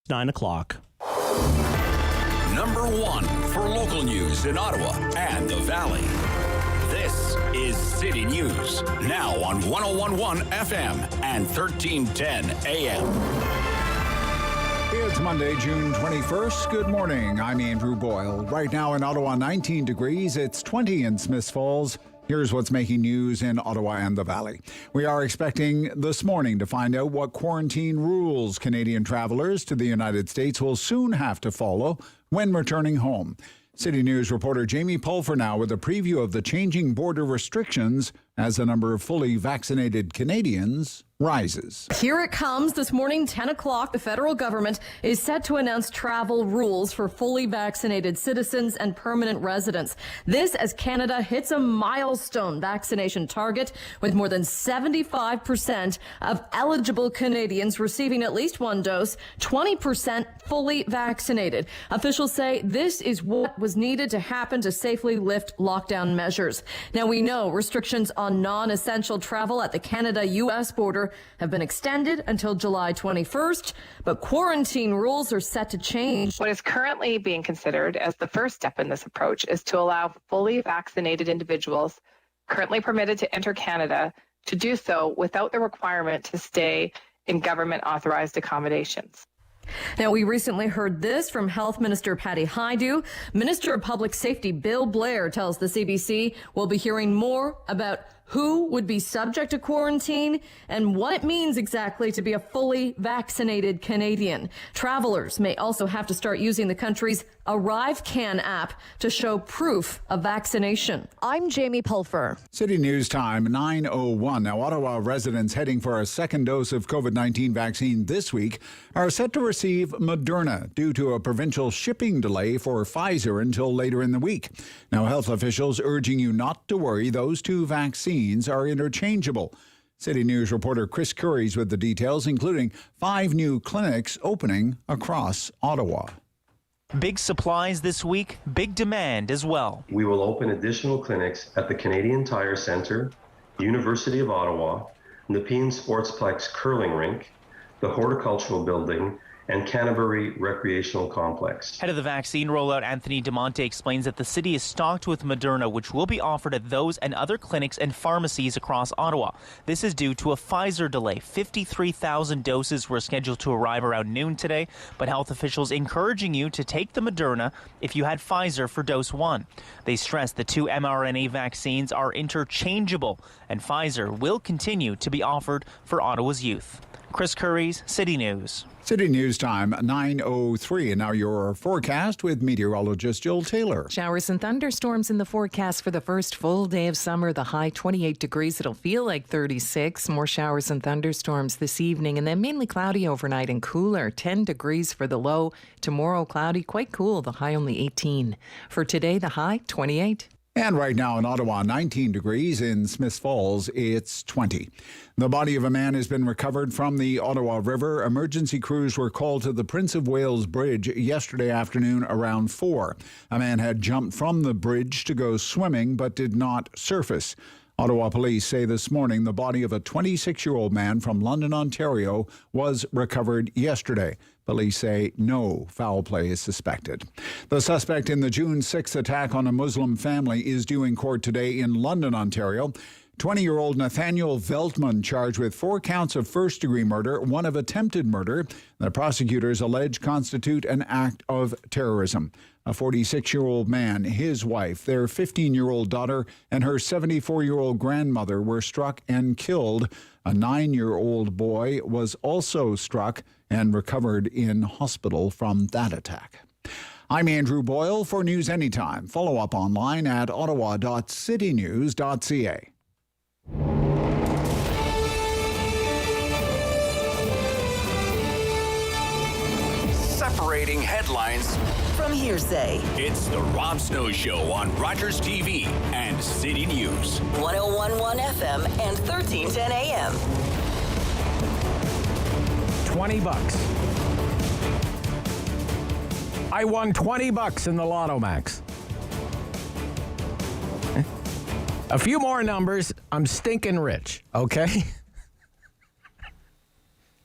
9 o'clock. Number 1 for local news in Ottawa and the Valley. This is City News, now on 101.1 FM and 1310 AM. It's Monday, June 21st. Good morning. I'm Andrew Boyle. Right now in Ottawa, 19 degrees. It's 20 in Smiths Falls. Here's what's making news in Ottawa and the Valley. We are expecting this morning to find out what quarantine rules Canadian travelers to the United States will soon have to follow when returning home. City News reporter Jamie Pulfer now with a preview of the changing border restrictions as the number of fully vaccinated Canadians rises. Here it comes this morning, 10 o'clock. The federal government is set to announce travel rules for fully vaccinated citizens and permanent residents. This as Canada hits a milestone vaccination target with more than 75% of eligible Canadians receiving at least one dose, 20% fully vaccinated. Officials say this is what was needed to happen to safely lift lockdown measures. Now we know restrictions on non-essential travel at the Canada-U.S. border have been extended until July 21st, but quarantine rules are set to change. What is currently being considered as the first step in this approach is to allow fully vaccinated individuals currently permitted to enter Canada to do so without the requirement to stay in government-authorized accommodations. Now, we recently heard this from Health Minister Patty Rideau. Minister of Public Safety Bill Blair tells the CBC we'll be hearing more about who would be subject to quarantine and what it means exactly to be a fully vaccinated Canadian. Travelers may also have to start using the country's ArriveCan app to show proof of vaccination. I'm Jamie Pulfer. City News Time, 9:01. Now, Ottawa residents heading for a second dose of COVID-19 vaccine this week are set to receive Moderna due to a provincial shipping delay for Pfizer until later in the week. Now, health officials urging you not to worry. Those two vaccines are interchangeable. City News reporter Chris Curry's with the details, including 5 new clinics opening across Ottawa. Big supplies this week, big demand as well. We will open additional clinics at the Canadian Tire Centre, University of Ottawa, Nepean Sportsplex Curling Rink, the Horticultural Building, and Canterbury Recreational Complex. Head of the vaccine rollout, Anthony DeMonte, explains that the city is stocked with Moderna, which will be offered at those and other clinics and pharmacies across Ottawa. This is due to a Pfizer delay. 53,000 doses were scheduled to arrive around noon today, but health officials encouraging you to take the Moderna if you had Pfizer for dose 1. They stress the 2 mRNA vaccines are interchangeable, and Pfizer will continue to be offered for Ottawa's youth. Chris Curry's City News. City News Time, 9:03. And now your forecast with meteorologist Jill Taylor. Showers and thunderstorms in the forecast for the first full day of summer. The high 28 degrees. It'll feel like 36. More showers and thunderstorms this evening, and then mainly cloudy overnight and cooler. 10 degrees for the low. Tomorrow cloudy, quite cool. The high only 18. For today, the high 28. And right now in Ottawa, 19 degrees. In Smiths Falls, it's 20. The body of a man has been recovered from the Ottawa River. Emergency crews were called to the Prince of Wales Bridge yesterday afternoon around 4. A man had jumped from the bridge to go swimming but did not surface. Ottawa police say this morning the body of a 26-year-old man from London, Ontario, was recovered yesterday. Police say no foul play is suspected. The suspect in the June 6th attack on a Muslim family is due in court today in London, Ontario. 20-year-old Nathaniel Veltman charged with 4 counts of first-degree murder, 1 of attempted murder. The prosecutors allege constitute an act of terrorism. A 46-year-old man, his wife, their 15-year-old daughter, and her 74-year-old grandmother were struck and killed. A 9-year-old boy was also struck and recovered in hospital from that attack. I'm Andrew Boyle for News Anytime. Follow up online at ottawa.citynews.ca. Separating headlines from hearsay. It's the Rob Snow Show on Rogers TV and City News. 101.1 FM and 1310 AM. $20. I won $20 in the Lotto Max. A few more numbers, I'm stinking rich, okay?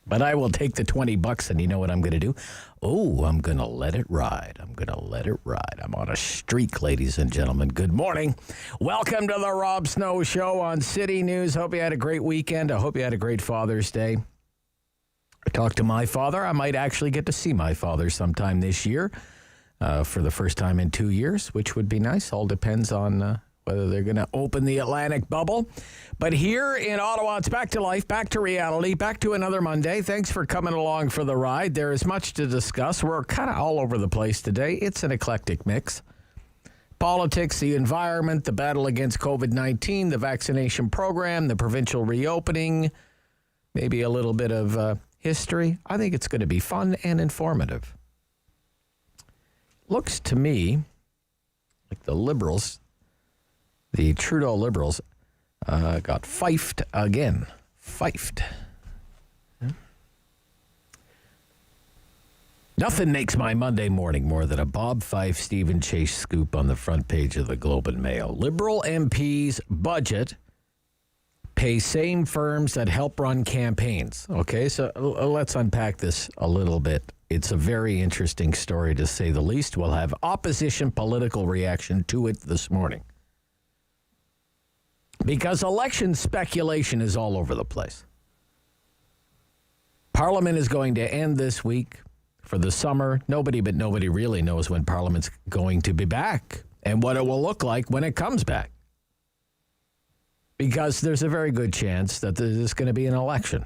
But I will take the $20, and you know what I'm going to do? Oh, I'm going to let it ride. I'm going to let it ride. I'm on a streak, ladies and gentlemen. Good morning. Welcome to the Rob Snow Show on City News. Hope you had a great weekend. I hope you had a great Father's Day. I talked to my father. I might actually get to see my father sometime this year for the first time in 2 years, which would be nice. All depends on whether they're going to open the Atlantic bubble. But here in Ottawa, it's back to life, back to reality, back to another Monday. Thanks for coming along for the ride. There is much to discuss. We're kind of all over the place today. It's an eclectic mix. Politics, the environment, the battle against COVID-19, the vaccination program, the provincial reopening, maybe a little bit of history. I think it's going to be fun and informative. Looks to me like the Liberals, the Trudeau Liberals, got fifed again. Fifed. Yeah. Nothing makes my Monday morning more than a Bob Fife, Stephen Chase scoop on the front page of the Globe and Mail. Liberal MPs' budget pay same firms that help run campaigns. Okay, so let's unpack this a little bit. It's a very interesting story, to say the least. We'll have opposition political reaction to it this morning, because election speculation is all over the place. Parliament is going to end this week for the summer. Nobody really knows when Parliament's going to be back and what it will look like when it comes back, because there's a very good chance that there's going to be an election.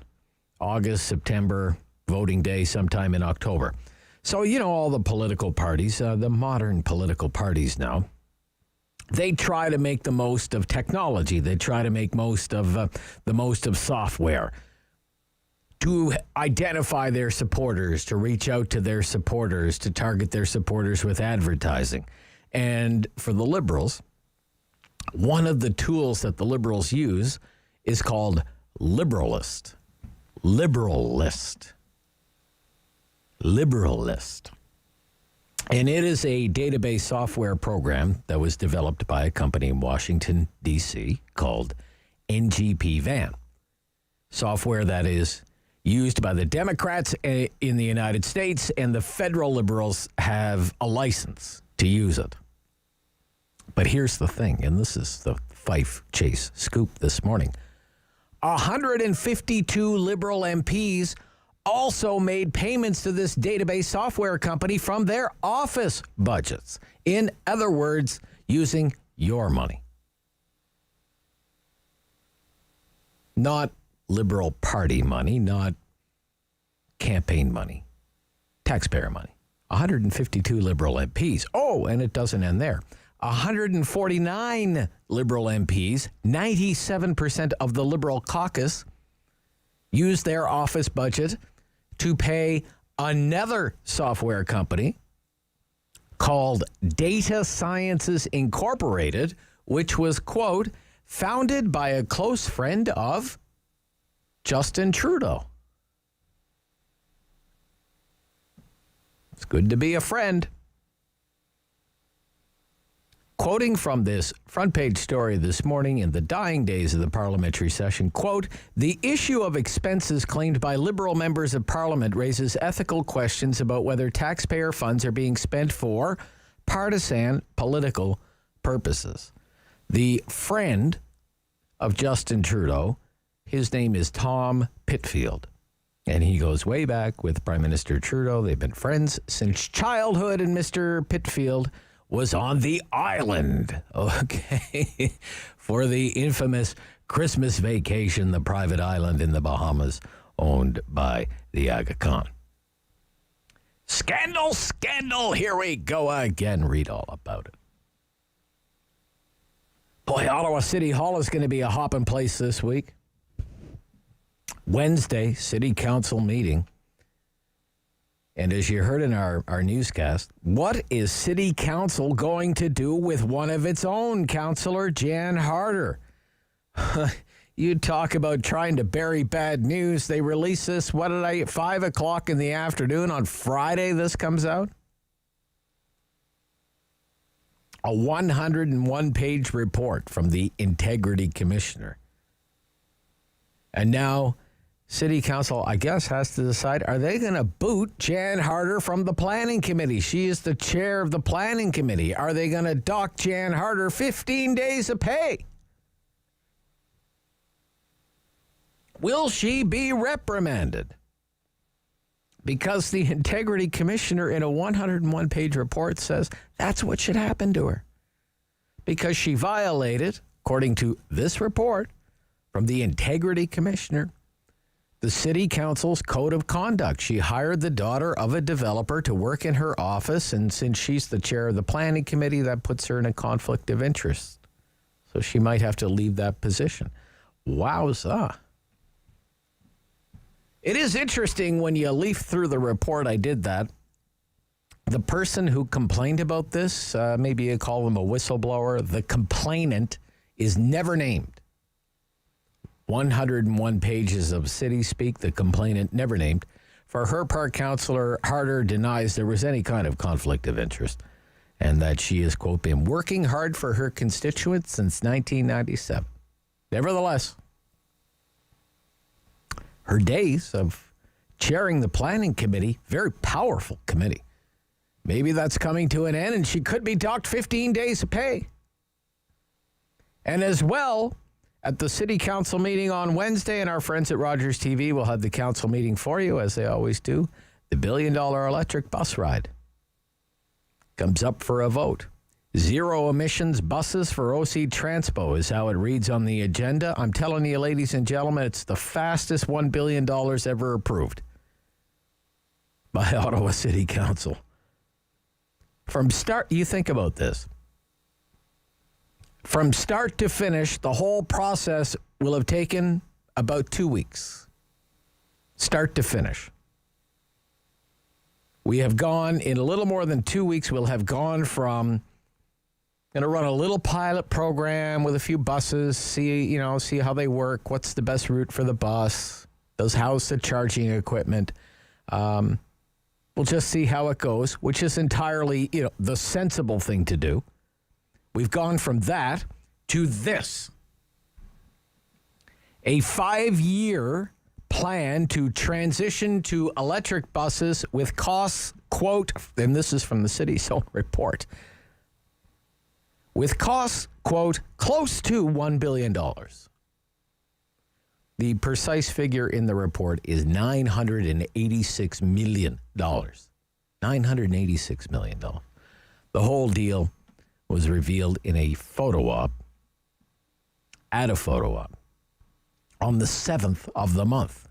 August, September, voting day sometime in October. So, you know, all the political parties, the modern political parties now, they try to make the most of technology. They try to make the most of software to identify their supporters, to reach out to their supporters, to target their supporters with advertising. And for the Liberals, one of the tools that the Liberals use is called Liberalist. Liberalist. And it is a database software program that was developed by a company in Washington, D.C. called NGP Van. Software that is used by the Democrats in the United States, and the federal Liberals have a license to use it. But here's the thing, and this is the Fife Chase scoop this morning. 152 Liberal MPs also made payments to this database software company from their office budgets. In other words, using your money. Not Liberal Party money, not campaign money, taxpayer money. 152 Liberal MPs. Oh, and it doesn't end there. 149 Liberal MPs, 97% of the Liberal caucus, used their office budget to pay another software company called Data Sciences Incorporated, which was, quote, founded by a close friend of Justin Trudeau. It's good to be a friend. Quoting from this front page story this morning, in the dying days of the parliamentary session, quote, the issue of expenses claimed by Liberal members of Parliament raises ethical questions about whether taxpayer funds are being spent for partisan political purposes. The friend of Justin Trudeau, his name is Tom Pitfield, and he goes way back with Prime Minister Trudeau. They've been friends since childhood, and Mr. Pitfield was on the island, okay, for the infamous Christmas vacation, the private island in the Bahamas owned by the Aga Khan. Scandal, scandal, here we go again. Read all about it. Boy, Ottawa City Hall is going to be a hopping place this week. Wednesday, City Council meeting. And as you heard in our newscast, what is City Council going to do with one of its own, Councillor Jan Harder? You talk about trying to bury bad news. They release this, 5 o'clock in the afternoon on Friday this comes out? A 101-page report from the Integrity Commissioner. And now City Council, I guess, has to decide, are they going to boot Jan Harder from the Planning Committee? She is the chair of the Planning Committee. Are they going to dock Jan Harder 15 days of pay? Will she be reprimanded? Because the Integrity Commissioner in a 101-page report says that's what should happen to her. Because she violated, according to this report from the Integrity Commissioner, the City Council's Code of Conduct. She hired the daughter of a developer to work in her office, and since she's the chair of the Planning Committee, that puts her in a conflict of interest. So she might have to leave that position. Wowza. It is interesting when you leaf through the report. I did that. The person who complained about this, maybe you call them a whistleblower, the complainant is never named. 101 pages of city speak, the complainant never named. For her part, Councillor Harder denies there was any kind of conflict of interest and that she has, quote, been working hard for her constituents since 1997. Nevertheless, her days of chairing the Planning Committee, very powerful committee, maybe that's coming to an end and she could be docked 15 days of pay. And as well, at the City Council meeting on Wednesday, and our friends at Rogers TV will have the council meeting for you, as they always do, the $1 billion electric bus ride comes up for a vote. Zero emissions buses for OC Transpo is how it reads on the agenda. I'm telling you, ladies and gentlemen, it's the fastest $1 billion ever approved by Ottawa City Council. From start, you think about this. From start to finish, the whole process will have taken about 2 weeks. Start to finish. We have gone, in a little more than 2 weeks, we'll have gone from going to run a little pilot program with a few buses, see how they work, what's the best route for the bus, those house the charging equipment. We'll just see how it goes, which is entirely, the sensible thing to do. We've gone from that to this. A 5-year plan to transition to electric buses with costs, quote, and this is from the city's own report, with costs, quote, close to $1 billion. The precise figure in the report is $986 million. $986 million. The whole deal was revealed in a photo op, at a photo op, on the 7th of the month.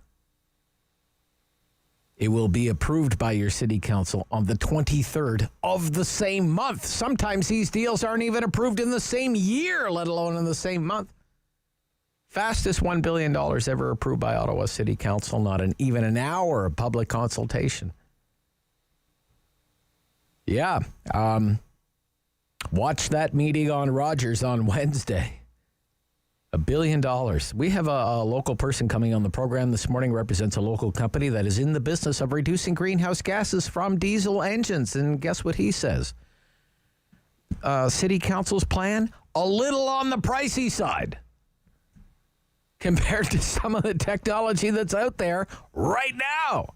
It will be approved by your city council on the 23rd of the same month. Sometimes these deals aren't even approved in the same year, let alone in the same month. Fastest $1 billion ever approved by Ottawa City Council, not even an hour of public consultation. Yeah, watch that meeting on Rogers on Wednesday. $1 billion. We have a local person coming on the program this morning, represents a local company that is in the business of reducing greenhouse gases from diesel engines. And guess what he says? City Council's plan, a little on the pricey side compared to some of the technology that's out there right now.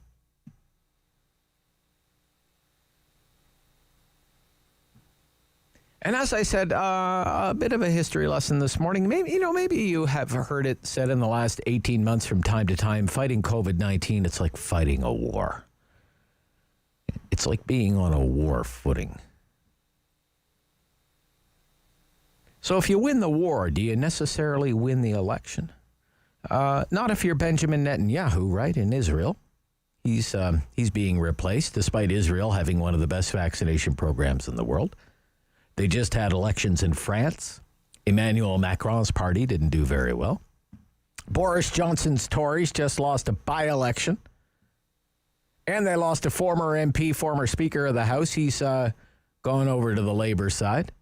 And as I said, a bit of a history lesson this morning. Maybe you have heard it said in the last 18 months from time to time, fighting COVID-19, it's like fighting a war. It's like being on a war footing. So if you win the war, do you necessarily win the election? Not if you're Benjamin Netanyahu, right, in Israel. He's being replaced, despite Israel having one of the best vaccination programs in the world. They just had elections in France. Emmanuel Macron's party didn't do very well. Boris Johnson's Tories just lost a by-election. And they lost a former MP, former Speaker of the House. He's gone over to the Labour side.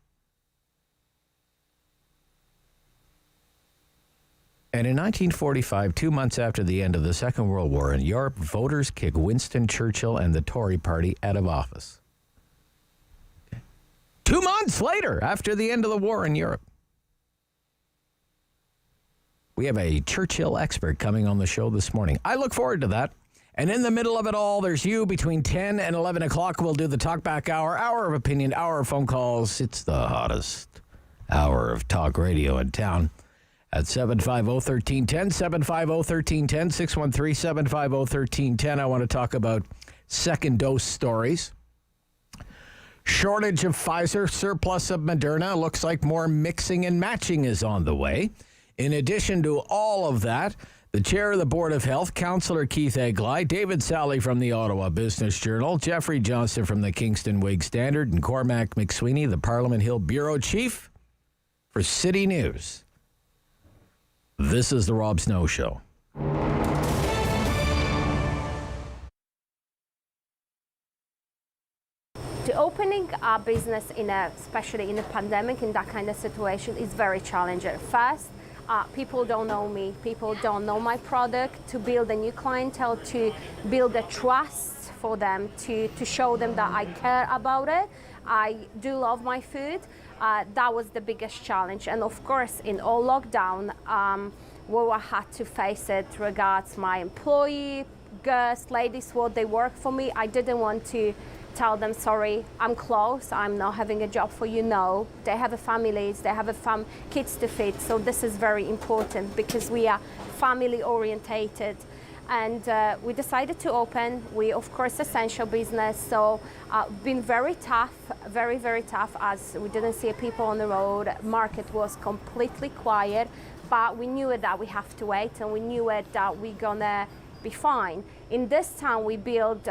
And in 1945, 2 months after the end of the Second World War in Europe, voters kicked Winston Churchill and the Tory party out of office. 2 months later, after the end of the war in Europe. We have a Churchill expert coming on the show this morning. I look forward to that. And in the middle of it all, there's you between 10 and 11 o'clock. We'll do the Talkback Hour of opinion, hour of phone calls. It's the hottest hour of talk radio in town. At 750-1310, 750-1310, 613-750-1310. I want to talk about second dose stories. Shortage of Pfizer, surplus of Moderna. Looks like more mixing and matching is on the way. In addition to all of that, the chair of the Board of Health, Councillor Keith Egli, David Sali from the Ottawa Business Journal, Geoffrey Johnston from the Kingston Whig-Standard, and Cormac McSweeney, the Parliament Hill Bureau Chief for City News. This is the Rob Snow Show. Opening a business especially in a pandemic, in that kind of situation, is very challenging. First, people don't know me, people don't know my product. To build a new clientele, to build a trust for them, to show them that I care about it. I do love my food. That was the biggest challenge. And of course, in all lockdown, we had to face it regards my employee, girls, ladies, what they work for me. I didn't want to tell them, sorry, I'm closed, I'm not having a job for you. No, they have families, they have kids to feed. So this is very important because we are family orientated. And we decided to open. We, of course, essential business. So been very tough, very, very tough, as we didn't see people on the road. Market was completely quiet, but we knew it that we have to wait, and we knew it that we're gonna be fine. In this town, we built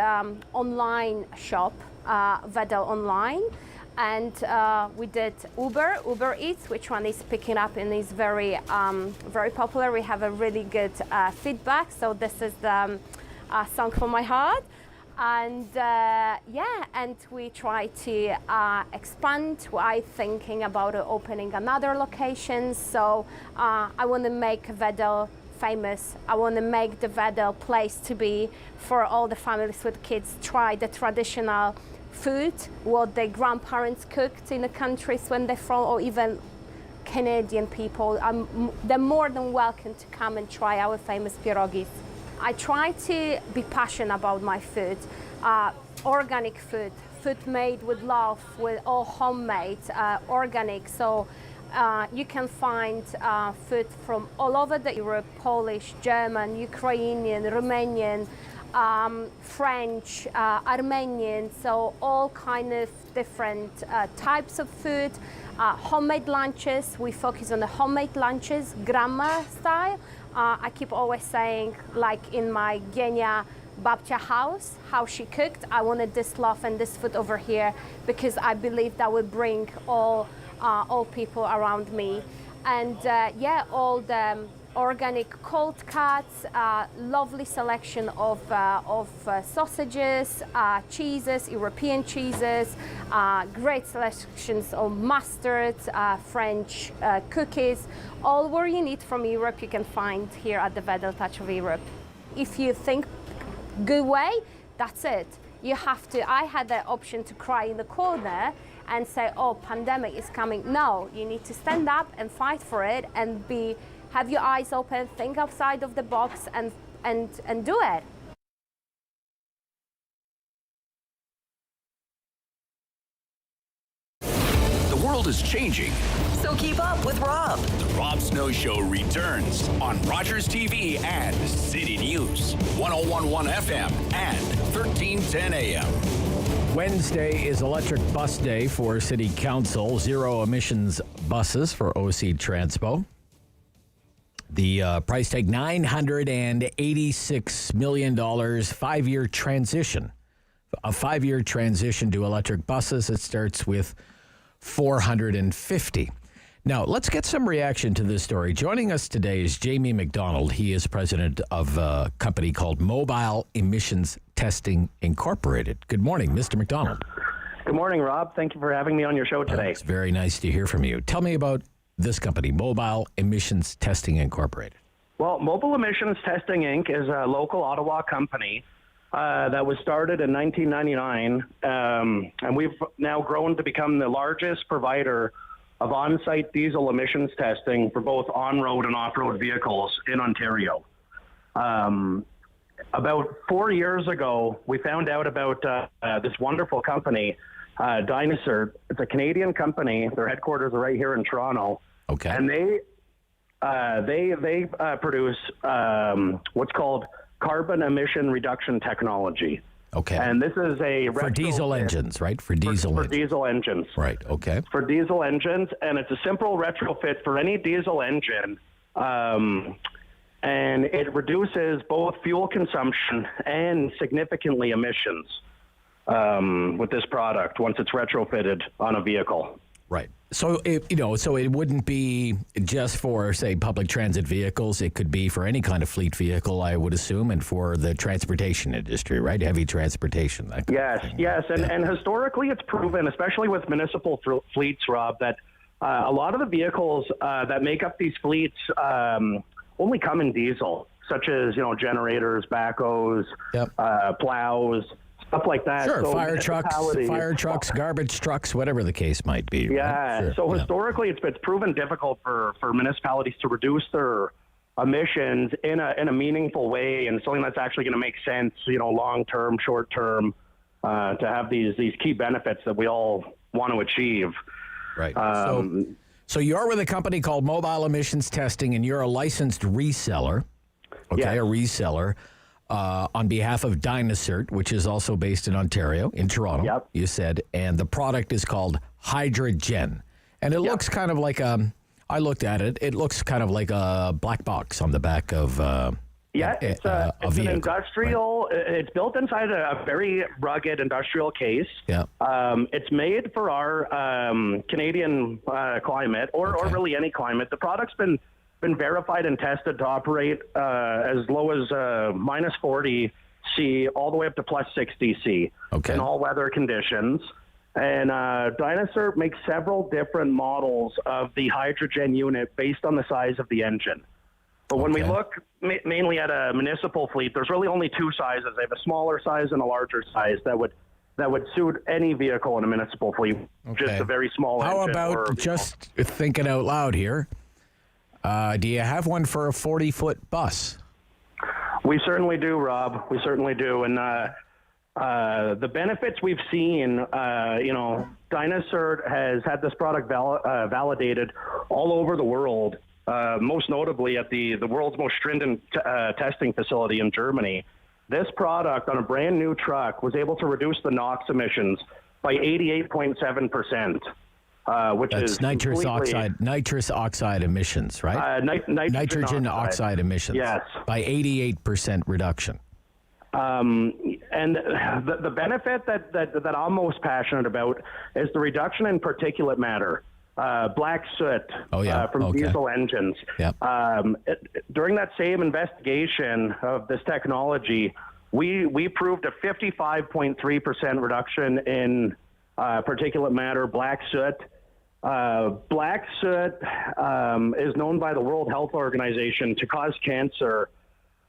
online shop, Vedel Online, and we did Uber Eats, which one is picking up and is very, very popular. We have a really good feedback. So this is the song from my heart. And and we try to expand. I'm thinking about opening another location. So I want to make Vedel famous. I want to make the Vedel place to be for all the families with kids. Try the traditional food, what the grandparents cooked in the countries when they're from, or even Canadian people. They're more than welcome to come and try our famous pierogis. I try to be passionate about my food, organic food made with love, with all homemade, organic. So you can find food from all over the Europe: Polish, German, Ukrainian, Romanian, French, Armenian. So all kind of different types of food. Homemade lunches. We focus on the homemade lunches, grandma style. I keep always saying, like in my Genia Babcia house, how she cooked. I wanted this love and this food over here because I believe that would bring all people around me. And all the organic cold cuts, lovely selection of sausages, cheeses, European cheeses, great selections of mustards, French cookies. All what you need from Europe you can find here at the Vedel Touch of Europe. If you think good way, that's it. You have to. I had the option to cry in the corner and say, oh, pandemic is coming. No, you need to stand up and fight for it and have your eyes open, think outside of the box and do it. The world is changing. So keep up with Rob. The Rob Snow Show returns on Rogers TV and City News, 101.1 FM and 1310 AM. Wednesday is Electric Bus Day for City Council. Zero emissions buses for OC Transpo. The price tag, $986 million, 5-year transition. A 5-year transition to electric buses. It starts with 450. Now, let's get some reaction to this story. Joining us today is Jamie MacDonald. He is president of a company called Mobile Emissions Testing Incorporated. Good morning, Mr. MacDonald. Good morning, Rob. Thank you for having me on your show today. It's very nice to hear from you. Tell me about this company, Mobile Emissions Testing Incorporated. Well, Mobile Emissions Testing Inc. is a local Ottawa company that was started in 1999, and we've now grown to become the largest provider of on-site diesel emissions testing for both on-road and off-road vehicles in Ontario. About 4 years ago, we found out about this wonderful company, Dynasert. It's a Canadian company. Their headquarters are right here in Toronto. Okay. And they produce what's called carbon emission reduction technology. Okay. And this is for diesel engines, right? For diesel engines. Right. Okay. For diesel engines, and it's a simple retrofit for any diesel engine. And it reduces both fuel consumption and significantly emissions with this product once it's retrofitted on a vehicle. Right. So it wouldn't be just for, say, public transit vehicles. It could be for any kind of fleet vehicle, I would assume, and for the transportation industry, right? Heavy transportation. Yes. And historically, it's proven, especially with municipal fleets, Rob, that a lot of the vehicles that make up these fleets only come in diesel, such as, generators, backhoes, plows, stuff like that. Sure, so fire trucks, garbage trucks, whatever the case might be. Yeah, right? Sure. So historically, it's proven difficult for municipalities to reduce their emissions in a meaningful way, and something that's actually going to make sense, long term, short term, to have these key benefits that we all want to achieve. Right. So you're with a company called Mobile Emissions Testing, and you're a licensed reseller. Okay, yes. A reseller. On behalf of Dynasert, which is also based in Ontario, in Toronto, Yep. You said, and the product is called Hydrogen. And it looks kind of like I looked at it, it looks kind of like a black box on the back of it's a vehicle, an industrial, right? It's built inside a very rugged industrial case. Yeah. It's made for our Canadian climate, or really any climate. The product's been verified and tested to operate as low as minus 40 C all the way up to plus 60 C in all weather conditions. And Dynasert makes several different models of the hydrogen unit based on the size of the engine. But when we look mainly at a municipal fleet, there's really only two sizes. They have a smaller size and a larger size that would suit any vehicle in a municipal fleet. Just a very small engine. How about, just thinking out loud here, do you have one for a 40-foot bus? We certainly do, Rob. We certainly do. And the benefits we've seen, Dynasert has had this product validated all over the world, most notably at the world's most stringent testing facility in Germany. This product on a brand new truck was able to reduce the NOx emissions by 88.7%. Which That's is nitrous oxide emissions, right? Nitrogen oxide emissions. Yes. By 88% reduction. And the benefit that I'm most passionate about is the reduction in particulate matter, black soot from diesel engines. Yep. During that same investigation of this technology, we proved a 55.3% reduction in particulate matter, black soot. Black soot is known by the World Health Organization to cause cancer.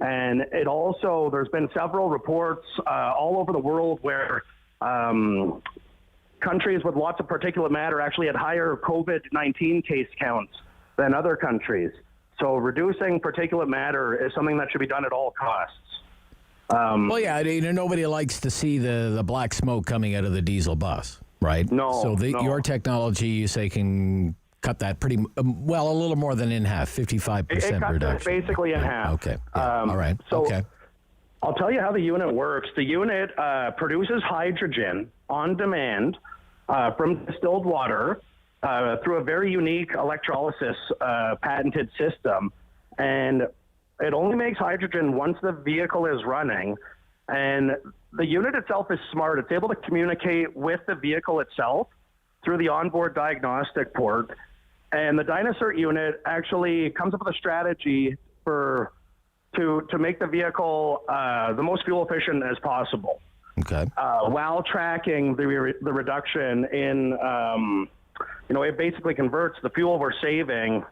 And there's been several reports all over the world where countries with lots of particulate matter actually had higher COVID-19 case counts than other countries. So reducing particulate matter is something that should be done at all costs. Nobody likes to see the black smoke coming out of the diesel bus, right? No. Your technology, you say, can cut that a little more than in half, 55% it cuts reduction. It basically in half. Okay. Yeah. All right. So I'll tell you how the unit works. The unit produces hydrogen on demand from distilled water through a very unique electrolysis patented system. And it only makes hydrogen once the vehicle is running. And the unit itself is smart. It's able to communicate with the vehicle itself through the onboard diagnostic port. And the Dynasert unit actually comes up with a strategy to make the vehicle the most fuel efficient as possible. Okay. While tracking the reduction in, it basically converts the fuel we're saving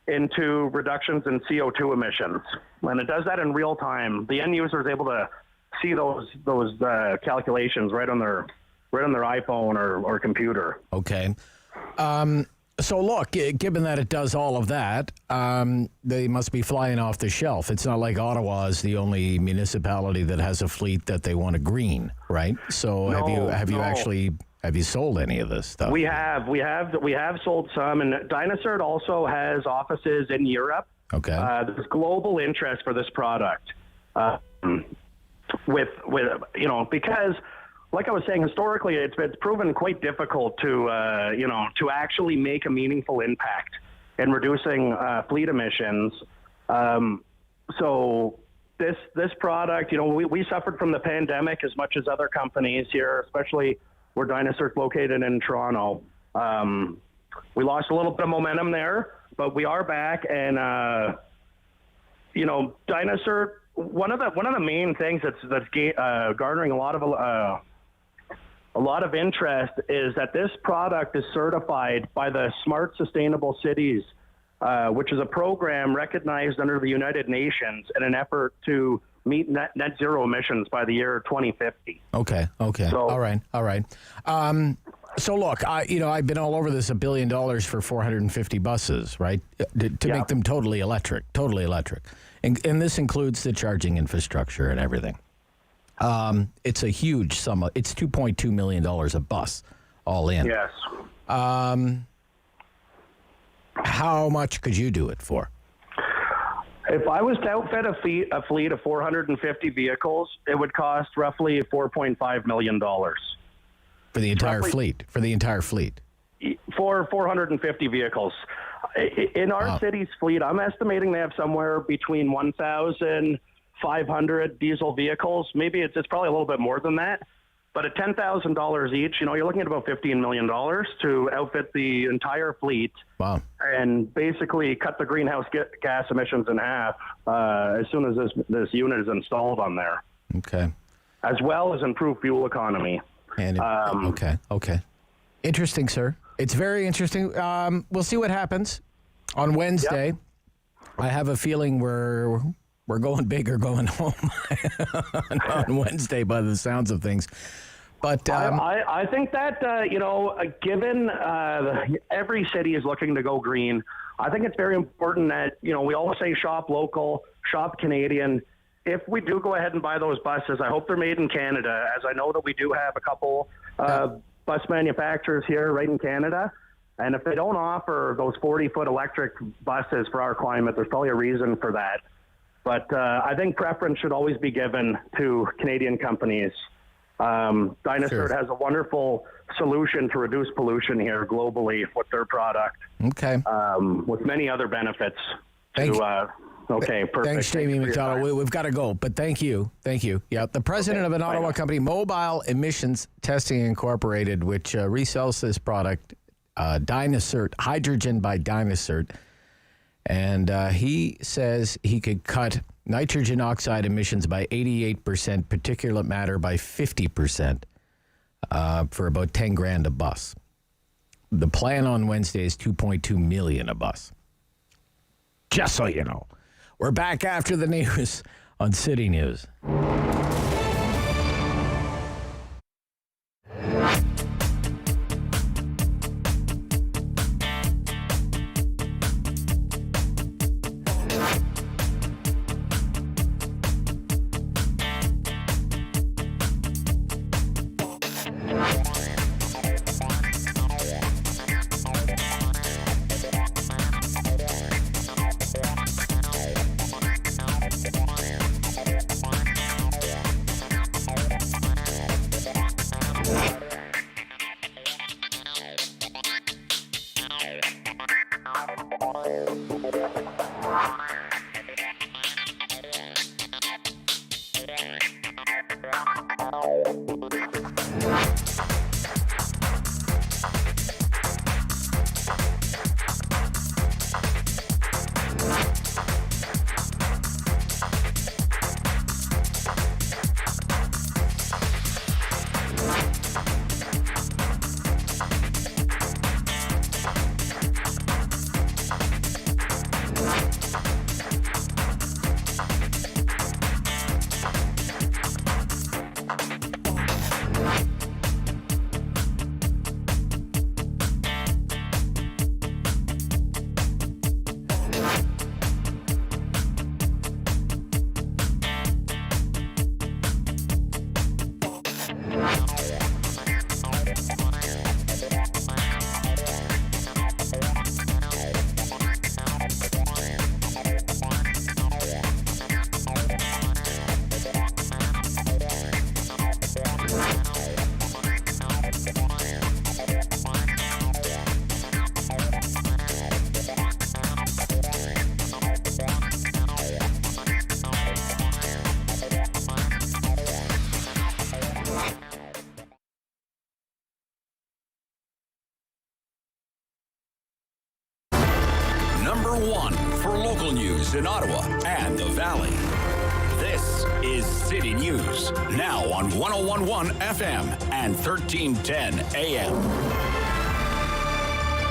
into reductions in CO2 emissions. And it does that in real time. The end user is able to see those calculations right on their iPhone or computer. Okay. So look, given that it does all of that, they must be flying off the shelf. It's not like Ottawa is the only municipality that has a fleet that they want to green, right? So have you sold any of this stuff? We have sold some, and Dynasert also has offices in Europe. Okay. There's global interest for this product. Because, like I was saying, historically, it's proven quite difficult to actually make a meaningful impact in reducing fleet emissions. So this product, we suffered from the pandemic as much as other companies here, especially where Dynasert's located in Toronto. We lost a little bit of momentum there, but we are back, and Dynasert. One of the main things that's garnering a lot of interest is that this product is certified by the Smart Sustainable Cities, which is a program recognized under the United Nations in an effort to meet net zero emissions by the year 2050. Okay. So, all right. So look, I've been all over this $1 billion for 450 buses, right? To make them totally electric. And this includes the charging infrastructure and everything. It's a huge sum. It's $2.2 million a bus, all in. Yes. How much could you do it for? If I was to outfit a fleet of 450 vehicles, it would cost roughly $4.5 million. For the entire fleet? For 450 vehicles. In our city's fleet, I'm estimating they have somewhere between 1,500 diesel vehicles. Maybe it's probably a little bit more than that. But at $10,000 each, you're looking at about $15 million to outfit the entire fleet. Wow. And basically cut the greenhouse gas emissions in half as soon as this unit is installed on there. Okay. As well as improve fuel economy. And okay. Interesting, sir. It's very interesting. We'll see what happens on Wednesday. Yep. I have a feeling we're going big or going home on Wednesday by the sounds of things. But I think that, given every city is looking to go green, I think it's very important that, we always say shop local, shop Canadian. If we do go ahead and buy those buses, I hope they're made in Canada, as I know that we do have a couple bus manufacturers here right in Canada. And if they don't offer those 40-foot electric buses for our climate, there's probably a reason for that. But I think preference should always be given to Canadian companies. Dynasert has a wonderful solution to reduce pollution here globally with their product. Okay. With many other benefits. Okay, perfect. Thanks, Jamie MacDonald. We've got to go, but thank you. Yeah, the president of an Ottawa company, Mobile Emissions Testing Incorporated, which resells this product, Dynasert, hydrogen by Dynasert. And he says he could cut nitrogen oxide emissions by 88%, particulate matter by 50%, for about $10,000 a bus. The plan on Wednesday is $2.2 million a bus. Just so you know. We're back after the news on City News. one for local news in Ottawa and the Valley. This is City News, now on 101.1 FM and 1310 AM.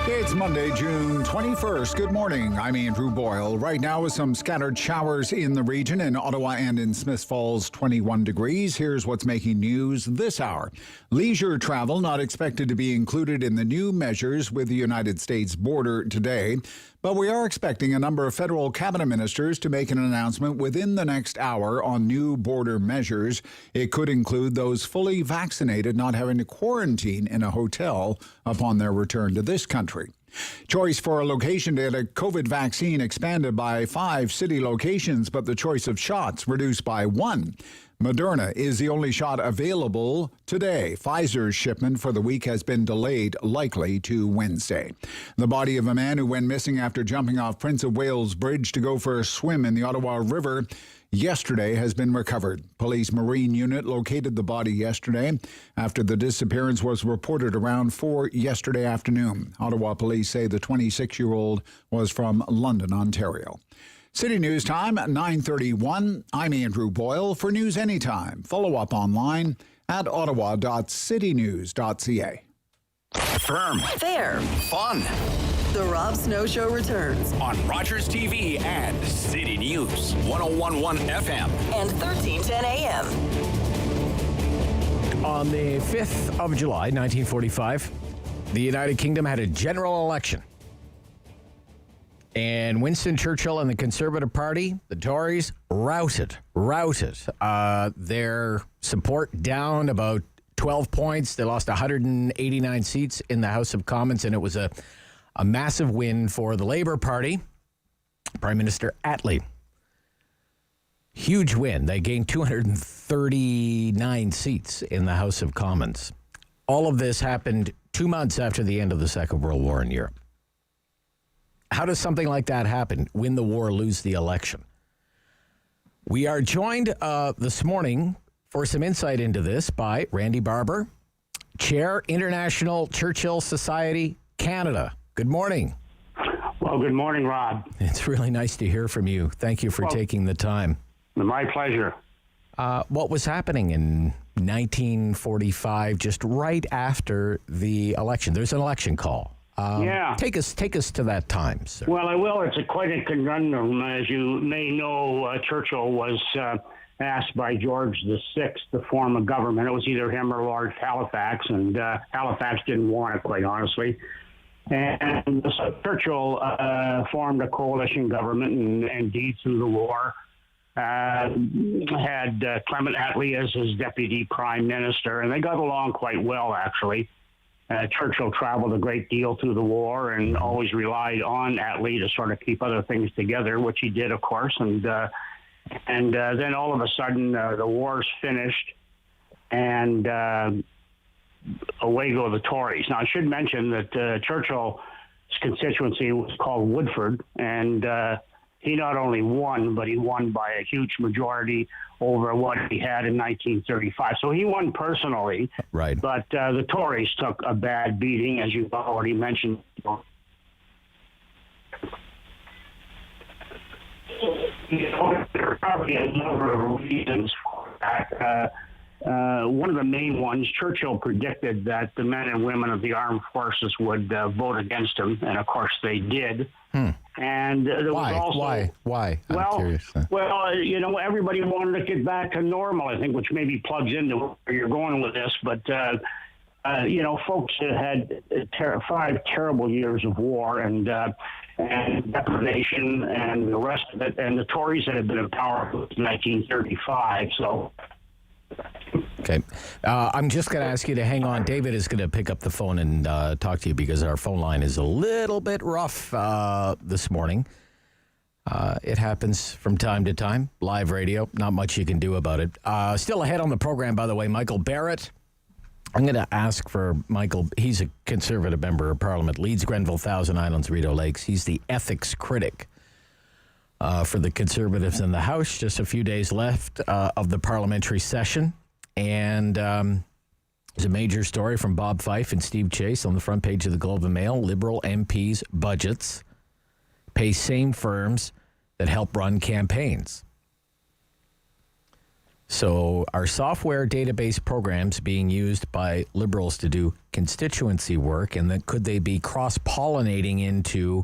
It's Monday, June 21st. Good morning. I'm Andrew Boyle. Right now with some scattered showers in the region. In Ottawa and in Smiths Falls, 21 degrees. Here's what's making news this hour. Leisure travel not expected to be included in the new measures with the United States border today. But we are expecting a number of federal cabinet ministers to make an announcement within the next hour on new border measures. It could include those fully vaccinated not having to quarantine in a hotel upon their return to this country. Choice for a location to get a COVID vaccine expanded by 5 city locations, but the choice of shots reduced by 1. Moderna is the only shot available today. Pfizer's shipment for the week has been delayed, likely to Wednesday. The body of a man who went missing after jumping off Prince of Wales Bridge to go for a swim in the Ottawa River yesterday has been recovered. Police Marine Unit located the body yesterday after the disappearance was reported around 4 yesterday afternoon. Ottawa police say the 26-year-old was from London, Ontario. City News Time at 9:31. I'm Andrew Boyle. For News Anytime, follow up online at ottawa.citynews.ca. Firm. Fair. Fun. The Rob Snow Show returns On Rogers TV and City News, 101.1 FM. and 1310 AM. On the 5th of July, 1945, the United Kingdom had a general election. And Winston Churchill and the Conservative Party, the Tories, routed their support down about 12 points. They lost 189 seats in the House of Commons, and it was a massive win for the Labour Party. Prime Minister Attlee. Huge win. They gained 239 seats in the House of Commons. All of this happened 2 months after the end of the Second World War in Europe. How does something like that happen? Win the war, lose the election. We are joined this morning for some insight into this by Randy Barber, Chair, International Churchill Society, Canada. Good morning. Well, good morning, Rob. It's really nice to hear from you. Thank you for taking the time. My pleasure. What was happening in 1945, just right after the election? There's an election call. Take us to that time, sir. Well, I will. It's quite a conundrum. As you may know, Churchill was asked by George VI to form a government. It was either him or Lord Halifax, and Halifax didn't want it, quite honestly. And so Churchill formed a coalition government, and indeed through the war had Clement Attlee as his deputy prime minister, and they got along quite well, actually. Churchill traveled a great deal through the war and always relied on Attlee to sort of keep other things together, which he did, of course. And then all of a sudden, the war's finished, and away go the Tories. Now, I should mention that Churchill's constituency was called Woodford, and he not only won, but he won by a huge majority over what he had in 1935. So he won personally. Right. But the Tories took a bad beating, as you've already mentioned. There are probably a number of reasons for that. One of the main ones, Churchill predicted that the men and women of the armed forces would vote against him, and of course they did. And there was also why? I'm curious. Well, everybody wanted to get back to normal, I think, which maybe plugs into where you're going with this. But folks had 5 terrible years of war and deprivation and the rest of it, and the Tories had been in power since 1935. So. Okay. I'm just going to ask you to hang on. David is going to pick up the phone and talk to you because our phone line is a little bit rough this morning. It happens from time to time. Live radio, not much you can do about it. Still ahead on the program, by the way, Michael Barrett. I'm going to ask for Michael. He's a Conservative member of Parliament, Leeds-Grenville-Thousand, Islands, Rideau Lakes. He's the ethics critic for the Conservatives in the House. Just a few days left of the parliamentary session. And there's a major story from Bob Fife and Steve Chase on the front page of the Globe and Mail. Liberal MPs' budgets pay same firms that help run campaigns. So are software database programs being used by Liberals to do constituency work, and then could they be cross-pollinating into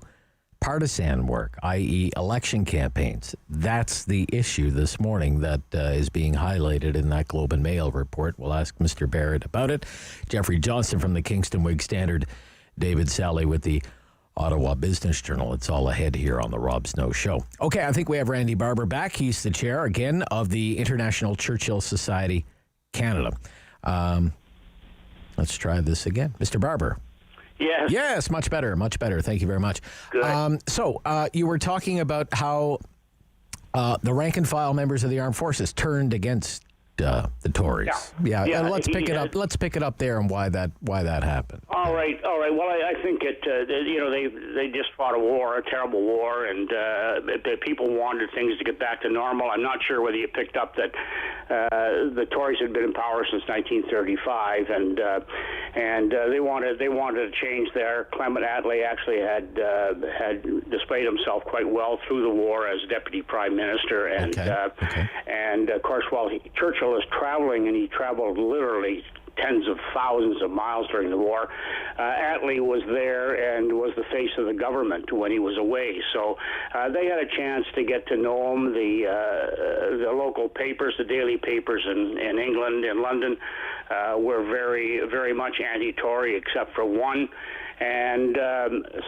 partisan work, i.e. election campaigns? That's the issue this morning that is being highlighted in that Globe and Mail report. We'll ask Mr. Barrett about it. Geoffrey Johnston from the Kingston Whig-Standard, David Sali with the Ottawa Business Journal. It's all ahead here on the Rob Snow Show. Okay, I think we have Randy Barber back. He's the chair, again, of the International Churchill Society Canada. Let's try this again. Mr. Barber. Yes. Yes, much better, much better. Thank you very much. Good. So you were talking about how the rank and file members of the armed forces turned against the Tories. Yeah. Let's pick it up. Let's pick it up there and why that happened. All right. Well, I think they just fought a terrible war, and the people wanted things to get back to normal. I'm not sure whether you picked up that the Tories had been in power since 1935, and they wanted to change there. Clement Attlee actually had displayed himself quite well through the war as deputy prime minister, and and of course, while Churchill is traveling, and he traveled literally tens of thousands of miles during the war, Attlee was there and was the face of the government when he was away. So they had a chance to get to know him. The local papers, the daily papers in England, in London, were very, very much anti-Tory, except for one. And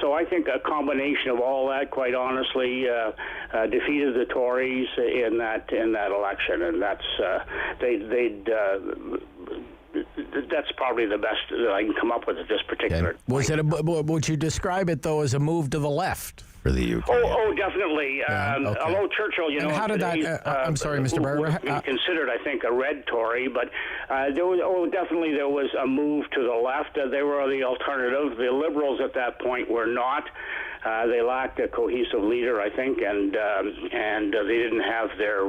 so I think a combination of all that, quite honestly, defeated the Tories in that election, and that's probably the best that I can come up with at this particular point. Would you describe it, though, as a move to the left for the UK? Oh, definitely. Although Churchill, and how did that? I'm sorry, Mr. Barber. Considered, I think, a red Tory, but there was a move to the left. They were the alternative. The Liberals at that point were not. They lacked a cohesive leader, I think, and they didn't have their.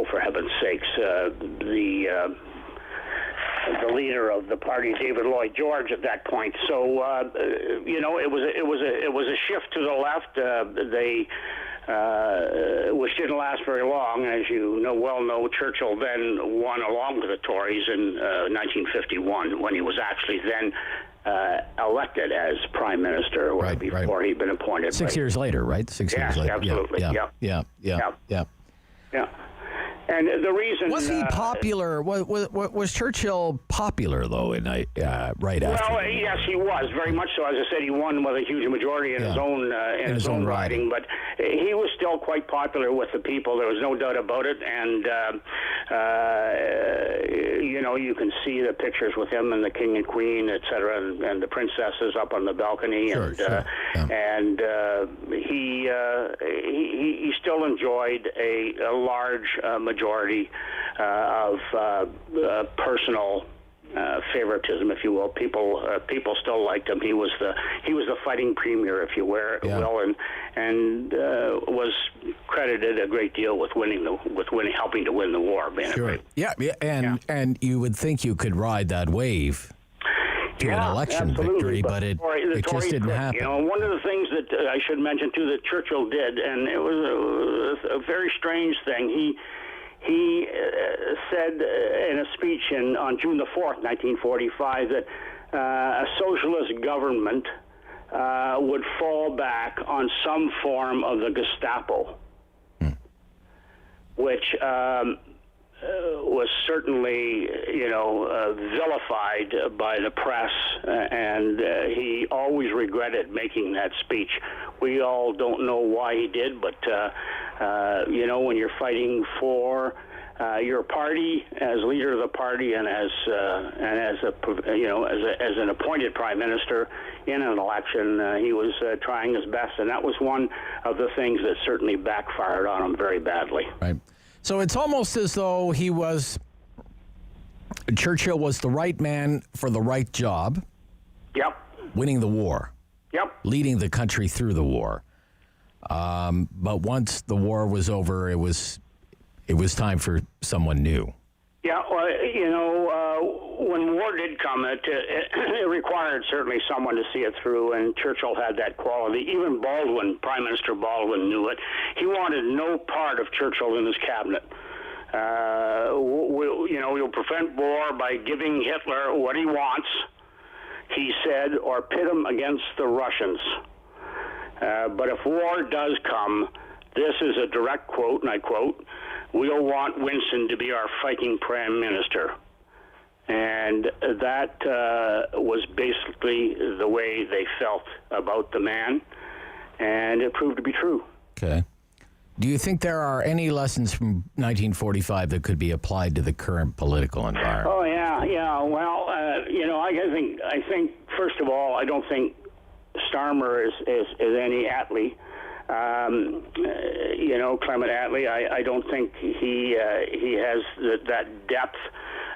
For heaven's sakes, the leader of the party, David Lloyd George, at that point. So it was a shift to the left. Which didn't last very long, as you know. Churchill then won along with the Tories in 1951, when he was actually then elected as prime minister, before he'd been appointed. 6 years later, right? 6 years later. Absolutely. Yeah. And the reason was he popular? Was Churchill popular though? Right after. Well, yes, he was very much so. As I said, he won with a huge majority in his own riding, but he was still quite popular with the people. There was no doubt about it. And you can see the pictures with him and the king and queen, etc., and the princesses up on the balcony. And he still enjoyed a large majority of personal favoritism, if you will. People still liked him. He was the fighting premier, if you will, and was credited a great deal with helping to win the war. And you would think you could ride that wave to an election victory, but it just didn't happen. One of the things that I should mention too that Churchill did, and it was a very strange thing. He said in a speech on June the 4th, 1945, that a socialist government would fall back on some form of the Gestapo, which was certainly, vilified by the press, and he always regretted making that speech. We all don't know why he did, but when you're fighting for your party as leader of the party and as an appointed prime minister in an election, he was trying his best, and that was one of the things that certainly backfired on him very badly. Right. So it's almost as though Churchill was the right man for the right job. Yep. Winning the war. Yep. Leading the country through the war. But once the war was over, it was time for someone new. Yeah, well, when war did come, it required certainly someone to see it through, and Churchill had that quality. Even Baldwin, Prime Minister Baldwin, knew it. He wanted no part of Churchill in his cabinet. We'll prevent war by giving Hitler what he wants, he said, or pit him against the Russians. But if war does come, this is a direct quote, and I quote, "We'll want Winston to be our fighting prime minister." And that was basically the way they felt about the man, and it proved to be true. Okay. Do you think there are any lessons from 1945 that could be applied to the current political environment? Oh, yeah. Well, I think first of all, I don't think Starmer is any Attlee. Clement Attlee, I don't think he has that depth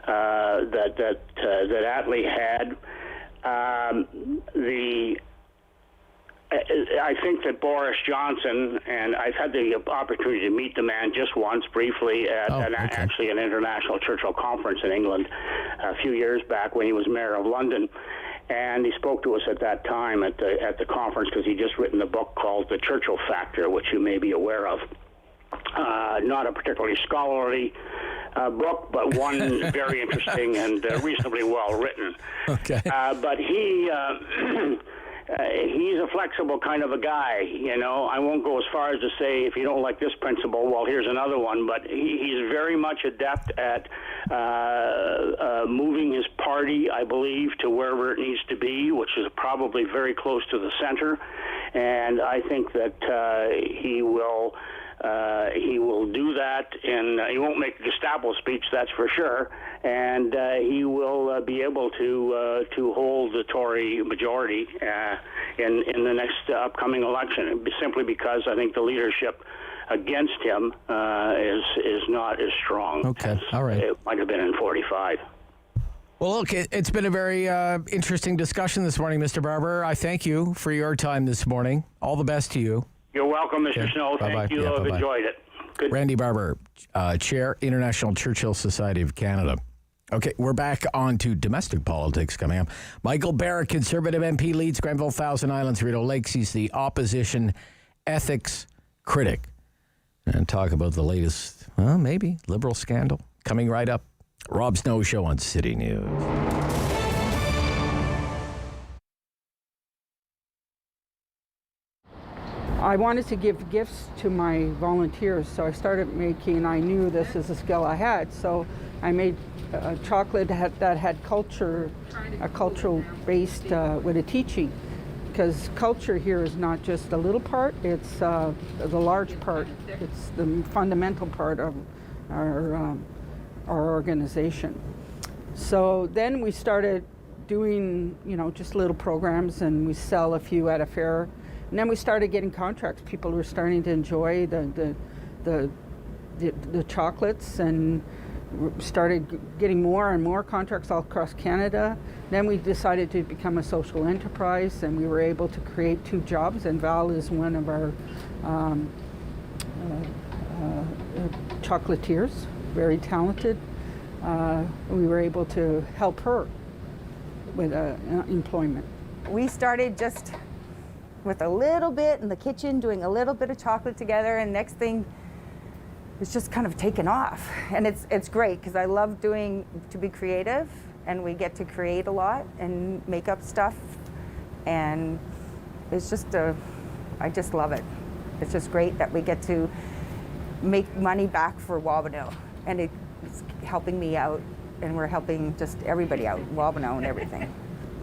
that Attlee had. I think that Boris Johnson, and I've had the opportunity to meet the man just once briefly at actually an international Churchill conference in England a few years back when he was mayor of London. And he spoke to us at that time at the conference because he'd just written a book called The Churchill Factor, which you may be aware of. Not a particularly scholarly book, but one very interesting and reasonably well written. Okay. But he's a flexible kind of a guy, I won't go as far as to say if you don't like this principle, well, here's another one, but he's very much adept at moving his party, I believe, to wherever it needs to be, which is probably very close to the center. And I think that he will do that, and he won't make a Gestapo speech, that's for sure. And he will be able to hold the Tory majority in the next upcoming election, simply because I think the leadership against him is not as strong as it might have been in 45. Well, look, it's been a very interesting discussion this morning, Mr. Barber. I thank you for your time this morning. All the best to you. You're welcome, Mr. Snow. Thank you. I've enjoyed it. Good. Randy Barber, Chair, International Churchill Society of Canada. Okay, we're back on to domestic politics coming up. Michael Barrett, Conservative MP, Leeds-Grenville-Thousand Islands, Rideau Lakes. He's the opposition ethics critic. And talk about the latest, maybe, Liberal scandal. Coming right up. Rob Snow Show on City News. I wanted to give gifts to my volunteers, so I started making, I knew this is a skill I had, so I made chocolate that had culture, a cultural based with a teaching, because culture here is not just a little part, it's the large part, it's the fundamental part of our organization. So then we started doing, just little programs, and we sell a few at a fair. And then we started getting contracts. People were starting to enjoy the chocolates, and started getting more and more contracts all across Canada. Then we decided to become a social enterprise, and we were able to create 2 jobs. And Val is one of our chocolatiers, very talented. We were able to help her with employment. We started just with a little bit in the kitchen, doing a little bit of chocolate together, and next thing, it's just kind of taken off. And it's great, because I love to be creative, and we get to create a lot and make up stuff, and it's just I just love it. It's just great that we get to make money back for Wabano, and it's helping me out, and we're helping just everybody out, Wabano and everything.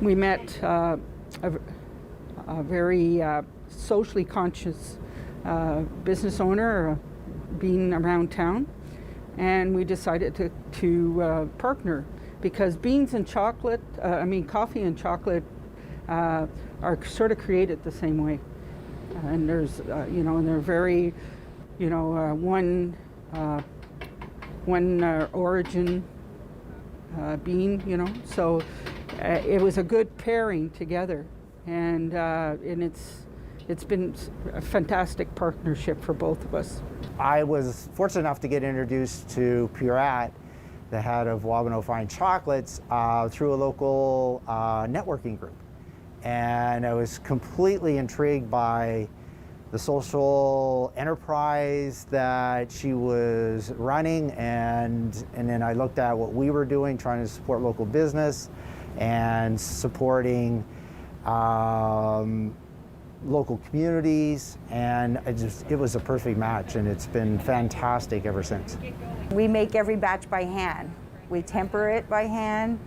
We met a very socially conscious business owner being around town, and we decided to partner, because beans and chocolate, coffee and chocolate are sort of created the same way, and there's and they're very one origin bean, so it was a good pairing together. And it's been a fantastic partnership for both of us. I was fortunate enough to get introduced to Purat the head of Wabano Fine Chocolates, through a local networking group. And I was completely intrigued by the social enterprise that she was running, and then I looked at what we were doing, trying to support local business and supporting local communities, and it was a perfect match, and it's been fantastic ever since. We make every batch by hand. We temper it by hand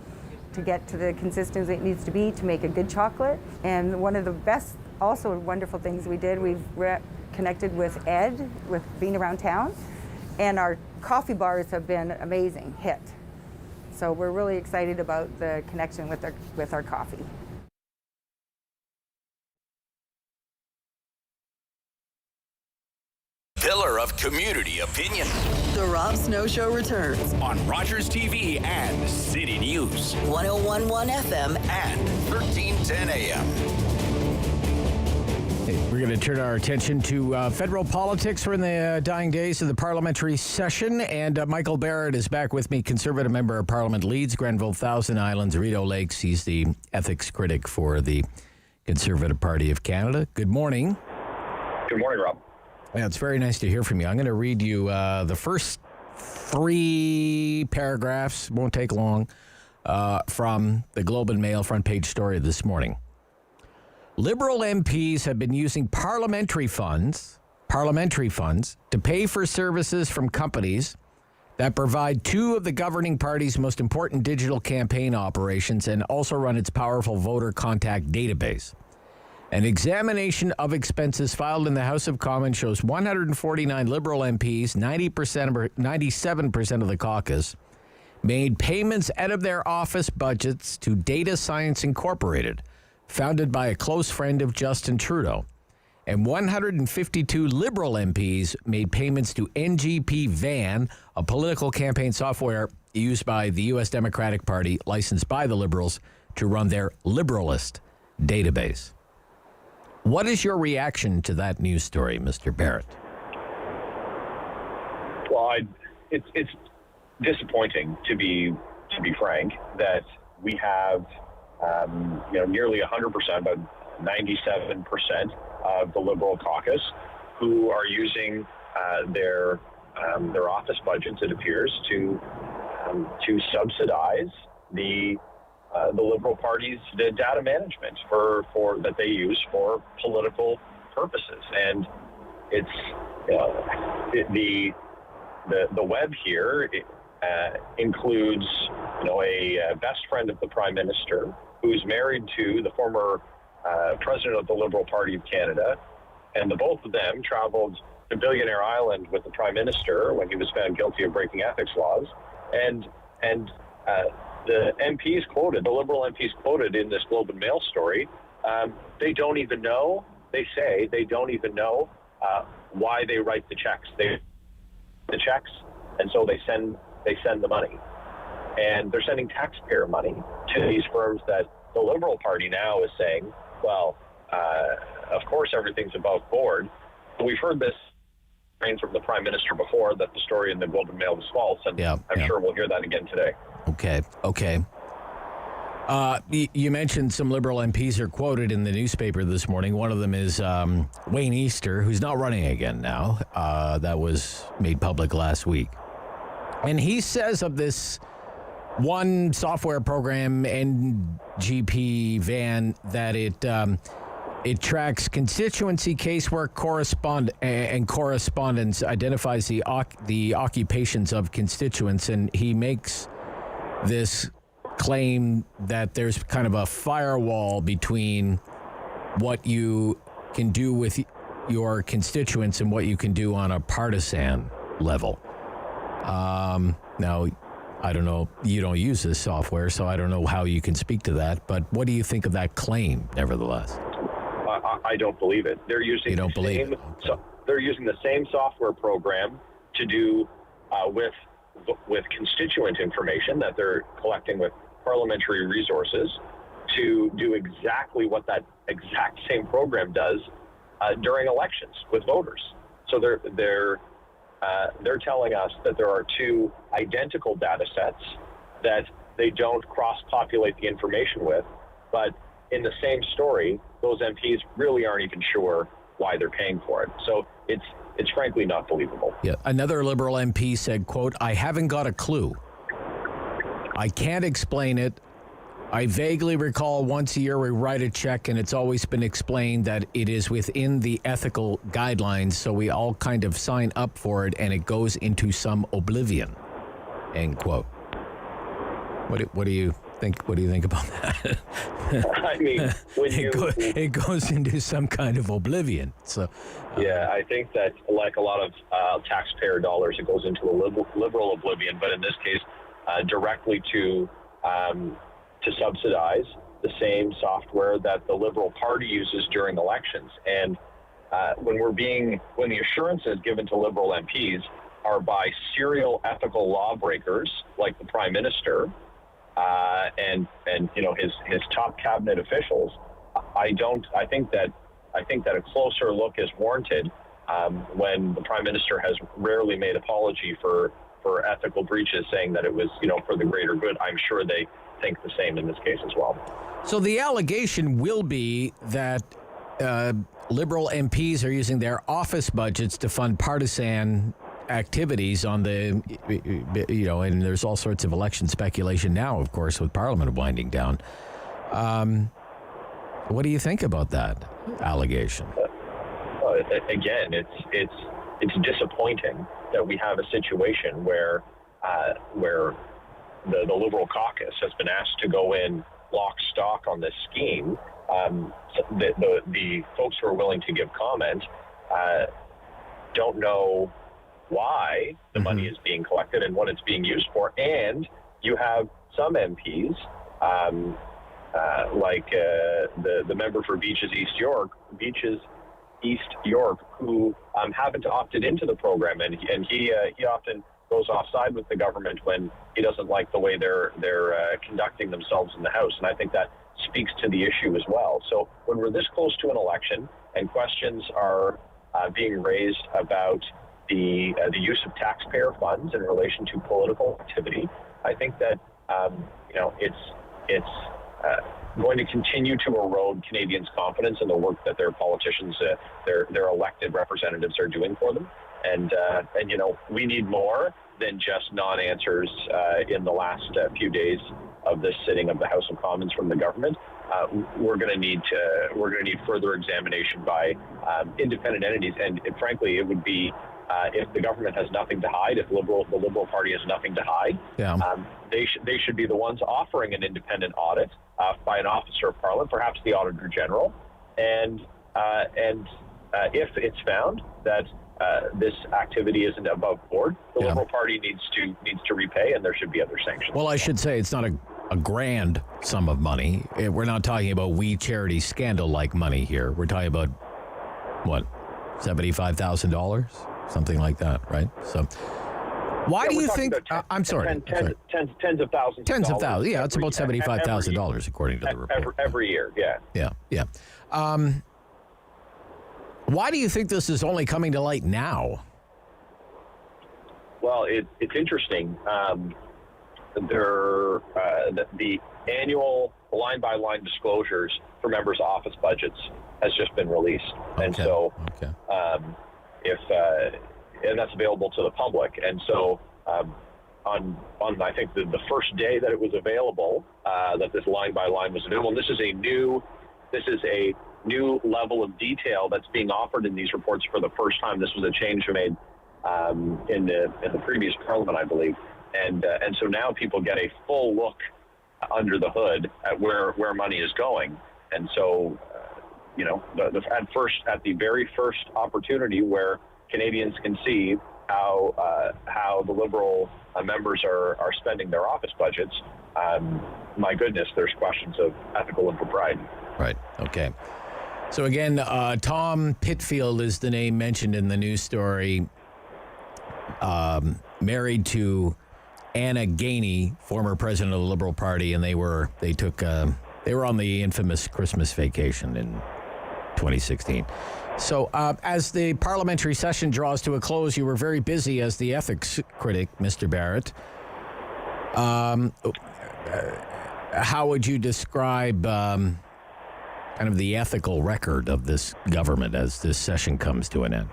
to get to the consistency it needs to be to make a good chocolate. And one of the best, also wonderful things we did, we've connected with Ed, with being around town, and our coffee bars have been an amazing hit. So we're really excited about the connection with our coffee. Pillar of community opinion. The Rob Snow Show returns on Rogers TV and City News. 101.1 FM and 1310 AM. Hey, we're going to turn our attention to federal politics. We're in the dying days of the parliamentary session, and Michael Barrett is back with me, Conservative Member of Parliament, Leeds-Grenville-Thousand Islands, Rideau Lakes. He's the ethics critic for the Conservative Party of Canada. Good morning. Good morning, Rob. Yeah, it's very nice to hear from you. I'm going to read you the first 3 paragraphs, won't take long, from the Globe and Mail front page story this morning. Liberal MPs have been using parliamentary funds to pay for services from companies that provide 2 of the governing party's most important digital campaign operations and also run its powerful voter contact database. An examination of expenses filed in the House of Commons shows 149 Liberal MPs, 97% of the caucus, made payments out of their office budgets to Data Science Incorporated, founded by a close friend of Justin Trudeau. And 152 Liberal MPs made payments to NGP Van, a political campaign software used by the U.S. Democratic Party, licensed by the Liberals, to run their Liberalist database. What is your reaction to that news story, Mr. Barrett? Well, it's disappointing, to be frank, that we have nearly 100%, about 97% of the Liberal caucus who are using their office budgets, it appears, to subsidize the Liberal Party's data management for that they use for political purposes. And it's the web here includes a best friend of the Prime Minister who's married to the former president of the Liberal Party of Canada, and the both of them traveled to Billionaire Island with the Prime Minister when he was found guilty of breaking ethics laws, and the MPs quoted, the Liberal MPs quoted in this Globe and Mail story, they don't even know, they say they don't even know why they write the checks. And so they send the money. And they're sending taxpayer money to these firms that the Liberal Party now is saying, well, of course everything's above board. We've heard this from the Prime Minister before, that the story in the Globe and Mail was false, and I'm sure we'll hear that again today. Okay. You mentioned some Liberal MPs are quoted in the newspaper this morning. One of them is Wayne Easter, who's not running again now. That was made public last week. And he says of this one software program, NGP Van, that it tracks constituency casework and correspondence, identifies the occupations of constituents, and he makes this claim that there's kind of a firewall between what you can do with your constituents and what you can do on a partisan level. Now, I don't know, you don't use this software, so I don't know how you can speak to that, but what do you think of that claim, nevertheless? I don't believe it. They're using they're using the same software program to do with constituent information that they're collecting with parliamentary resources to do exactly what that exact same program does during elections with voters. So they're telling us that there are 2 identical data sets that they don't cross-populate the information with, but in the same story, those MPs really aren't even sure why they're paying for it. So it's frankly not believable. Yeah. Another Liberal MP said, quote, "I haven't got a clue. I can't explain it. I vaguely recall once a year we write a check and it's always been explained that it is within the ethical guidelines, so we all kind of sign up for it and it goes into some oblivion." End quote. What do you think? What do you think about that? I mean, when it goes into some kind of oblivion. So, yeah, I think that like a lot of taxpayer dollars, it goes into a liberal oblivion. But in this case, directly to subsidize the same software that the Liberal Party uses during elections. And when the assurances given to Liberal MPs are by serial ethical lawbreakers like the Prime Minister and his top cabinet officials, I think that a closer look is warranted when the Prime Minister has rarely made apology for ethical breaches, saying that it was for the greater good. I'm sure they think the same in this case as well. So the allegation will be that Liberal MPs are using their office budgets to fund partisan activities on the, and there's all sorts of election speculation now, of course, with Parliament winding down. What do you think about that allegation? Again, it's disappointing that we have a situation where the Liberal caucus has been asked to go in lock stock on this scheme. The folks who are willing to give comment don't know why the money is being collected and what it's being used for. And you have some MPs, like the member for Beaches East York, who haven't opted into the program, and he often goes offside with the government when he doesn't like the way they're conducting themselves in the House, and I think that speaks to the issue as well. So when we're this close to an election and questions are being raised about the use of taxpayer funds in relation to political activity, I think that it's going to continue to erode Canadians' confidence in the work that their politicians, their elected representatives, are doing for them. And we need more than just non-answers in the last few days of this sitting of the House of Commons from the government. We're going to need further examination by independent entities, and frankly, it would be if the government has nothing to hide, if the Liberal Party has nothing to hide, they should be the ones offering an independent audit by an officer of Parliament, perhaps the Auditor General, and if it's found that this activity isn't above board, the Liberal Party needs to repay, and there should be other sanctions. Well, I should say it's not a grand sum of money. We're not talking about We Charity scandal-like money here. We're talking about, what, $75,000? Something like that, right? So why do you think... I'm sorry. Tens of thousands. Tens of thousands. Yeah, it's about $75,000 according to the report. Every year, yeah. Yeah. Why do you think this is only coming to light now? Well, it's interesting. The annual line-by-line disclosures for members' office budgets has just been released, and so and that's available to the public. And so on I think the first day that it was available, that this line-by-line was available. And this is a new level of detail that's being offered in these reports for the first time. This was a change made in the previous Parliament, I believe. And so now people get a full look under the hood at where money is going. And so, at the very first opportunity where Canadians can see how the Liberal members are spending their office budgets, my goodness, there's questions of ethical impropriety. Right. Okay. So again, Tom Pitfield is the name mentioned in the news story. Married to Anna Gainey, former president of the Liberal Party, and they were on the infamous Christmas vacation 2016. So as the parliamentary session draws to a close, you were very busy as the ethics critic, Mr. Barrett. How would you describe kind of the ethical record of this government as this session comes to an end?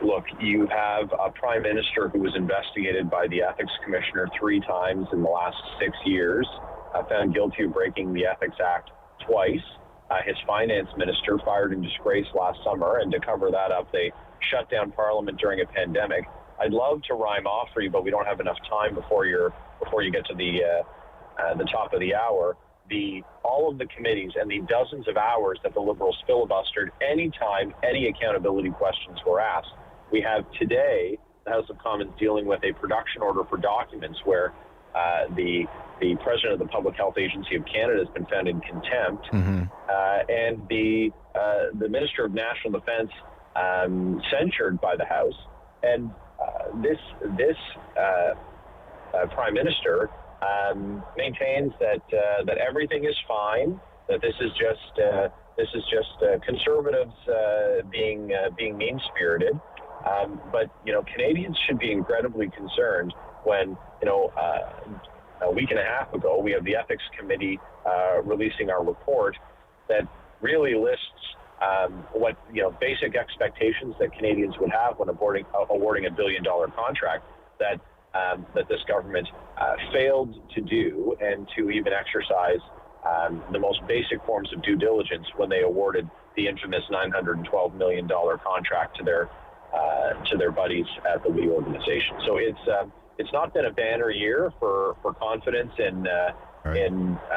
Look, you have a prime minister who was investigated by the ethics commissioner 3 times in the last 6 years, found guilty of breaking the Ethics Act twice. His finance minister fired in disgrace last summer, and to cover that up, they shut down Parliament during a pandemic. I'd love to rhyme off for you, but we don't have enough time before you get to the top of the hour. All of the committees and the dozens of hours that the Liberals filibustered anytime any accountability questions were asked. We have today the House of Commons dealing with a production order for documents where the president of the Public Health Agency of Canada has been found in contempt, and the Minister of National Defence censured by the House. And this Prime Minister maintains that everything is fine, that this is just conservatives being mean-spirited. But Canadians should be incredibly concerned when a week and a half ago we have the Ethics Committee releasing our report that really lists what basic expectations that Canadians would have when awarding $1 billion contract that this government failed to do, and to even exercise the most basic forms of due diligence when they awarded the infamous $912 million contract to their buddies at the Lee organization. So it's not been a banner year for confidence in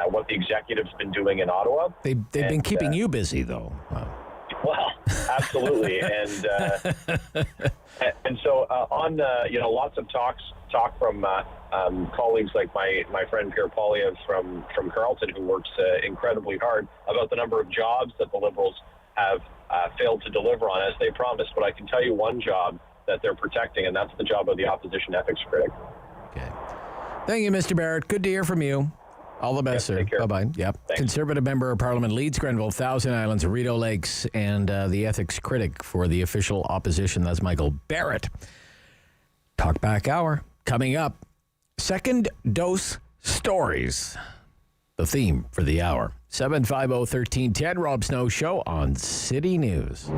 what the executive's been doing in Ottawa. They've been keeping you busy, though. Wow. Well, absolutely, and so on lots of talk from colleagues like my friend Pierre Poilievre from Carleton, who works incredibly hard about the number of jobs that the Liberals have failed to deliver on as they promised. But I can tell you one job that they're protecting, and that's the job of the opposition ethics critic. Okay. Thank you, Mr. Barrett. Good to hear from you. All the best, sir. Bye-bye. Yep. Thanks. Conservative Member of Parliament, Leeds-Grenville-Thousand Islands, Rideau Lakes, and the ethics critic for the official opposition. That's Michael Barrett. Talkback Hour coming up. Second dose stories. The theme for the hour. 750-1310, Rob Snow Show on City News.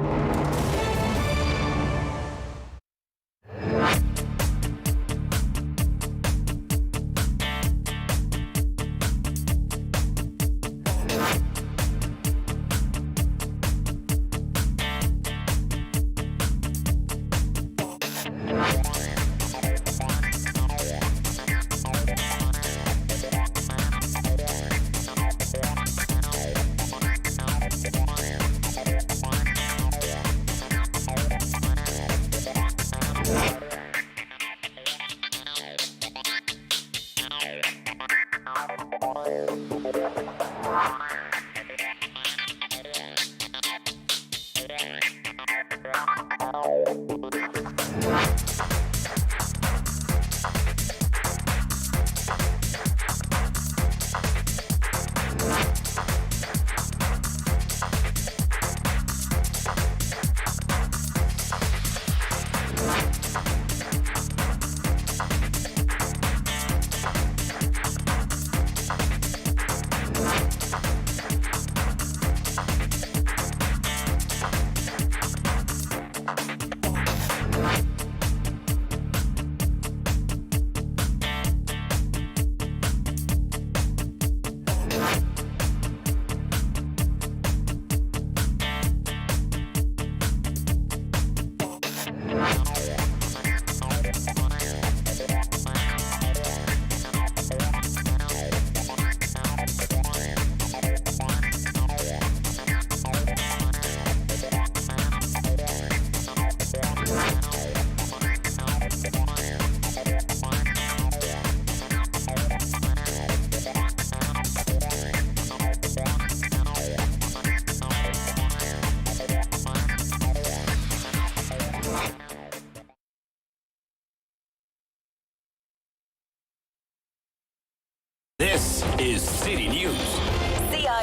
This is City News.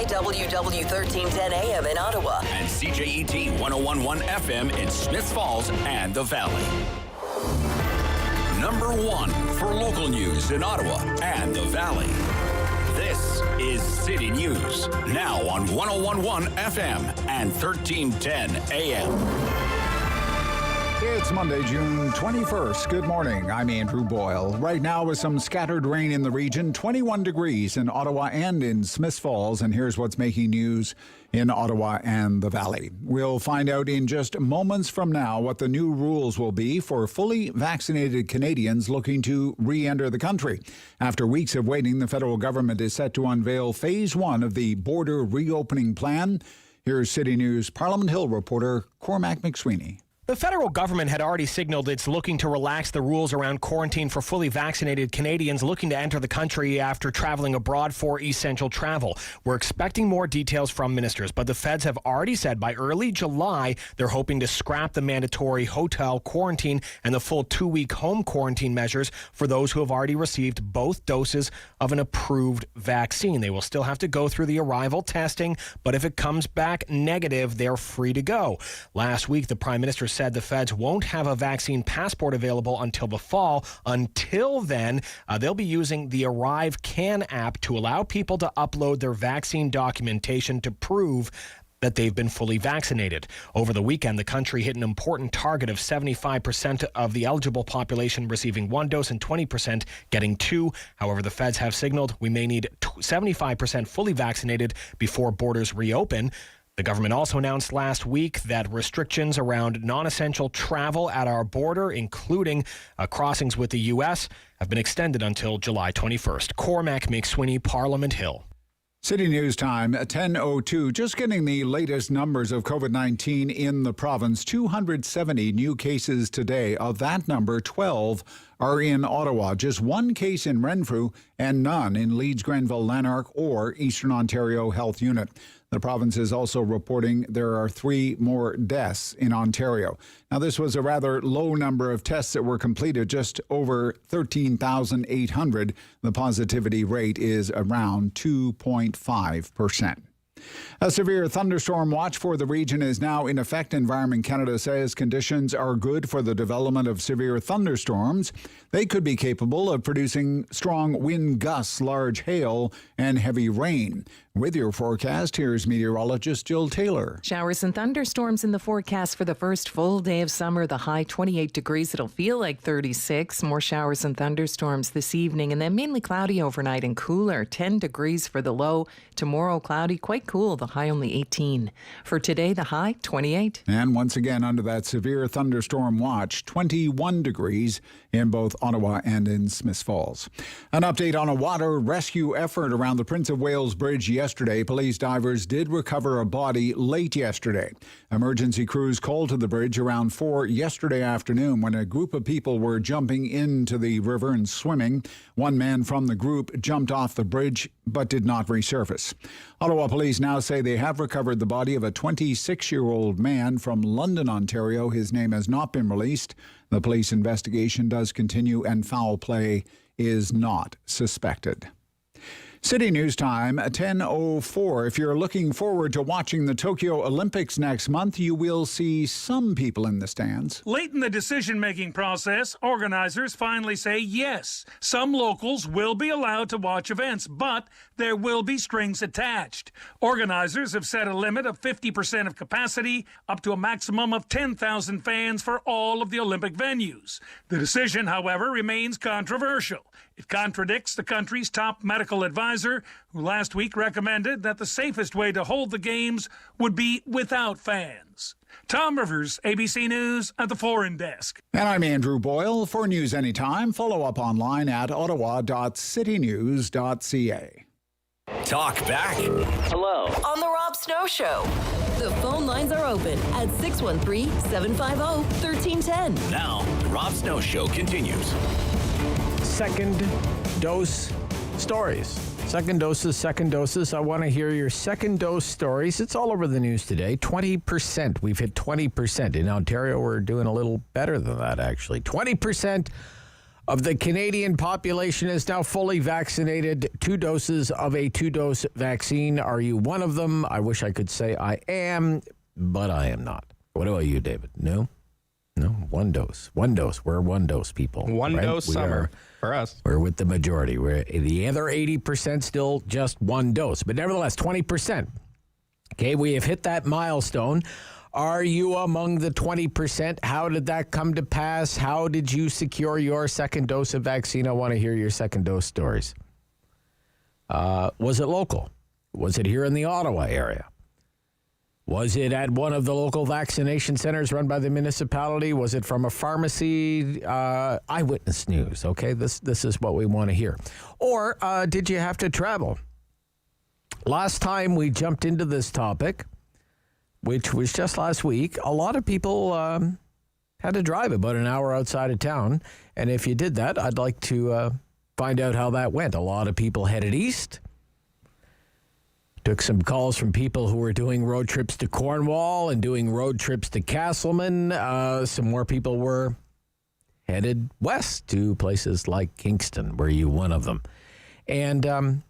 IWW 1310 AM in Ottawa. And CJET 1011 FM in Smiths Falls and the Valley. Number 1 for local news in Ottawa and the Valley. This is City News, now on 1011 FM and 1310 AM. It's Monday, June 21st. Good morning. I'm Andrew Boyle. Right now with some scattered rain in the region, 21 degrees in Ottawa and in Smiths Falls. And here's what's making news in Ottawa and the Valley. We'll find out in just moments from now what the new rules will be for fully vaccinated Canadians looking to re-enter the country. After weeks of waiting, the federal government is set to unveil phase 1 of the border reopening plan. Here's City News Parliament Hill reporter Cormac McSweeney. The federal government had already signaled it's looking to relax the rules around quarantine for fully vaccinated Canadians looking to enter the country after traveling abroad for essential travel. We're expecting more details from ministers, but the feds have already said by early July they're hoping to scrap the mandatory hotel quarantine and the full 2-week home quarantine measures for those who have already received both doses of an approved vaccine. They will still have to go through the arrival testing, but if it comes back negative, they're free to go. Last week, the Prime Minister said the feds won't have a vaccine passport available until the fall. Until then, they'll be using the Arrive Can app to allow people to upload their vaccine documentation to prove that they've been fully vaccinated. Over the weekend, the country hit an important target of 75% of the eligible population receiving 1 dose and 20% getting 2. However, the feds have signaled we may need 75% fully vaccinated before borders reopen. The government also announced last week that restrictions around non-essential travel at our border, including crossings with the U.S., have been extended until July 21st. Cormac McSweeney, Parliament Hill. City News Time at 10:02. Just getting the latest numbers of COVID-19 in the province. 270 new cases today. Of that number, 12 are in Ottawa. Just 1 case in Renfrew and none in Leeds-Grenville-Lanark or Eastern Ontario Health Unit. The province is also reporting there are 3 more deaths in Ontario. Now, this was a rather low number of tests that were completed, just over 13,800. The positivity rate is around 2.5%. A severe thunderstorm watch for the region is now in effect. Environment Canada says conditions are good for the development of severe thunderstorms. They could be capable of producing strong wind gusts, large hail, and heavy rain. With your forecast, here's meteorologist Jill Taylor. Showers and thunderstorms in the forecast for the first full day of summer. The high 28 degrees. It'll feel like 36. More showers and thunderstorms this evening, and then mainly cloudy overnight and cooler. 10 degrees for the low. Tomorrow, cloudy, quite cool. The high only 18. For today, the high 28. And once again, under that severe thunderstorm watch, 21 degrees in both Ottawa and in Smiths Falls. An update on a water rescue effort around the Prince of Wales Bridge yesterday. Police divers did recover a body late yesterday. Emergency crews called to the bridge around 4 yesterday afternoon when a group of people were jumping into the river and swimming. One man from the group jumped off the bridge but did not resurface. Ottawa police now say they have recovered the body of a 26-year-old man from London, Ontario. His name has not been released. The police investigation does continue and foul play is not suspected. City News Time, 10:04. If you're looking forward to watching the Tokyo Olympics next month, you will see some people in the stands. Late in the decision-making process, organizers finally say yes. Some locals will be allowed to watch events, but there will be strings attached. Organizers have set a limit of 50% of capacity, up to a maximum of 10,000 fans for all of the Olympic venues. The decision, however, remains controversial. It contradicts the country's top medical advisor, who last week recommended that the safest way to hold the games would be without fans. Tom Rivers, ABC News at the Foreign Desk. And I'm Andrew Boyle. For news anytime, follow up online at ottawa.citynews.ca. Talk back. Hello. On the Rob Snow Show. The phone lines are open at 613-750-1310. Now, the Rob Snow Show continues. Second dose stories. Second doses. I want to hear your second dose stories. It's all over the news today. 20%. We've hit 20%. In Ontario, we're doing a little better than that, actually. 20% of the Canadian population is now fully vaccinated, 2 doses of a 2-dose vaccine. Are you one of them? I wish I could say I am, but I am not. What about you, David? No? No, 1 dose. 1 dose. We're 1 dose people. One right? dose summer for us. We're with the majority. We're the other 80% still just 1 dose, but nevertheless, 20%. Okay, we have hit that milestone. Are you among the 20%? How did that come to pass? How did you secure your second dose of vaccine? I want to hear your second dose stories. Was it local? Was it here in the Ottawa area? Was it at one of the local vaccination centers run by the municipality? Was it from a pharmacy? Eyewitness news, okay? This is what we want to hear. Or did you have to travel? Last time we jumped into this topic, which was just last week, a lot of people had to drive about an hour outside of town. And if you did that, I'd like to find out how that went. A lot of people headed east. Took some calls from people who were doing road trips to Cornwall and doing road trips to Castleman. Some more people were headed west to places like Kingston. Were you one of them? And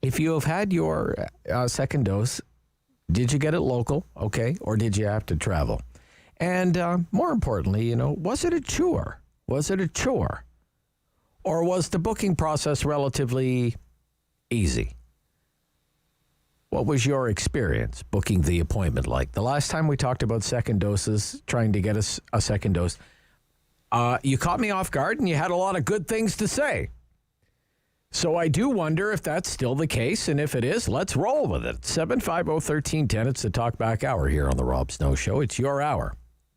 if you have had your second dose, did you get it local, okay, or did you have to travel? And more importantly, was it a chore? Was it a chore? Or was the booking process relatively easy? What was your experience booking the appointment like? The last time we talked about second doses, trying to get us a second dose, you caught me off guard and you had a lot of good things to say. So I do wonder if that's still the case, and if it is, let's roll with it. 750-1310, it's the Talkback Hour here on the Rob Snow Show. It's your hour,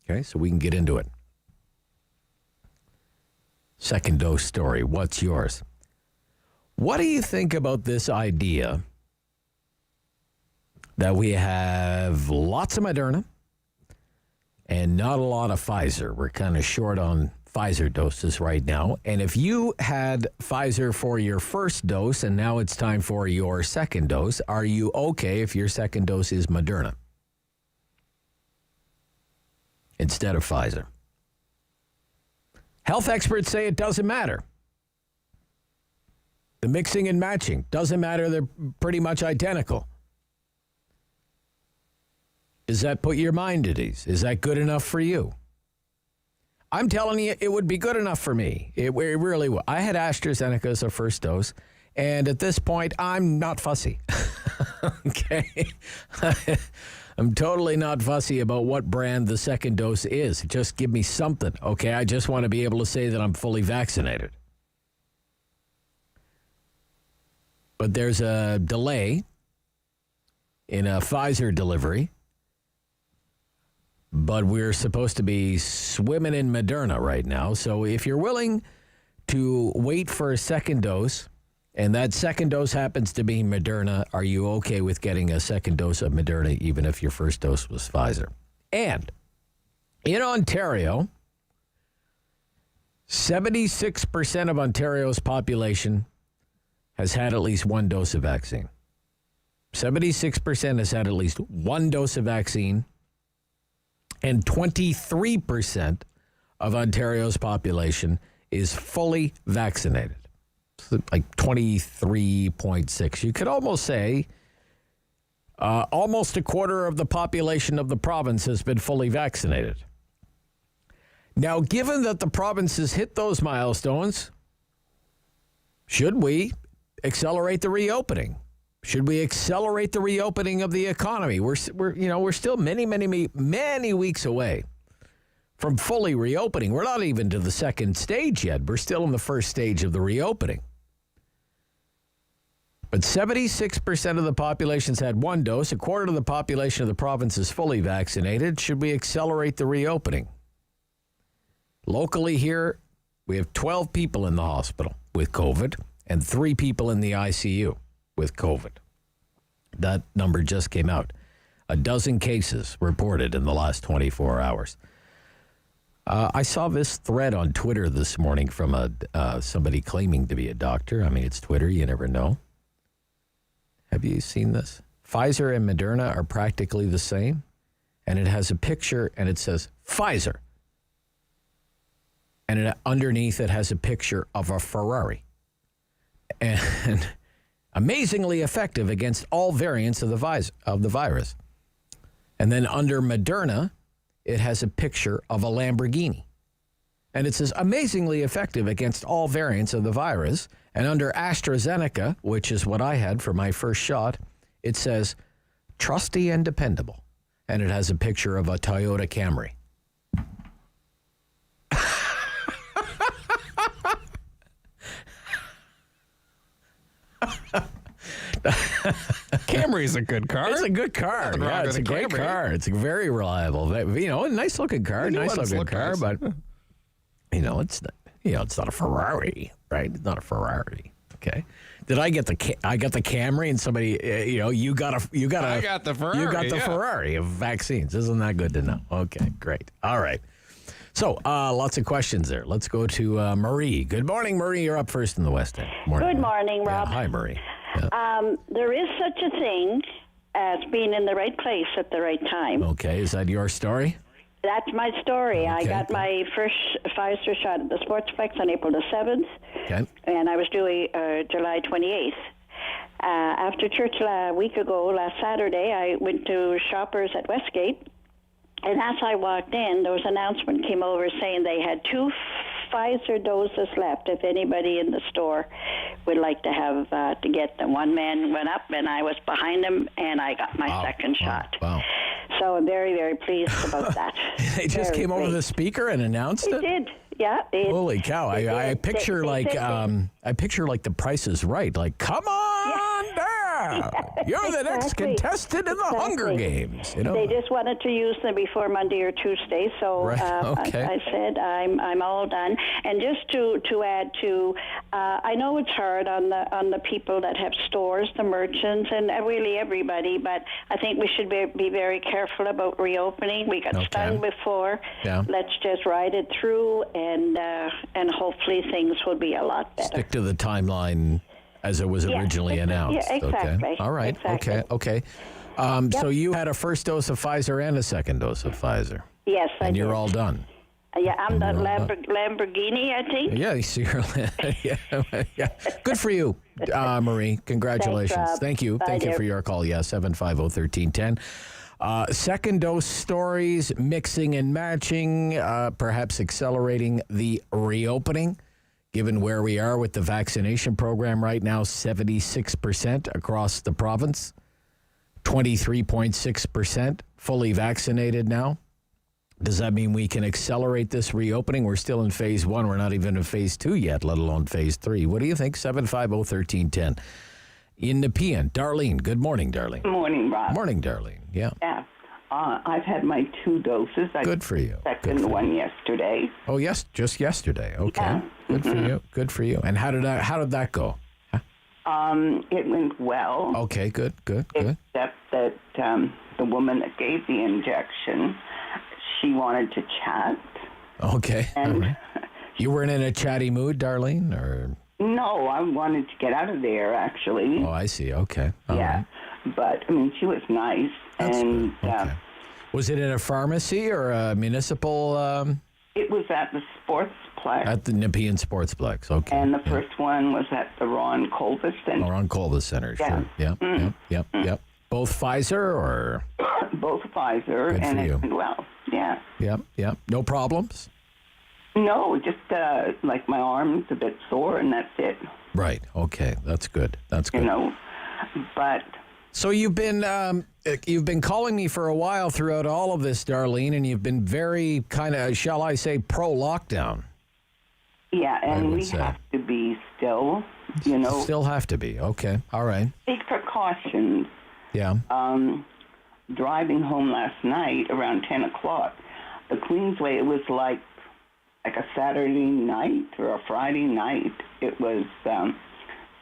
okay, so we can get into it. Second dose story, what's yours? What do you think about this idea that we have lots of Moderna and not a lot of Pfizer? We're kind of short on Pfizer doses right now. And if you had Pfizer for your first dose and now it's time for your second dose, are you okay if your second dose is Moderna instead of Pfizer? Health experts say it doesn't matter. The mixing and matching doesn't matter. They're pretty much identical. Does that put your mind at ease? Is that good enough for you? I'm telling you, it would be good enough for me. It really would. I had AstraZeneca as a first dose, and at this point, I'm not fussy. Okay? I'm totally not fussy about what brand the second dose is. Just give me something, okay? I just want to be able to say that I'm fully vaccinated. But there's a delay in a Pfizer delivery. But we're supposed to be swimming in Moderna right now. So if you're willing to wait for a second dose, and that second dose happens to be Moderna, are you okay with getting a second dose of Moderna even if your first dose was Pfizer? And in Ontario, 76% of Ontario's population has had at least 1 dose of vaccine. 76% has had at least 1 dose of vaccine. And 23% of Ontario's population is fully vaccinated. So like 23.6. You could almost say almost a quarter of the population of the province has been fully vaccinated. Now, given that the province has hit those milestones, should we accelerate the reopening? Should we accelerate the reopening of the economy? We're still many weeks away from fully reopening. We're not even to the second stage yet. We're still in the first stage of the reopening. But 76% of the population's had 1 dose. A quarter of the population of the province is fully vaccinated. Should we accelerate the reopening? Locally here, we have 12 people in the hospital with COVID and 3 people in the ICU with COVID. That number just came out. 12 cases reported in the last 24 hours. I saw this thread on Twitter this morning from somebody claiming to be a doctor. I mean, it's Twitter. You never know. Have you seen this? Pfizer and Moderna are practically the same. And it has a picture and it says Pfizer. and underneath it has a picture of a Ferrari. And amazingly effective against all variants of the virus. And then under Moderna, it has a picture of a Lamborghini. And it says amazingly effective against all variants of the virus. And under AstraZeneca, which is what I had for my first shot, it says trusty and dependable. And it has a picture of a Toyota Camry. Camry's a good car. It's a good car. Yeah, it's a great car. It's very reliable. You know, a nice looking car. Nice looking car, but you know, it's not a Ferrari, right? It's not a Ferrari. Okay. Did I get the Camry and somebody? You got the Ferrari. You got the Ferrari of vaccines. Isn't that good to know? Okay, great. All right. So, lots of questions there. Let's go to Marie. Good morning, Marie. You're up first in the West End. Morning. Good morning, Rob. Yeah, hi, Marie. Yeah. There is such a thing as being in the right place at the right time. Okay, is that your story? That's my story. Okay. I got my first Pfizer shot at the Sportsplex on April the 7th, okay. And I was due July 28th. After church a week ago, last Saturday, I went to Shoppers at Westgate, and as I walked in, there was an announcement came over saying they had 2 Pfizer doses left if anybody in the store would like to have to get them. One man went up, and I was behind him, and I got my second shot. Wow. So I'm very, very pleased about that. They just came over the speaker and announced it? They did. Yeah. Holy cow. I picture I picture like The Price is Right. Like, come on down. You're the next contestant in the Hunger Games. You know? They just wanted to use them before Monday or Tuesday. So Right. Okay. I said I'm all done. And just to add to, I know it's hard on the people that have stores, the merchants, and really everybody. But I think we should be very careful about reopening. We got stung before. Yeah. Let's just ride it through, and hopefully things will be a lot better. Stick to the timeline as it was originally announced. Yeah, exactly. Okay. All right. Exactly. Okay. So you had a first dose of Pfizer and a second dose of Pfizer. Yes, and I you're did. all done. Yeah, I'm the Lamborghini, I think. Yeah, you see her. Yeah. Good for you, Marie. Congratulations. Thanks, Rob. Thank you. Bye, Thank you dear. for your call. Yeah, 750-1310. Second dose stories, mixing and matching, perhaps accelerating the reopening. Given where we are with the vaccination program right now, 76% across the province, 23.6% fully vaccinated now. Does that mean we can accelerate this reopening? We're still in phase 1. We're not even in phase 2 yet, let alone phase 3. What do you think? 750-1310. In Nepean, Darlene. Good morning, Darlene. Good morning, Rob. Morning, Darlene. Yeah. Yeah. I've had my 2 doses. Good for you. Second one yesterday. Oh, yes, just yesterday. Okay. Yeah. Good for you. Good for you. And how did that go? It went well. Okay, good. Except that the woman that gave the injection, she wanted to chat. Okay. And all right. You weren't in a chatty mood, Darlene, or? No, I wanted to get out of there, actually. Oh, I see. Okay. All yeah. right. But, I mean, she was nice. That's and good. Okay. Was it in a pharmacy or a municipal? It was at the Sportsplex. At the Nepean Sportsplex. Okay. And the first one was at the Ron Colvis Center. Ron Colvis Center, Yeah. sure. Yep. Both Pfizer or? Both Pfizer. Good and for you. it went well. Yeah. Yep. No problems? No, just like my arm's a bit sore, and that's it. Right. Okay. That's good. You know, but. So you've been calling me for a while throughout all of this, Darlene, and you've been very kind of, shall I say, pro-lockdown. Yeah, and we have to be still, you know. Still have to be. Okay. All right. Take precautions. Yeah. Driving home last night around 10 o'clock, the Queensway, it was like a Saturday night or a Friday night. It was,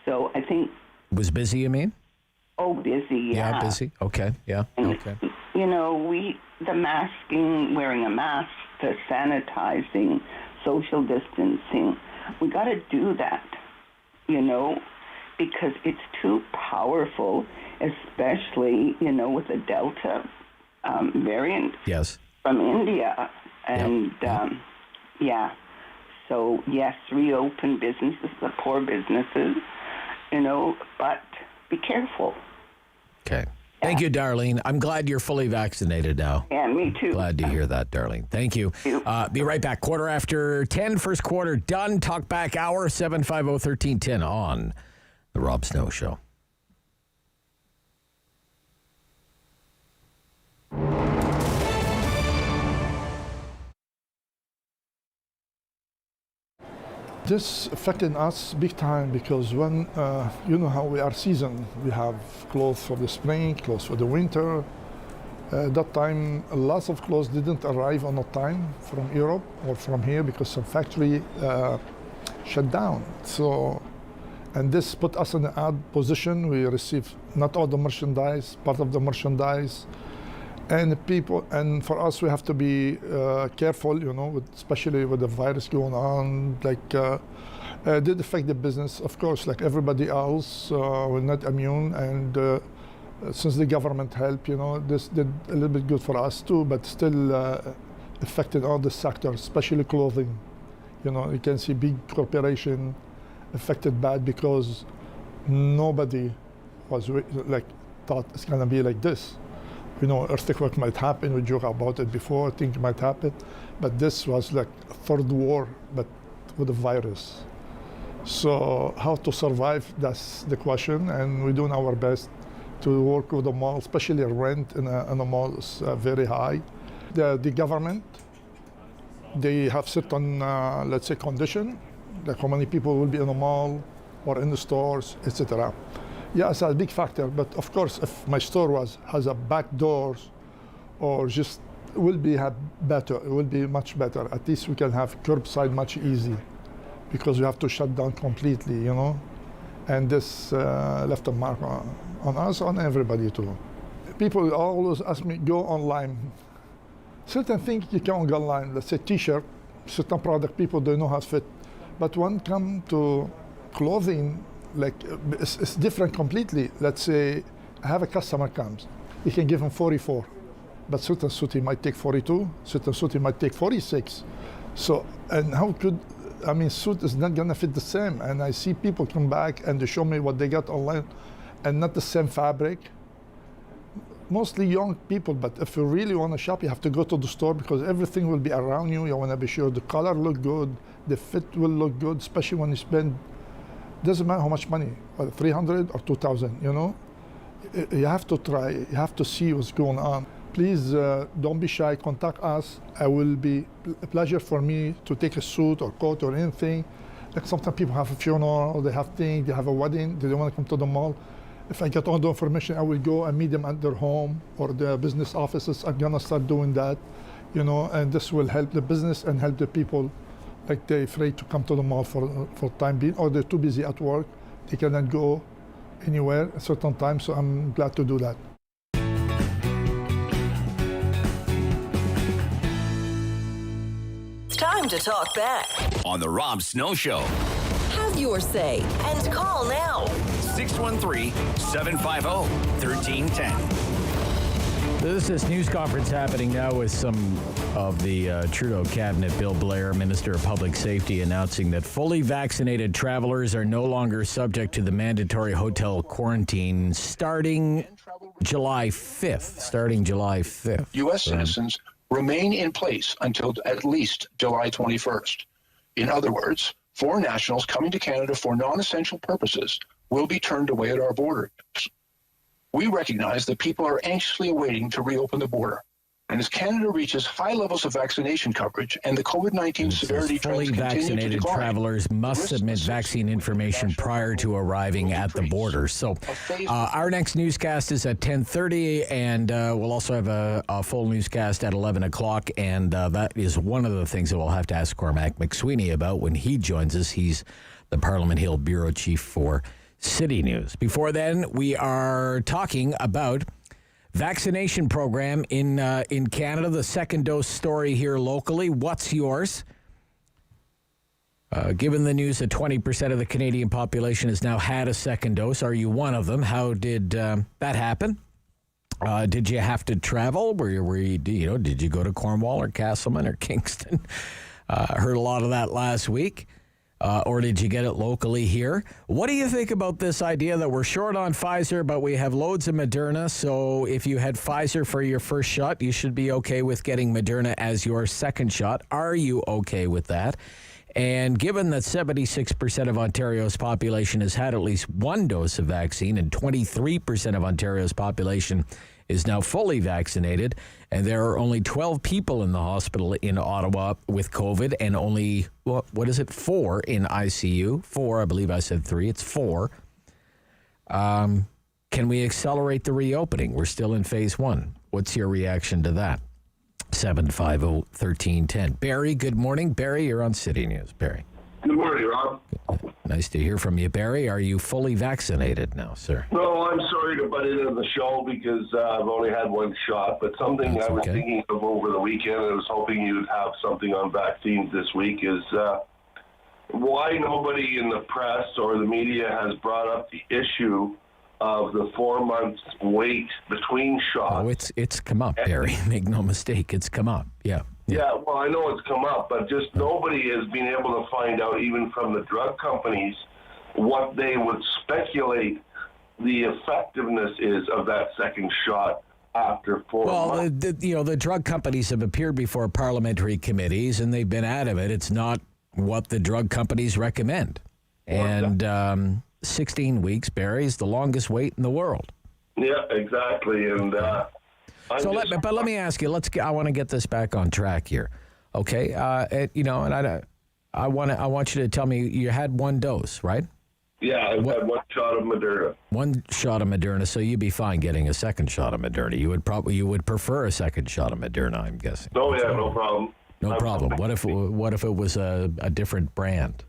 so I think. It was busy, you mean? Oh, busy, yeah. Yeah, busy. Okay, yeah, and, okay. You know, the masking, wearing a mask, the sanitizing, social distancing, we got to do that, you know, because it's too powerful, especially, you know, with the Delta variant yes. from India. And, yeah. So, yes, reopen businesses, the poor businesses, but be careful. Okay. Thank you, Darlene. I'm glad you're fully vaccinated now. Yeah, me too. Glad to hear that, Darlene. Thank you. Be right back. 10:15, first quarter done. Talk back hour, 750-1310 on The Rob Snow Show. This affected us big time because when, you know how we are seasoned. We have clothes for the spring, clothes for the winter. That time, lots of clothes didn't arrive on time from Europe or from here because some factory shut down. So, and this put us in an odd position. We received not all the merchandise, part of the merchandise. And people, and for us, we have to be careful, especially with the virus going on. Did affect the business, of course, like everybody else. We're not immune, and since the government helped, this did a little bit good for us too, but still affected all the sectors, especially clothing. You can see big corporation affected bad because nobody was thought it's gonna be like this. Earthquake might happen, we joke about it before, things might happen, but this was like a third war, but with a virus. So how to survive, that's the question, and we're doing our best to work with the mall, especially rent in the mall is very high. The government, they have certain, let's say, condition, like how many people will be in the mall or in the stores, etc. Yeah, it's a big factor, but of course, if my store has a back doors, or just will be better, it will be much better. At least we can have curbside much easy, because we have to shut down completely, and this left a mark on us, on everybody too. People always ask me, go online. Certain things you can't go online. Let's say T-shirt, certain product people don't know how to fit, but when it comes to clothing, it's different completely. Let's say I have a customer comes, you can give him 44, but certain suit he might take 42, certain suit he might take 46. So, and how could, suit is not gonna fit the same. And I see people come back and they show me what they got online and not the same fabric. Mostly young people, but if you really want to shop, you have to go to the store because everything will be around you. You want to be sure the color look good, the fit will look good, especially when you spend, doesn't matter how much money, 300 or 2,000, You have to try, you have to see what's going on. Please don't be shy, contact us. It will be a pleasure for me to take a suit or coat or anything. Like sometimes people have a funeral, they have things, they have a wedding, they don't want to come to the mall. If I get all the information, I will go and meet them at their home or their business offices. I'm gonna start doing that, and this will help the business and help the people. Like they're afraid to come to the mall for time being, or they're too busy at work. They cannot go anywhere at certain time, so I'm glad to do that. It's time to talk back on The Rob Snow Show. Have your say and call now. 613-750-1310. There's this news conference happening now with some of the Trudeau cabinet. Bill Blair, Minister of Public Safety, announcing that fully vaccinated travelers are no longer subject to the mandatory hotel quarantine starting July 5th. U.S. citizens remain in place until at least July 21st. In other words, foreign nationals coming to Canada for non-essential purposes will be turned away at our borders. We recognize that people are anxiously awaiting to reopen the border. And as Canada reaches high levels of vaccination coverage and the COVID-19 severity trends continue to vaccinated decline, travelers must submit vaccine information prior to arriving at the border. So our next newscast is at 10:30, and we'll also have a full newscast at 11 o'clock. And that is one of the things that we'll have to ask Cormac McSweeney about when he joins us. He's the Parliament Hill Bureau Chief for City News. Before then, we are talking about vaccination program in Canada, the second dose story here locally. What's yours? Given the news that 20% of the Canadian population has now had a second dose, are you one of them? How did that happen? Did you have to travel? Did you go to Cornwall or Castleman or Kingston? Heard a lot of that last week. Or did you get it locally here? What do you think about this idea that we're short on Pfizer, but we have loads of Moderna? So if you had Pfizer for your first shot, you should be okay with getting Moderna as your second shot. Are you okay with that? And given that 76% of Ontario's population has had at least one dose of vaccine and 23% of Ontario's population is now fully vaccinated, and there are only 12 people in the hospital in Ottawa with COVID and only, 4 in ICU? 4, I believe I said 3. It's 4. Can we accelerate the reopening? We're still in phase 1. What's your reaction to that? 750-1310. Barry, good morning. Barry, you're on City News. Barry. Good morning, Rob. Nice to hear from you, Barry. Are you fully vaccinated now, sir? No, I'm sorry to butt into the show because I've only had one shot, but something I was thinking of over the weekend, and I was hoping you'd have something on vaccines this week, is why nobody in the press or the media has brought up the issue of the 4 months wait between shots. Oh, it's come up, Barry. Make no mistake, it's come up. Yeah. Yeah, well, I know it's come up, but just nobody has been able to find out, even from the drug companies, what they would speculate the effectiveness is of that second shot after 4 months. Well, the drug companies have appeared before parliamentary committees, and they've been adamant it's not what the drug companies recommend. And 16 weeks, Barry, is the longest wait in the world. Yeah, exactly. And let me ask you. I want to get this back on track here, okay? I want you to tell me you had one dose, right? Yeah, I've had one shot of Moderna. One shot of Moderna, so you'd be fine getting a second shot of Moderna. You would prefer a second shot of Moderna, I'm guessing. Oh yeah, no problem. No problem. What if it was a different brand?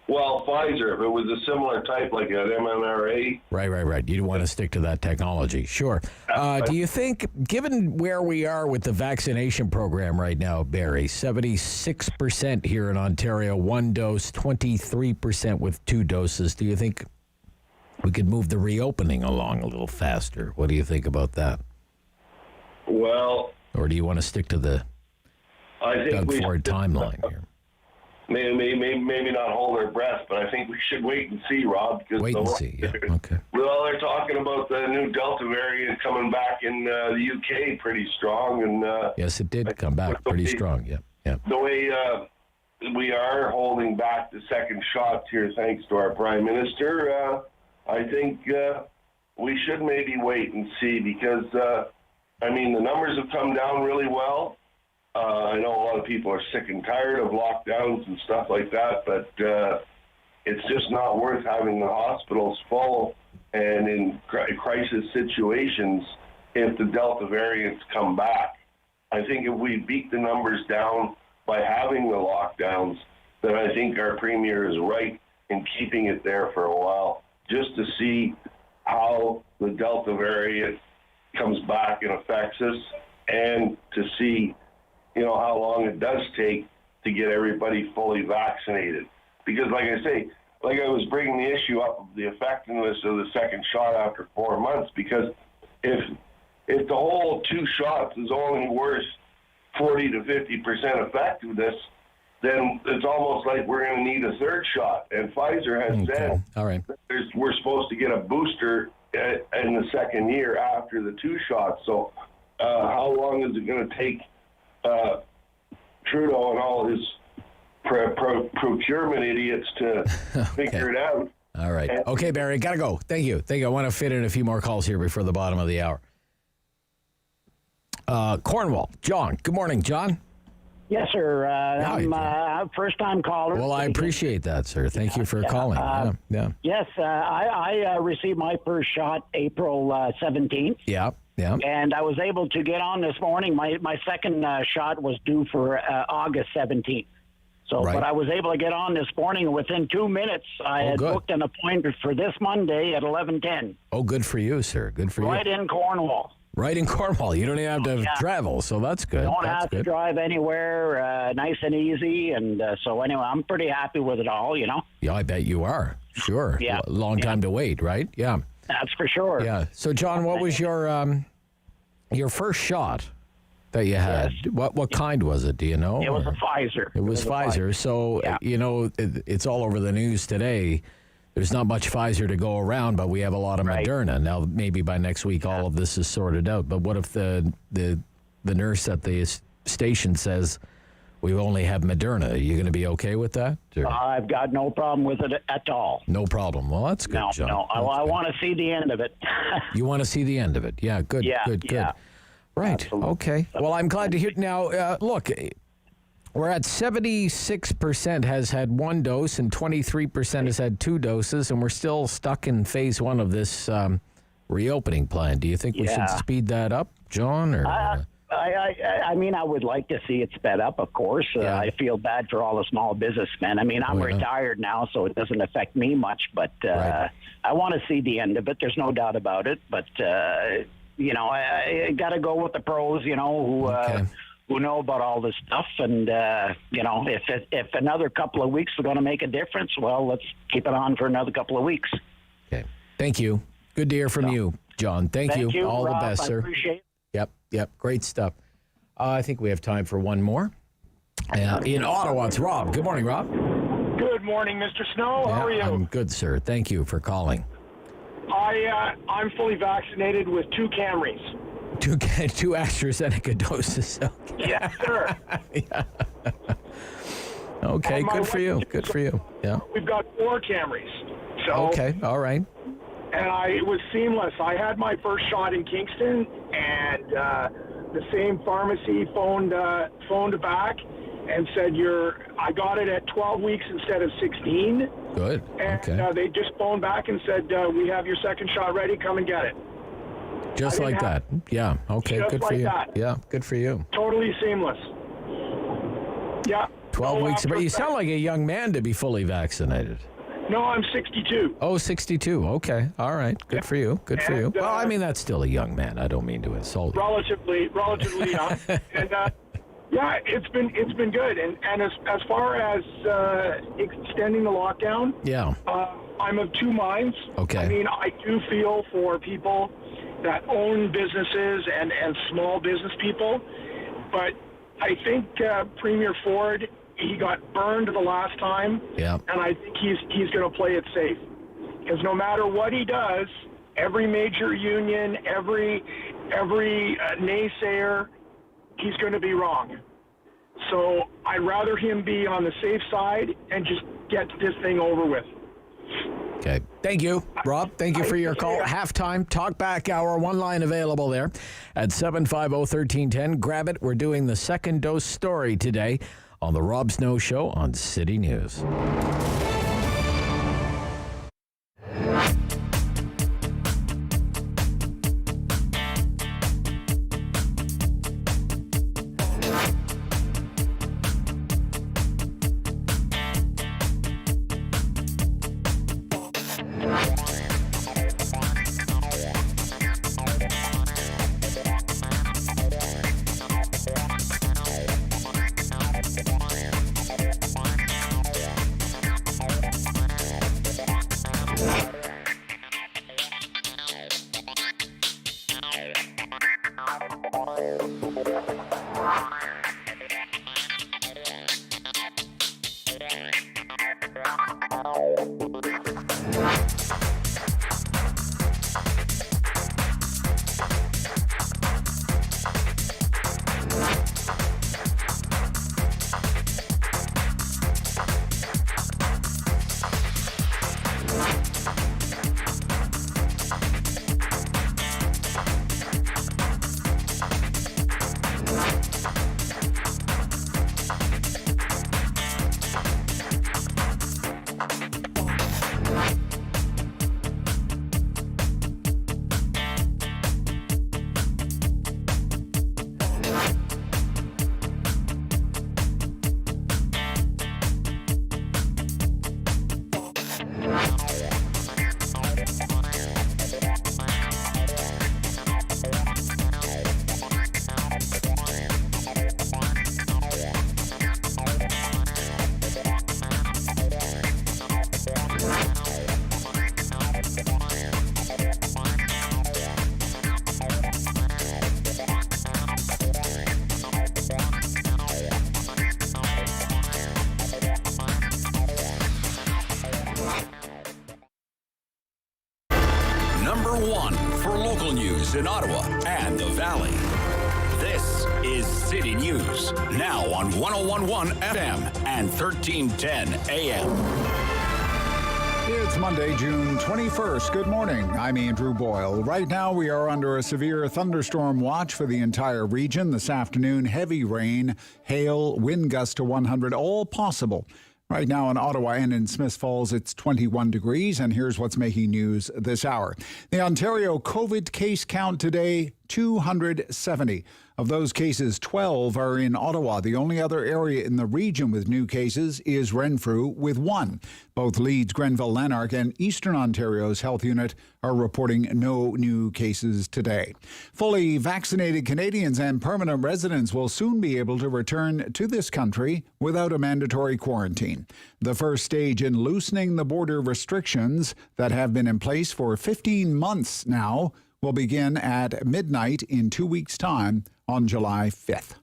Well, Pfizer, if it was a similar type, like an mRNA. Right. You'd want to stick to that technology. Sure. Do you think, given where we are with the vaccination program right now, Barry, 76% here in Ontario, one dose, 23% with 2 doses, do you think we could move the reopening along a little faster? What do you think about that? Well... Or do you want to stick to the Doug Ford timeline here? Maybe not hold our breath, but I think we should wait and see, Rob. Wait and see, yeah. Okay. Well, they're talking about the new Delta variant coming back in the UK pretty strong. And yes, it did come back pretty strong, yeah. The way we are holding back the second shots here, thanks to our Prime Minister, I think we should maybe wait and see because, the numbers have come down really well. I know a lot of people are sick and tired of lockdowns and stuff like that, but it's just not worth having the hospitals full and in crisis situations if the Delta variants come back. I think if we beat the numbers down by having the lockdowns, then I think our Premier is right in keeping it there for a while, just to see how the Delta variant comes back and affects us and to see how long it does take to get everybody fully vaccinated. Because like I was bringing the issue up of the effectiveness of the second shot after 4 months, because if the whole 2 shots is only worth 40 to 50% effectiveness, then it's almost like we're going to need a third shot. And Pfizer has said we're supposed to get a booster in the second year after the 2 shots. So how long is it going to take Trudeau and all his procurement idiots to figure it out? All right. Okay, Barry, gotta go. Thank you. I want to fit in a few more calls here before the bottom of the hour. Cornwall, John. Good morning, John. Yes, sir. I'm a first-time caller. Well, I appreciate that, sir. Thank you for calling. Yes, I received my first shot April 17th. Yeah. And I was able to get on this morning. My second shot was due for August 17th. So, But I was able to get on this morning. Within 2 minutes, I had booked an appointment for this Monday at 11:10. Oh, good for you, sir. Good for you. Right in Cornwall. Right in Cornwall. You don't even have to travel, so that's good. Don't have to drive anywhere. Nice and easy. And so anyway, I'm pretty happy with it all, Yeah, I bet you are. Sure. Yeah. Long time to wait, right? Yeah. That's for sure. Yeah. So, John, what was your first shot that you had. Yes. What kind was it? Do you know? It was a Pfizer. It was Pfizer. So, it's all over the news today. There's not much Pfizer to go around, but we have a lot of Moderna. Now, maybe by next week, all of this is sorted out. But what if the nurse at the station says, we only have Moderna? Are you going to be okay with that? I've got no problem with it at all. No problem. Well, that's good, John. No, I want to see the end of it. You want to see the end of it? Yeah, good, good. Right. Absolutely. Okay. Well, I'm glad to hear. Now, look, we're at 76% has had one dose and 23% has had 2 doses, and we're still stuck in phase 1 of this reopening plan. Do you think we should speed that up, John? Or I mean, I would like to see it sped up, of course. I feel bad for all the small businessmen. I mean, I'm retired now, so it doesn't affect me much, but I want to see the end of it. There's no doubt about it. But, I got to go with the pros, who know about all this stuff. And, if another couple of weeks are going to make a difference, well, let's keep it on for another couple of weeks. Okay. Thank you. Good to hear from you, John. Thank you. All Rob, the best, sir. I appreciate it. Yep. Great stuff. I think we have time for one more. In Ottawa, it's Rob. Good morning, Rob. Good morning, Mr. Snow. How are you? I'm good, sir. Thank you for calling. I'm fully vaccinated with 2 Camrys. 2 AstraZeneca doses. Okay. Yes, sir. Okay, good for you. Good for you. Yeah. We've got 4 Camrys. So, okay, all right. And it was seamless. I had my first shot in Kingston, and the same pharmacy phoned back and said I got it at 12 weeks instead of 16. Good. And they just phoned back and said, we have your second shot ready. Come and get it. Just like that. Yeah. Okay. Just good like for you. That. Yeah. Good for you. Totally seamless. Yeah. 12 weeks. But you sound like a young man to be fully vaccinated. No, I'm 62. Oh, 62. Okay. All right. Good for you. Good for you. Well, I mean, that's still a young man. I don't mean to insult you. Relatively young. And it's been good. And as far as extending the lockdown, I'm of 2 minds. Okay. I mean, I do feel for people that own businesses and small business people, but I think Premier Ford, he got burned the last time, and I think he's going to play it safe. Because no matter what he does, every major union, every naysayer, he's going to be wrong. So I'd rather him be on the safe side and just get this thing over with. Okay. Thank you, Rob. Thank you for your call. Halftime Talk Back Hour. One line available there at 750-1310. Grab it. We're doing the second dose story today on the Rob Snow Show on City News. number one for local news in Ottawa and the Valley. This is City News, now on 101.1 FM and 1310 AM. It's Monday, June 21st. Good morning. I'm Andrew Boyle. Right now, we are under a severe thunderstorm watch for the entire region. This afternoon, heavy rain, hail, wind gusts to 100, all possible. Right now in Ottawa and in Smiths Falls, it's 21 degrees, and here's what's making news this hour. The Ontario COVID case count today, 270. Of those cases, 12 are in Ottawa. The only other area in the region with new cases is Renfrew, with 1. Both Leeds-Grenville-Lanark and Eastern Ontario's health unit are reporting no new cases today. Fully vaccinated Canadians and permanent residents will soon be able to return to this country without a mandatory quarantine. The first stage in loosening the border restrictions that have been in place for 15 months now will begin at midnight in 2 weeks' time on July 5th.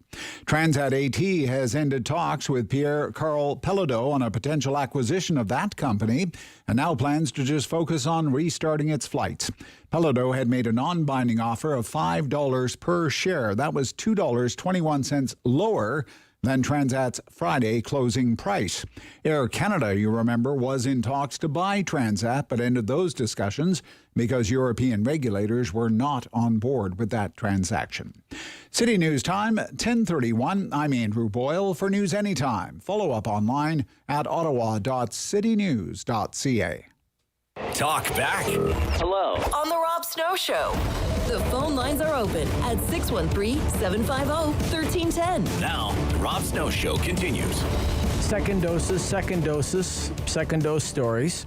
Transat AT has ended talks with Pierre-Carl Pelado on a potential acquisition of that company and now plans to just focus on restarting its flights. Pelado had made a non-binding offer of $5 per share. That was $2.21 lower than Transat's Friday closing price. Air Canada, you remember, was in talks to buy Transat, but ended those discussions because European regulators were not on board with that transaction. City News Time, 10:31. I'm Andrew Boyle. For News Anytime, follow up online at ottawa.citynews.ca. Talk back. Hello. On the Rob Snow Show. The phone lines are open at 613-750-1310. Now, the Rob Snow Show continues. Second dose stories.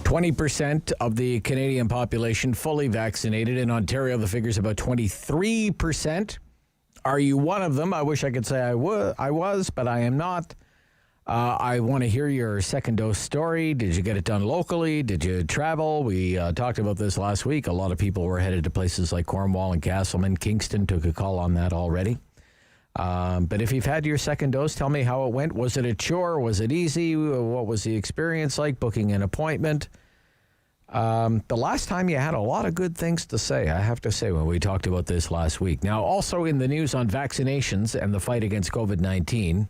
20% of the Canadian population fully vaccinated. In Ontario, the figure's about 23%. Are you one of them? I wish I could say I was, but I am not. I want to hear your second dose story. Did you get it done locally? Did you travel? We talked about this last week. A lot of people were headed to places like Cornwall and Castleman. Kingston took a call on that already. But if you've had your second dose, tell me how it went. Was it a chore? Was it easy? What was the experience like booking an appointment? The last time you had a lot of good things to say, I have to say, when we talked about this last week. Now, also in the news on vaccinations and the fight against COVID-19,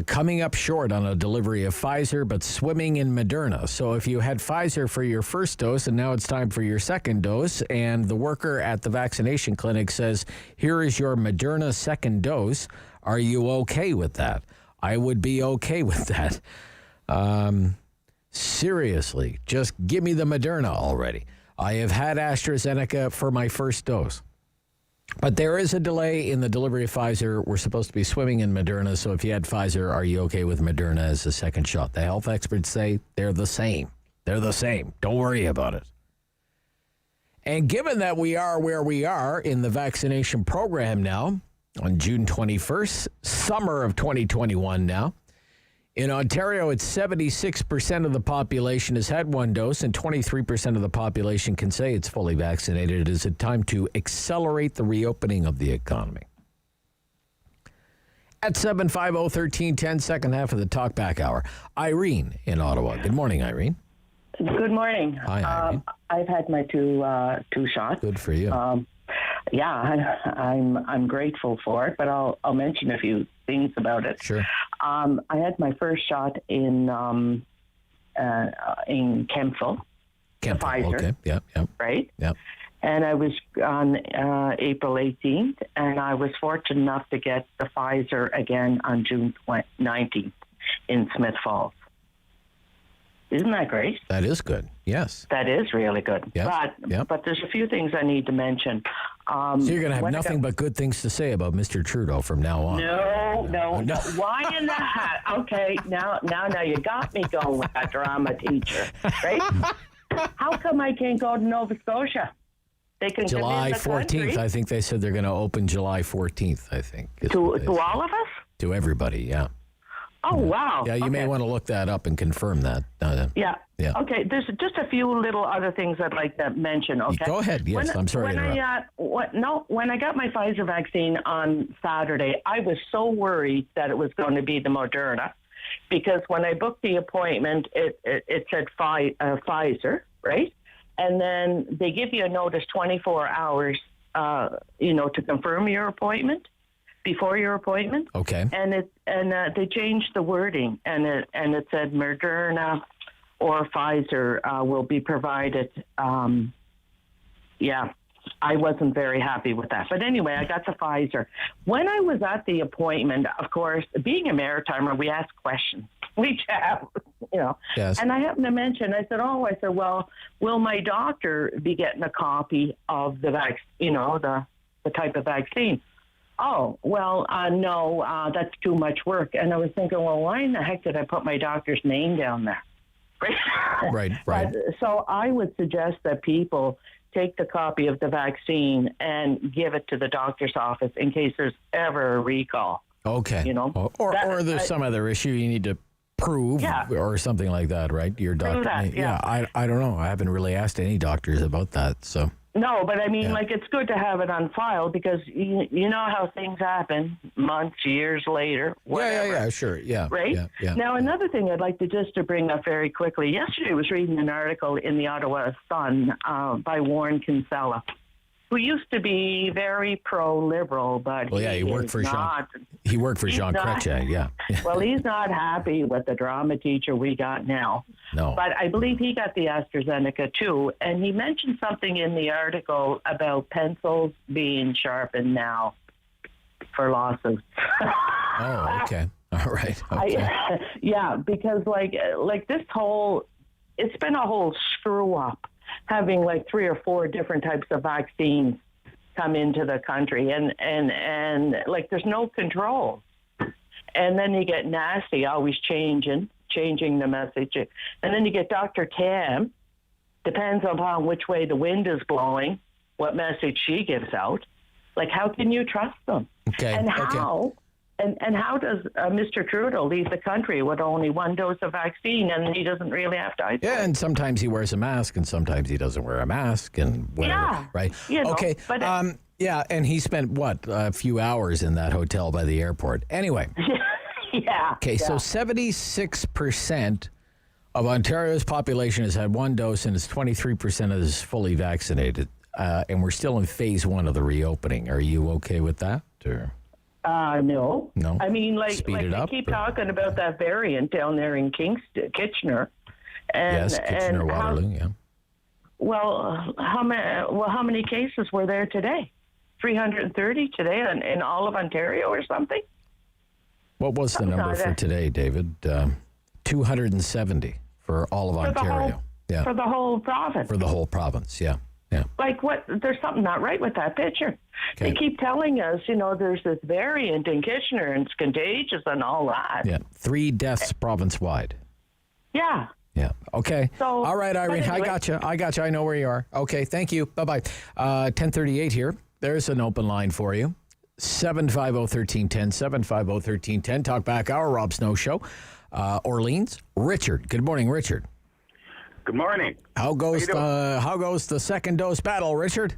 coming up short on a delivery of Pfizer, but swimming in Moderna. So if you had Pfizer for your first dose and now it's time for your second dose, and the worker at the vaccination clinic says, here is your Moderna second dose, are you okay with that? I would be okay with that. Seriously, just give me the Moderna already. I have had AstraZeneca for my first dose. But there is a delay in the delivery of Pfizer. We're supposed to be swimming in Moderna, so if you had Pfizer, are you okay with Moderna as a second shot? The health experts say they're the same. They're the same. Don't worry about it. And given that we are where we are in the vaccination program now, on June 21st, summer of 2021 now, in Ontario, it's 76% of the population has had one dose, and 23% of the population can say it's fully vaccinated. Is it time to accelerate the reopening of the economy? At 750-1310, second half of the Talkback Hour. Irene in Ottawa. Good morning, Irene. Good morning. Hi, Irene. I've had my two shots. Good for you. I'm grateful for it, but I'll mention a few things about it. Sure. I had my first shot in Kemptville. Pfizer. Okay. Yep. Right. Yep. And I was on April 18th, and I was fortunate enough to get the Pfizer again on June 19th in Smiths Falls. Isn't that great? That is good. Yes. That is really good. Yep. But there's a few things I need to mention. So you're going to have nothing but good things to say about Mr. Trudeau from now on. No. Why in the hat? Okay, now you got me going with that drama teacher, right? How come I can't go to Nova Scotia? They can July come in the 14th. country. I think they said they're going to open July 14th, I think. To all of us? To everybody, yeah. Oh, wow. Yeah, you may want to look that up and confirm that. Yeah. Yeah. Okay, there's just a few little other things I'd like to mention, okay? Go ahead. Yes, I'm sorry to interrupt. When I got my Pfizer vaccine on Saturday, I was so worried that it was going to be the Moderna. because when I booked the appointment, it said Pfizer, right? And then they give you a notice 24 hours, to confirm your appointment, before your appointment. Okay. And they changed the wording, and it said Moderna or Pfizer will be provided. I wasn't very happy with that. But anyway, I got the Pfizer. When I was at the appointment, of course, being a Maritimer, we ask questions. We chat, Yes. And I happened to mention, I said, well, will my doctor be getting a copy of the vaccine, the type of vaccine? Oh, well, no, that's too much work. And I was thinking, well, why in the heck did I put my doctor's name down there? Right. So I would suggest that people take the copy of the vaccine and give it to the doctor's office in case there's ever a recall. Okay. Or there's some other issue you need to prove or something like that, right? Your doctor. I don't know. I haven't really asked any doctors about that, so. No, but I mean, it's good to have it on file because you know how things happen months, years later. Whatever. Yeah, sure. Yeah. Right? Yeah. Now, another thing I'd like to bring up very quickly. Yesterday I was reading an article in the Ottawa Sun by Warren Kinsella, who used to be very pro-liberal, but he worked for Jean. He worked for Jean Chrétien, yeah. Well, he's not happy with the drama teacher we got now. No. But I believe he got the AstraZeneca too, and he mentioned something in the article about pencils being sharpened now for lawsuits. Oh, okay. All right. Okay. Because like this whole, it's been a whole screw up, having like 3 or 4 different types of vaccines come into the country, and like there's no control, and then you get nasty, always changing the message, and then you get Dr. Tam, depends upon which way the wind is blowing, what message she gives out. Like, how can you trust them? Okay. And how? And how does Mr. Trudeau leave the country with only 1 dose of vaccine, and he doesn't really have to isolate? Yeah, and sometimes he wears a mask, and sometimes he doesn't wear a mask, and whatever, right? Okay, but and he spent, a few hours in that hotel by the airport. Anyway. So 76% of Ontario's population has had 1 dose, and it's 23% is fully vaccinated, and we're still in phase 1 of the reopening. Are you okay with that, or...? No. I mean, like they keep talking about that variant down there in Kingston, Kitchener. And, yes, Kitchener, Waterloo, Well, how many cases were there today? 330 today in all of Ontario or something? What was the number for today, David? 270 for all of Ontario. For the whole province. For the whole province, yeah. Like what? There's something not right with that picture. Okay. They keep telling us, there's this variant in Kitchener and it's contagious and all that. Yeah, 3 deaths province-wide. Yeah. Yeah. Okay. So, all right, Irene, anyway. I got you. I know where you are. Okay, thank you. Bye-bye. 10:38 here. There's an open line for you. 750-1310, 750-1310. Talk back hour, Rob Snow Show. Orleans, Richard. Good morning, Richard. Good morning. How goes the second dose battle, Richard?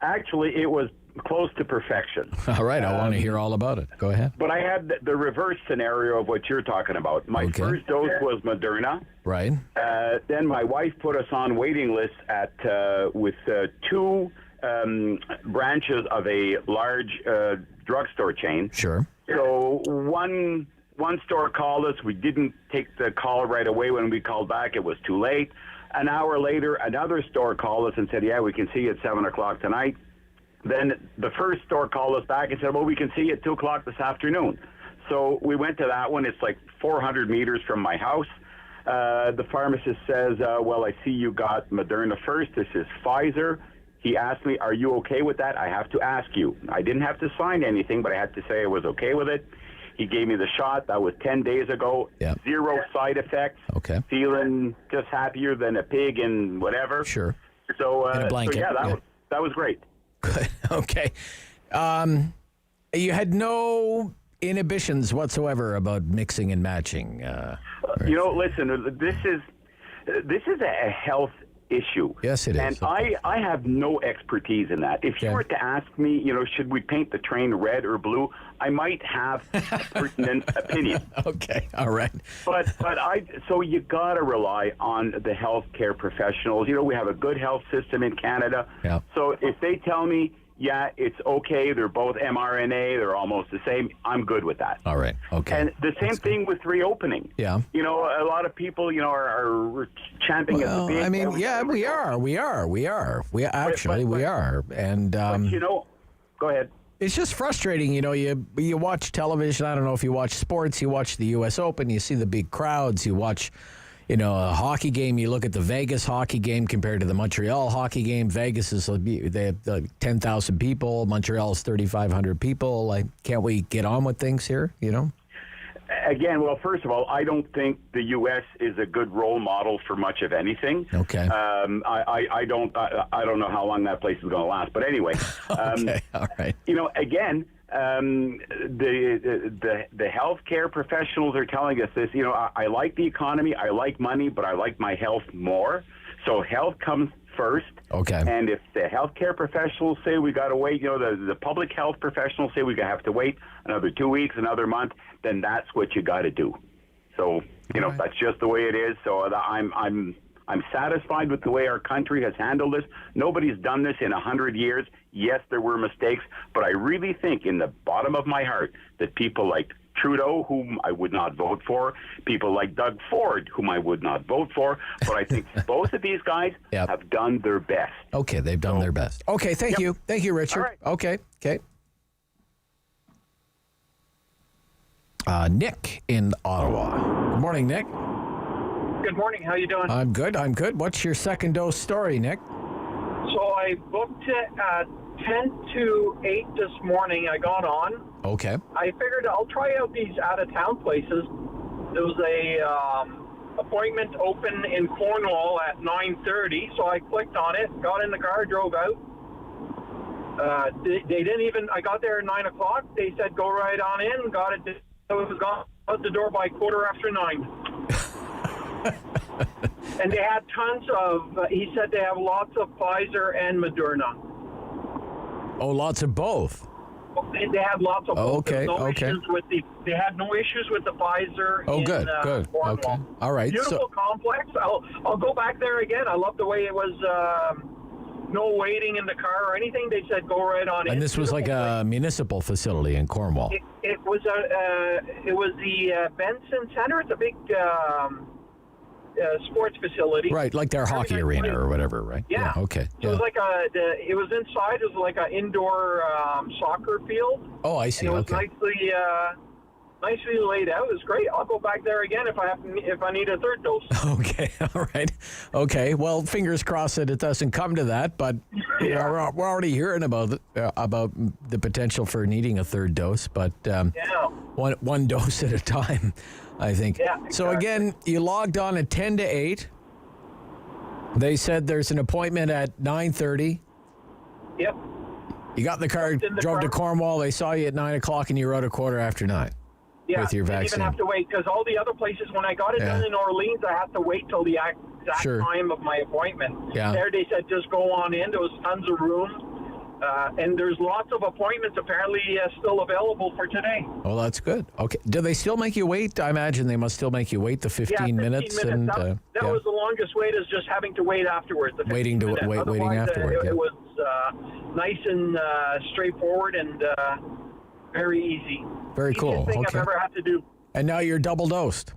Actually, it was close to perfection. All right, I want to hear all about it. Go ahead. But I had the reverse scenario of what you're talking about. My first dose was Moderna. Right. Then my wife put us on waiting lists with 2 branches of a large drugstore chain. Sure. So one store called us. We didn't take the call right away. When we called back, it was too late. An hour later, another store called us and said, yeah, we can see you at 7 o'clock tonight. Then the first store called us back and said, well, we can see you at 2 o'clock this afternoon. So we went to that one. It's like 400 meters from my house. The pharmacist says, well, I see you got Moderna first. This is Pfizer. He asked me, are you okay with that? I have to ask you. I didn't have to sign anything, but I had to say I was okay with it. He gave me the shot. That was 10 days ago. Yep. 0 side effects. Okay. Feeling just happier than a pig and whatever. Sure. So, in a blanket. That was great. Good. Okay. You had no inhibitions whatsoever about mixing and matching. Listen, this is a health issue. Yes, it is. And I have no expertise in that. If you were to ask me, should we paint the train red or blue, I might have a pertinent opinion. Okay, all right. So you got to rely on the healthcare professionals. We have a good health system in Canada. Yeah. So if they tell me, yeah, it's okay, they're both mRNA, they're almost the same, I'm good with that. All right, okay. And the same thing with reopening. Yeah. A lot of people, are champing at the bit. I mean, yeah, we are. We are. And, go ahead. It's just frustrating, you watch television, I don't know if you watch sports, you watch the U.S. Open, you see the big crowds, you watch, a hockey game, you look at the Vegas hockey game compared to the Montreal hockey game. Vegas they have 10,000 people, Montreal is 3,500 people. Like, can't we get on with things here, Again, well, first of all, I don't think the U.S. is a good role model for much of anything. Okay. I don't know how long that place is going to last, but anyway. Okay, all right. Again, the healthcare professionals are telling us this. I like the economy, I like money, but I like my health more. So health comes first. Okay. And if the healthcare professionals say we got to wait, the public health professionals say we have to wait another 2 weeks, another month, then that's what you got to do. So that's just the way it is. So I'm satisfied with the way our country has handled this. Nobody's done this in 100 years. Yes, there were mistakes, but I really think in the bottom of my heart that people like Trudeau, whom I would not vote for, people like Doug Ford, whom I would not vote for, but I think both of these guys have done their best. Okay, they've done their best. Okay, thank you. Thank you, Richard. Right. Okay. Nick in Ottawa. Good morning, Nick. Good morning. How you doing? I'm good. What's your second dose story, Nick? So I booked it at 10 to 8 this morning. I got on. Okay. I figured I'll try out these out-of-town places. There was a appointment open in Cornwall at 9:30, so I clicked on it, got in the car, drove out. They didn't even, I got there at 9 o'clock. They said, go right on in, got it. It was gone out the door by 9:15. And they had tons of, he said they have lots of Pfizer and Moderna. Oh, lots of both. They had lots of both. Okay, Issues with they had no issues with the Pfizer. Oh, good. Cornwall. Okay, all right. Beautiful complex. I'll go back there again. I love the way it was. No waiting in the car or anything. They said go right on in. And this was like a municipal facility in Cornwall. It was the Benson Center. It's a big sports facility. Right, like their hockey arena or whatever, right? Yeah. Okay. So it was like it was inside. It was like an indoor soccer field. Oh, I see. It was nicely laid out. It was great. I'll go back there again if I need a third dose. Okay, all right. Okay, well, fingers crossed that it doesn't come to that, but we're already hearing about the potential for needing a third dose, but one dose at a time, I think. Yeah, exactly. So again, you logged on at 10 to 8. They said there's an appointment at 9:30. Yep. You got in the car, drove to Cornwall. They saw you at 9 o'clock, and you rode 9:15. Yeah, with your vaccine. Didn't even have to wait because all the other places, when I got it done in Orleans, I had to wait till the exact time of my appointment. Yeah. There they said just go on in. There was tons of room. And there's lots of appointments apparently still available for today. Oh, that's good. Okay. Do they still make you wait? I imagine they must still make you wait the 15 minutes. And, that was the longest wait, is just having to wait afterwards. Waiting afterward. It was nice and straightforward and very easy. Very cool. Easiest thing I've ever had to do. And now you're double dosed.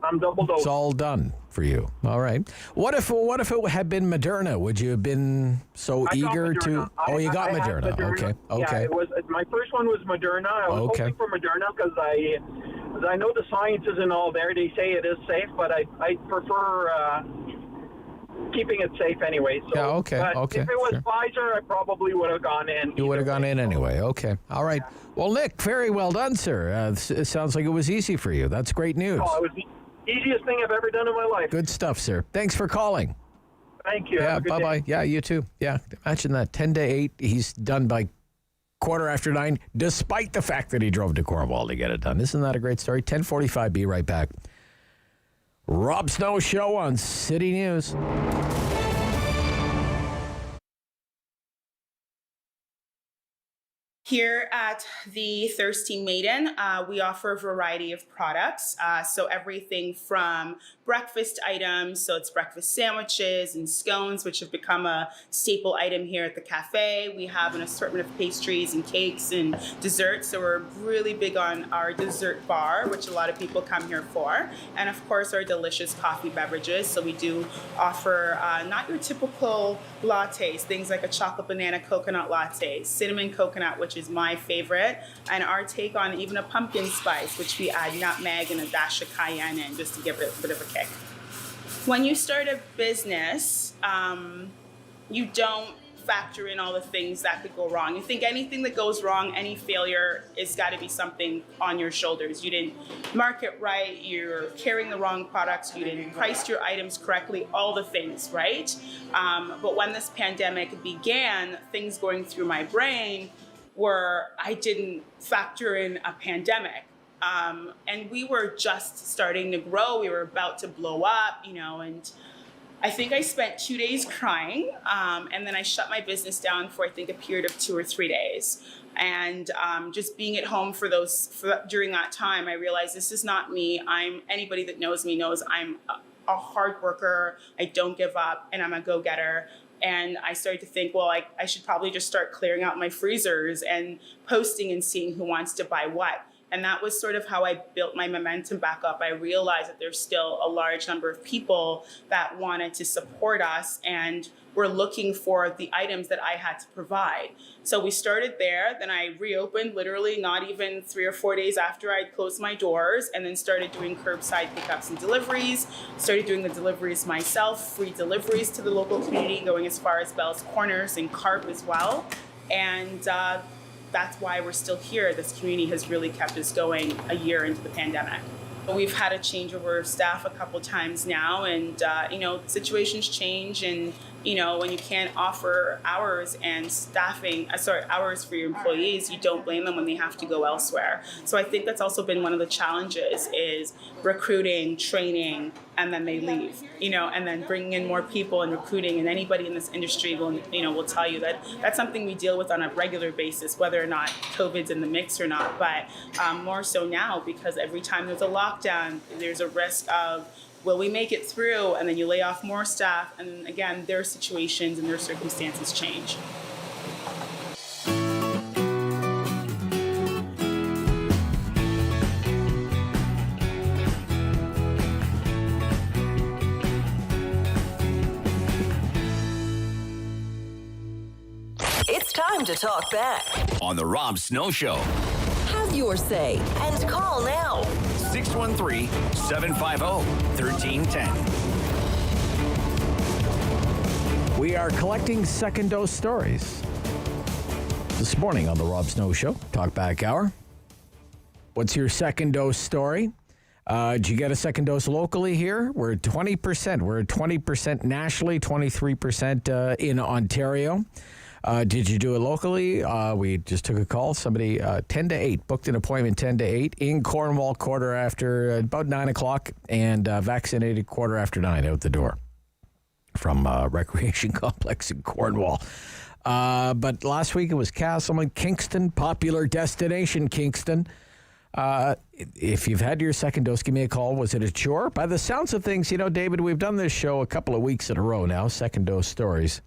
I'm double dosed. It's all done for you. All right. What if it had been Moderna? Would you have been so eager to? Oh, you got Moderna. Okay. Yeah, it was. My first one was Moderna. I was hoping for Moderna because I know the science isn't all there. They say it is safe, but I prefer keeping it safe anyway. So, yeah. Okay. But if it was Pfizer, I probably would have gone in. You would have gone in anyway. Okay. All right. Yeah. Well, Nick, very well done, sir. It sounds like it was easy for you. That's great news. Oh, it was the easiest thing I've ever done in my life. Good stuff, sir. Thanks for calling. Thank you. Yeah, bye-bye. Yeah, you too. Yeah, imagine that. 10 to 8, he's done by 9:15, despite the fact that he drove to Cornwall to get it done. Isn't that a great story? 10:45, be right back. Rob Snow Show on City News. Here at the Thirsty Maiden, we offer a variety of products. So everything from breakfast items, so it's breakfast sandwiches and scones, which have become a staple item here at the cafe. We have an assortment of pastries and cakes and desserts. So we're really big on our dessert bar, which a lot of people come here for. And of course, our delicious coffee beverages. So we do offer not your typical lattes, things like a chocolate banana coconut latte, cinnamon coconut, which is my favorite, and our take on even a pumpkin spice, which we add nutmeg and a dash of cayenne in just to give it a bit of a kick. When you start a business, you don't factor in all the things that could go wrong. You think anything that goes wrong, any failure, it's got to be something on your shoulders. You didn't market right, you're carrying the wrong products, you didn't price your items correctly, all the things, right? But when this pandemic began, things going through my brain were I didn't factor in a pandemic. And we were just starting to grow. We were about to blow up, and I think I spent 2 days crying. And then I shut my business down for, I think, a period of 2 or 3 days. And just being at home during that time, I realized this is not me. Anybody that knows me knows I'm a hard worker. I don't give up, and I'm a go-getter. And I started to think, well, I should probably just start clearing out my freezers and posting and seeing who wants to buy what. And that was sort of how I built my momentum back up. I realized that there's still a large number of people that wanted to support us and were looking for the items that I had to provide. So we started there. Then I reopened literally not even 3 or 4 days after I'd closed my doors, and then started doing curbside pickups and deliveries. Started doing the deliveries myself, free deliveries to the local community, going as far as Bell's Corners and Carp as well. And that's why we're still here. This community has really kept us going a year into the pandemic. We've had a changeover of staff a couple times now, and situations change, and when you can't offer hours and hours for your employees, you don't blame them when they have to go elsewhere. So I think that's also been one of the challenges is recruiting, training, and then they leave, and then bringing in more people and recruiting. And anybody in this industry will tell you that that's something we deal with on a regular basis, whether or not COVID's in the mix or not. But more so now, because every time there's a lockdown, there's a risk of, will we make it through? And then you lay off more staff. And again, their situations and their circumstances change. It's time to talk back on the Rob Snow Show. Have your say and call now. 613-750-1310. We are collecting second dose stories this morning on the Rob Snow Show, Talkback Hour. What's your second dose story? Did you get a second dose locally here? We're at 20%. We're at 20% nationally, 23% in Ontario. Did you do it locally? We just took a call. Somebody 10 to 8, booked an appointment 10 to 8 in Cornwall, quarter after, about 9 o'clock, and vaccinated quarter after 9 out the door from Recreation Complex in Cornwall. But last week it was Castleman, Kingston, popular destination, Kingston. If you've had your second dose, give me a call. Was it a chore? By the sounds of things, David, we've done this show a couple of weeks in a row now, second dose stories.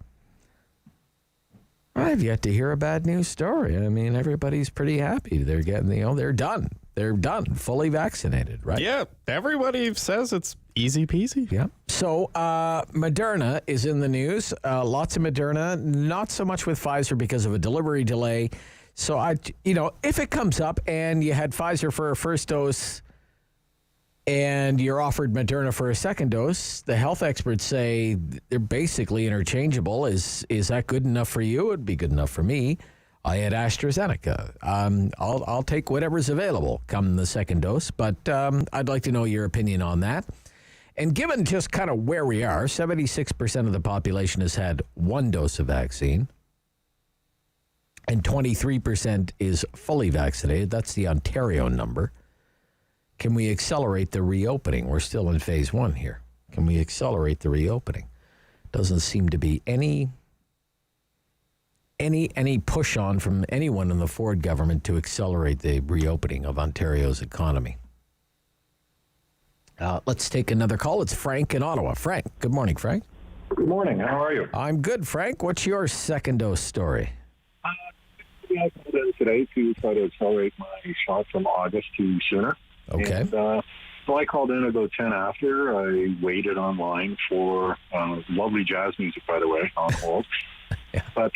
I've yet to hear a bad news story. I mean, everybody's pretty happy. They're getting, they're done. They're done, fully vaccinated, right? Yeah, everybody says it's easy peasy. Yeah. So Moderna is in the news. Lots of Moderna, not so much with Pfizer because of a delivery delay. So, if it comes up and you had Pfizer for a first dose and you're offered Moderna for a second dose, the health experts say they're basically interchangeable. Is that good enough for you? It'd be good enough for me. I had AstraZeneca. I'll take whatever's available come the second dose, but I'd like to know your opinion on that. And given just kind of where we are, 76% of the population has had one dose of vaccine, and 23% is fully vaccinated. That's the Ontario number. Can we accelerate the reopening? We're still in phase 1 here. Can we accelerate the reopening? Doesn't seem to be any any push on from anyone in the Ford government to accelerate the reopening of Ontario's economy. Let's take another call. It's Frank in Ottawa. Frank, good morning, Frank. Good morning. How are you? I'm good, Frank. What's your second dose story? I called in today to try to accelerate my shot from August to sooner. Okay. And, so I called in about 10 after. I waited online for lovely jazz music, by the way, on hold. Yeah. But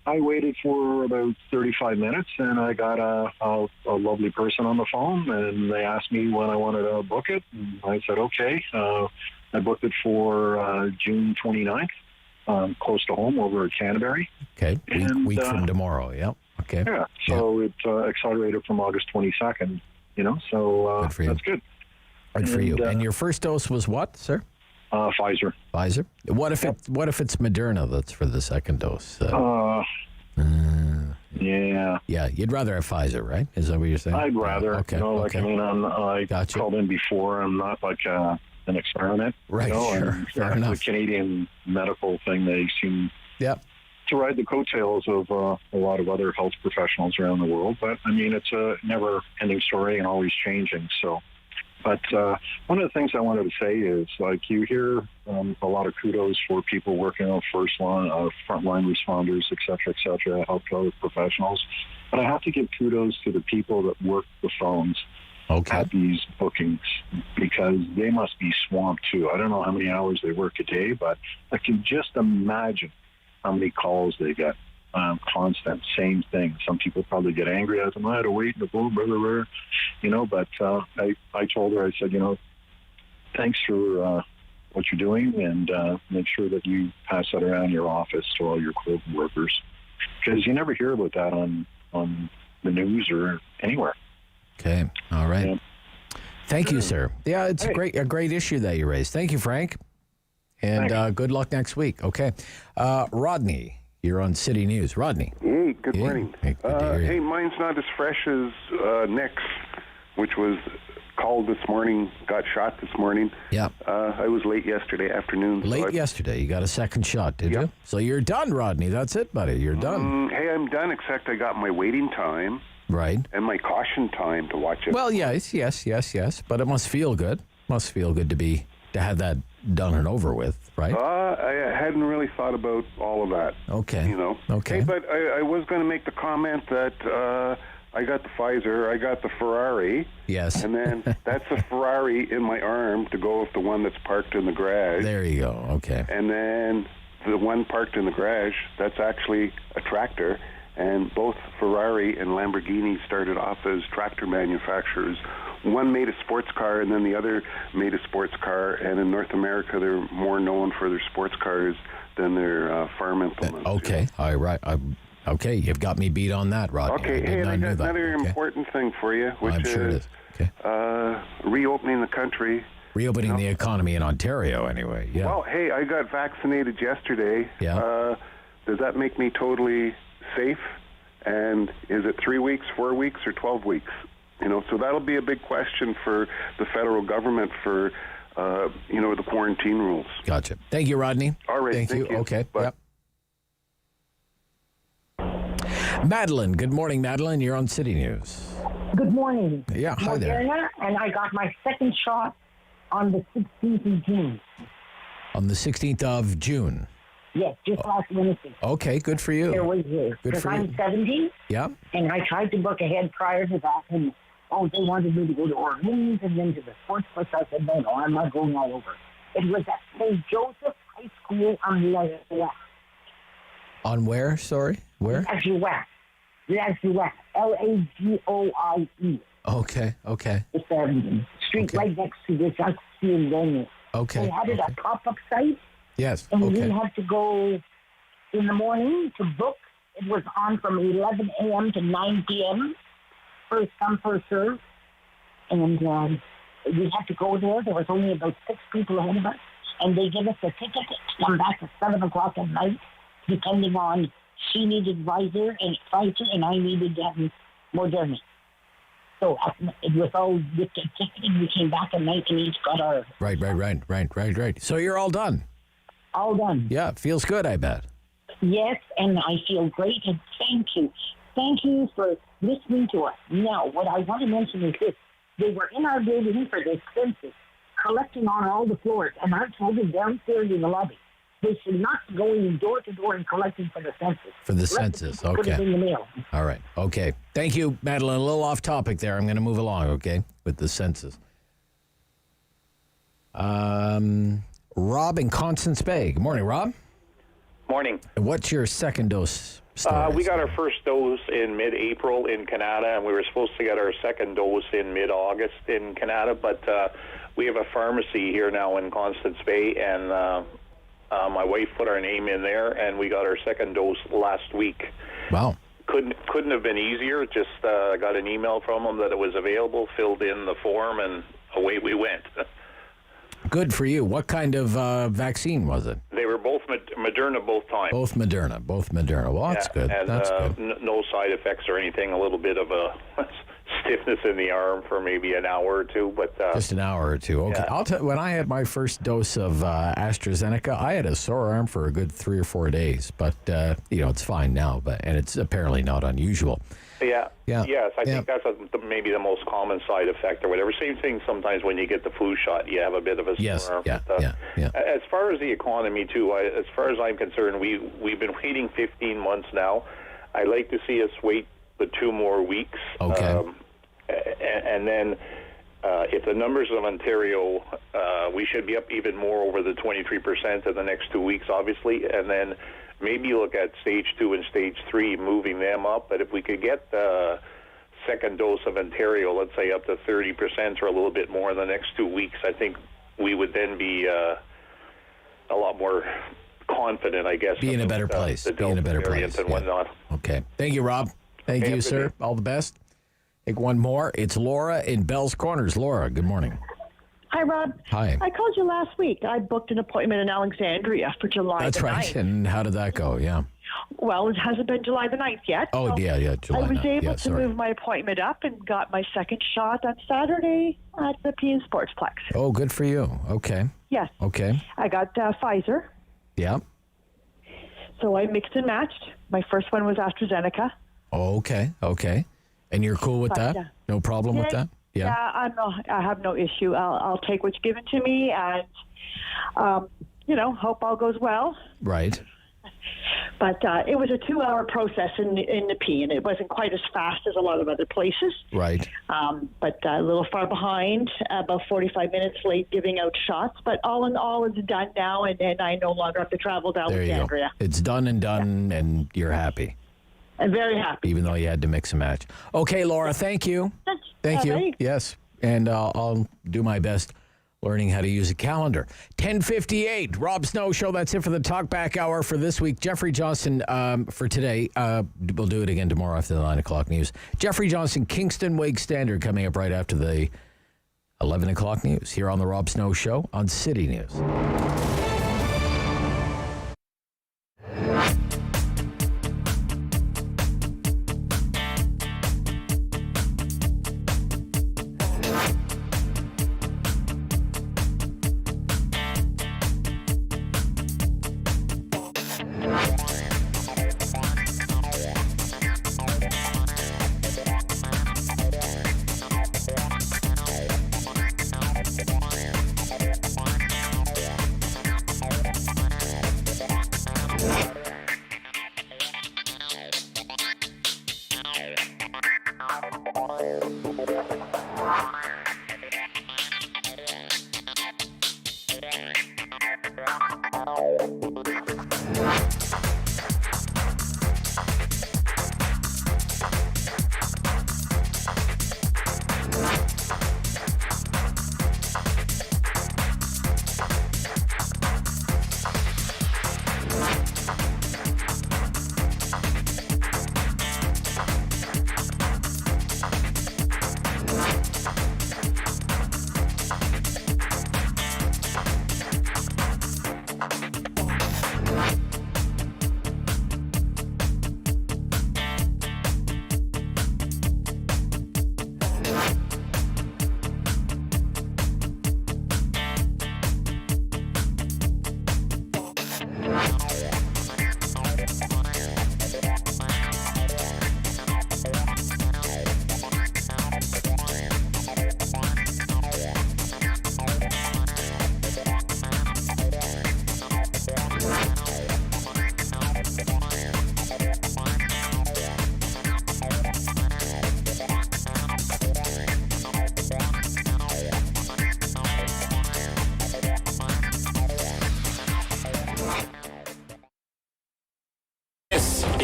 I waited for about 35 minutes, and I got a lovely person on the phone, and they asked me when I wanted to book it. And I said, okay. I booked it for June 29th, close to home, over at Canterbury. Okay, week from tomorrow, yeah. Okay. Yeah, so it accelerated from August 22nd, so good for you. That's good. Good for you. And your first dose was what, sir? Pfizer. Pfizer? What if it's Moderna that's for the second dose? Yeah. Yeah, you'd rather have Pfizer, right? Is that what you're saying? I'd rather. Okay. I Gotcha. called in before. I'm not like an experiment. Right, sure. And Fair enough. The Canadian medical thing, they seem to ride the coattails of a lot of other health professionals around the world. But, it's a never-ending story and always changing. So, but one of the things I wanted to say is, like, you hear a lot of kudos for people working on frontline responders, et cetera, health professionals. But I have to give kudos to the people that work the phones at these bookings, because they must be swamped too. I don't know how many hours they work a day, but I can just imagine how many calls they get. Constant, same thing. Some people probably get angry at them. I had to wait, but I told her, I said, thanks for what you're doing, and make sure that you pass that around your office to all your co-workers, because you never hear about that on the news or anywhere. Okay. All right. Yeah. Thank you, sir. Yeah, it's a great issue that you raised. Thank you, Frank. And good luck next week. Okay. Rodney, you're on City News. Rodney. Hey, good morning. Hey, mine's not as fresh as Nick's, which was called this morning, got shot this morning. Yeah. I was late yesterday afternoon. Yesterday. You got a second shot, did you? So you're done, Rodney. That's it, buddy. You're done. Hey, I'm done, except I got my waiting time. Right. And my caution time to watch it. Well, yes. But it must feel good. Must feel good to have that done and over with, right? I hadn't really thought about all of that. Okay. Okay. Hey, but I was going to make the comment that I got the Pfizer, I got the Ferrari. Yes. And then that's a Ferrari in my arm to go with the one that's parked in the garage. There you go. Okay. And then the one parked in the garage, that's actually a tractor. And both Ferrari and Lamborghini started off as tractor manufacturers. One made a sports car, and then the other made a sports car. And in North America, they're more known for their sports cars than their farm implements. Okay. All right. Okay, you've got me beat on that, Rodney. Okay, hey, and I got another important thing for you, which is reopening the country. Reopening the economy in Ontario, anyway. Yeah. Well, hey, I got vaccinated yesterday. Yeah. Does that make me totally safe? And is it 3 weeks, 4 weeks, or 12 weeks? So that'll be a big question for the federal government for, the quarantine rules. Gotcha. Thank you, Rodney. All right. Thank you. Okay. Bye. Yep. Madeline. Good morning, Madeline. You're on City News. Good morning. Yeah, hi there. And I got my second shot on the 16th of June. On the 16th of June? Yes, just last Wednesday. Okay, good for you. There was here. Good for you. I'm 70. Yeah. And I tried to book ahead prior to that. And, they wanted me to go to Orleans and then to the sports place. I said, no, I'm not going all over. It was at St. Joseph High School on the west. On where, sorry? Where? Lagoie. Lagoie. Okay. It's a street right next to the Johnston venue. Okay. They had it a pop-up site. Yes. And we had to go in the morning to book. It was on from 11 a.m. to 9 p.m. First come, first serve. And we had to go there. There was only about 6 people ahead of us. And they gave us a ticket to come back at 7 o'clock at night, depending on she needed Pfizer and I needed Moderna. So it was all with the ticket, and we came back at night and each got our... Right. So you're all done? All done. Yeah, feels good, I bet. Yes, and I feel great, and thank you. Thank you for listening to us. Now, what I want to mention is this. They were in our building for the census, collecting on all the floors, and I told them downstairs in the lobby, they should not go in door to door and collecting for the census. For the census, okay. Put it in the mail. All right, okay. Thank you, Madeline. A little off topic there. I'm going to move along, okay, with the census. Rob in Constance Bay. Good morning, Rob. Morning. What's your second dose story? We got our first dose in mid-April in Canada, and we were supposed to get our second dose in mid-August in Canada, but we have a pharmacy here now in Constance Bay, and my wife put our name in there, and we got our second dose last week. Wow. Couldn't have been easier. Just got an email from them that it was available, filled in the form, and away we went. Good for you. What kind of vaccine was it? They were both Moderna both times. Both Moderna. Well, that's good. And that's good. No side effects or anything. A little bit of a stiffness in the arm for maybe an hour or two, but just an hour or two. Okay. Yeah. I'll tell. When I had my first dose of AstraZeneca, I had a sore arm for a good 3 or 4 days, but it's fine now. And it's apparently not unusual. Yeah. Yes, I think that's maybe the most common side effect or whatever. Same thing sometimes when you get the flu shot, you have a bit of a sore arm. As far as the economy, too, as far as I'm concerned, we've been waiting 15 months now. I'd like to see us wait the 2 more weeks. Okay. And then if the numbers of Ontario, we should be up even more over the 23% in the next 2 weeks, obviously, and then maybe look at stage 2 and stage 3, moving them up. But if we could get the second dose of Ontario, let's say up to 30% or a little bit more in the next 2 weeks, I think we would then be a lot more confident, I guess. Be in a better place. Be in a better place. And whatnot. Okay. Thank you, Rob. Thank you, sir. All the best. Take one more. It's Laura in Bell's Corners. Laura, good morning. Hi, Rob. Hi. I called you last week. I booked an appointment in Alexandria for July That's the 9th. right. And how did that go? Yeah. Well, it hasn't been July the 9th yet. Oh, yeah, July 9th. I was able to move my appointment up and got my second shot on Saturday at the PN Sportsplex. Oh, good for you. Okay. Yes. Okay. I got Pfizer. Yeah. So I mixed and matched. My first one was AstraZeneca. Oh, okay. And you're cool with that? No problem with that? Yeah, I have no issue. I'll take what's given to me, and hope all goes well. Right. But it was a 2-hour process in the P, and it wasn't quite as fast as a lot of other places. Right. But a little far behind, about 45 minutes late giving out shots. But all in all, it's done now, and I no longer have to travel to Alexandria. There you go. It's done, and you're happy. I'm very happy. Even though you had to mix and match. Okay, Laura, thank you. Thank you. Right. Yes. And I'll do my best learning how to use a calendar. 10:58, Rob Snow Show. That's it for the Talkback Hour for this week. Geoffrey Johnston for today. We'll do it again tomorrow after the 9 o'clock news. Geoffrey Johnston, Kingston Whig-Standard coming up right after the 11 o'clock news here on the Rob Snow Show on City News.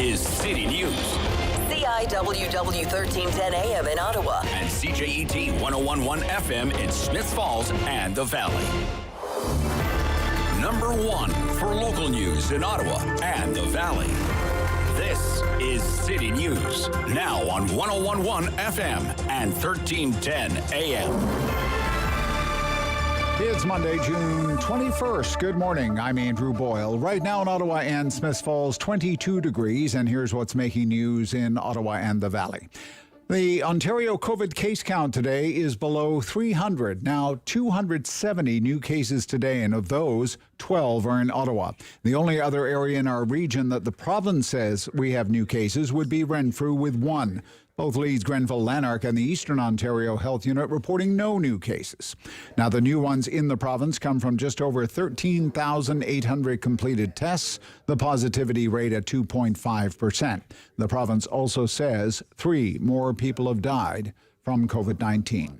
is City News. CIWW 1310 AM in Ottawa. And CJET 1011 FM in Smiths Falls and the Valley. Number 1 for local news in Ottawa and the Valley. This is City News, now on 1011 FM and 1310 AM. It's Monday, June 21st. Good morning. I'm Andrew Boyle. Right now in Ottawa and Smiths Falls, 22 degrees, and here's what's making news in Ottawa and the Valley. The Ontario COVID case count today is below 300. Now, 270 new cases today, and of those, 12 are in Ottawa. The only other area in our region that the province says we have new cases would be Renfrew with 1. Both Leeds-Grenville-Lanark and the Eastern Ontario Health Unit reporting no new cases. Now, the new ones in the province come from just over 13,800 completed tests, the positivity rate at 2.5%. The province also says 3 more people have died from COVID-19.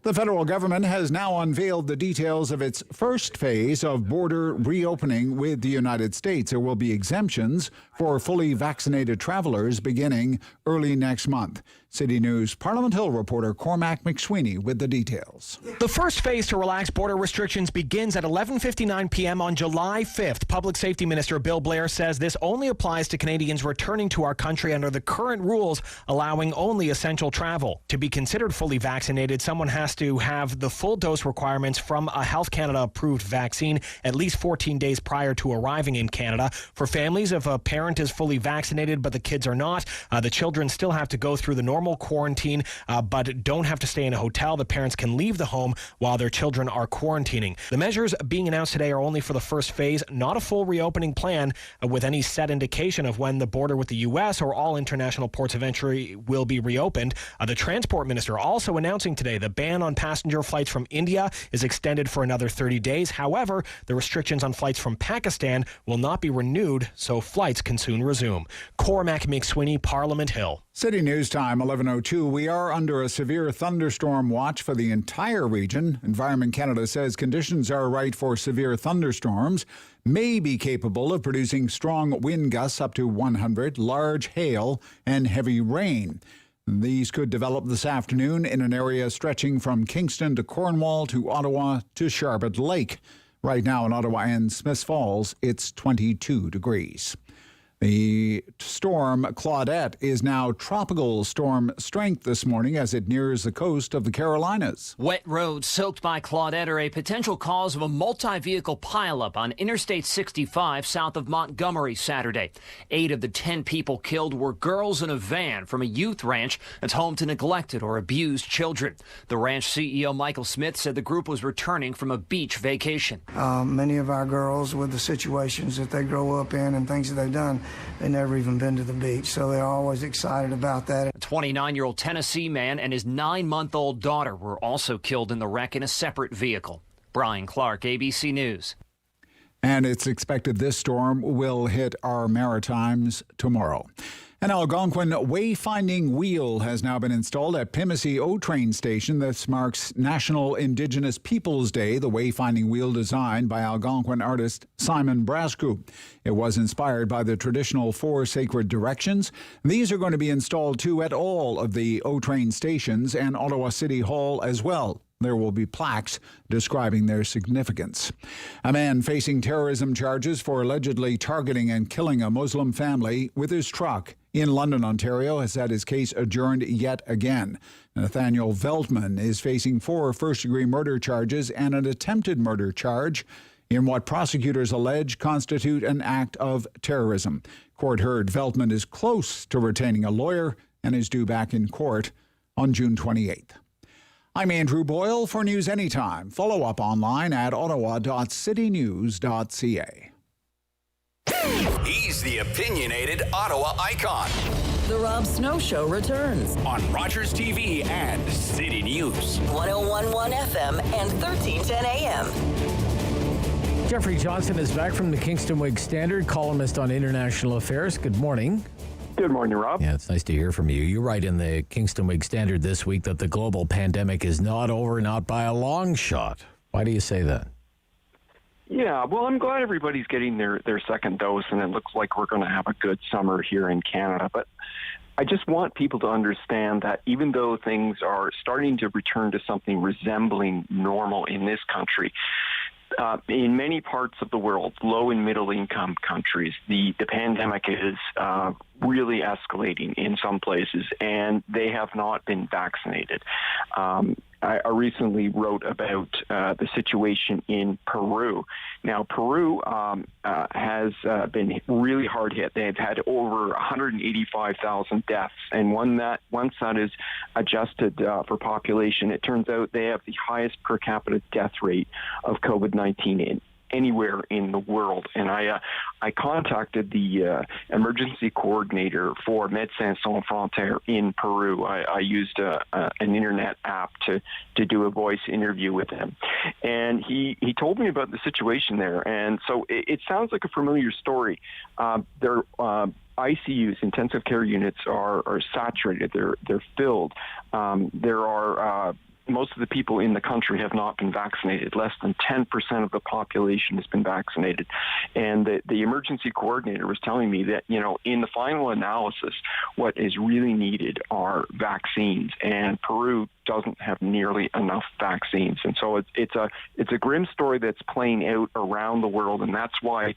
The federal government has now unveiled the details of its first phase of border reopening with the United States. There will be exemptions for fully vaccinated travelers beginning early next month. City News Parliament Hill reporter Cormac McSweeney with the details. The first phase to relax border restrictions begins at 11:59 p.m. on July 5th. Public Safety Minister Bill Blair says this only applies to Canadians returning to our country under the current rules, allowing only essential travel. To be considered fully vaccinated, someone has to have the full dose requirements from a Health Canada approved vaccine at least 14 days prior to arriving in Canada. For families, if a parent is fully vaccinated but the kids are not, the children still have to go through the normal quarantine, but don't have to stay in a hotel. The parents can leave the home while their children are quarantining. The measures being announced today are only for the first phase, not a full reopening plan with any set indication of when the border with the U.S. or all international ports of entry will be reopened. The Transport Minister also announcing today the ban on passenger flights from India is extended for another 30 days. However, the restrictions on flights from Pakistan will not be renewed, so flights can soon resume. Cormac McSweeney, Parliament Hill. City News Time, 11:02. We are under a severe thunderstorm watch for the entire region. Environment Canada says conditions are right for severe thunderstorms, may be capable of producing strong wind gusts up to 100, large hail, and heavy rain. These could develop this afternoon in an area stretching from Kingston to Cornwall to Ottawa to Sharbot Lake. Right now in Ottawa and Smiths Falls, it's 22 degrees. The storm Claudette is now tropical storm strength this morning as it nears the coast of the Carolinas. Wet roads soaked by Claudette are a potential cause of a multi-vehicle pileup on Interstate 65 south of Montgomery Saturday. 8 of the 10 people killed were girls in a van from a youth ranch that's home to neglected or abused children. The ranch CEO Michael Smith said the group was returning from a beach vacation. Many of our girls, with the situations that they grow up in and things that they've done, they never even been to the beach, so they're always excited about that. A 29-year-old Tennessee man and his 9-month-old daughter were also killed in the wreck in a separate vehicle. Brian Clark, ABC News. And it's expected this storm will hit our Maritimes tomorrow. An Algonquin wayfinding wheel has now been installed at Pimisi O-Train Station. This marks National Indigenous Peoples Day, the wayfinding wheel designed by Algonquin artist Simon Brascu. It was inspired by the traditional 4 sacred directions. These are going to be installed too at all of the O-Train stations and Ottawa City Hall as well. There will be plaques describing their significance. A man facing terrorism charges for allegedly targeting and killing a Muslim family with his truck in London, Ontario, has had his case adjourned yet again. Nathaniel Veltman is facing 4 first-degree murder charges and an attempted murder charge in what prosecutors allege constitute an act of terrorism. Court heard Veltman is close to retaining a lawyer and is due back in court on June 28th. I'm Andrew Boyle for News Anytime. Follow up online at ottawa.citynews.ca. He's the opinionated Ottawa icon. The Rob Snow Show returns on Rogers TV and City News. 1011 FM and 1310 AM. Geoffrey Johnston is back from the Kingston Whig-Standard, columnist on international affairs. Good morning. Good morning, Rob. Yeah, it's nice to hear from you. You write in the Kingston Whig-Standard this week that the global pandemic is not over, not by a long shot. Why do you say that? Yeah, well, I'm glad everybody's getting their second dose, and it looks like we're going to have a good summer here in Canada. But I just want people to understand that even though things are starting to return to something resembling normal in this country, in many parts of the world, low and middle income countries, the pandemic is really escalating in some places, and they have not been vaccinated. I recently wrote about the situation in Peru. Now, Peru has been really hard hit. They've had over 185,000 deaths, and once that is adjusted for population, it turns out they have the highest per capita death rate of COVID-19 anywhere in the world. And I contacted the emergency coordinator for Médecins Sans Frontières in Peru. I used an internet app to do a voice interview with him. And he told me about the situation there. And so it sounds like a familiar story. Their ICUs, intensive care units, are saturated. They're filled. There are most of the people in the country have not been vaccinated. Less than 10% of the population has been vaccinated. And the emergency coordinator was telling me that, in the final analysis, what is really needed are vaccines. And Peru doesn't have nearly enough vaccines. And so it's a grim story that's playing out around the world. And that's why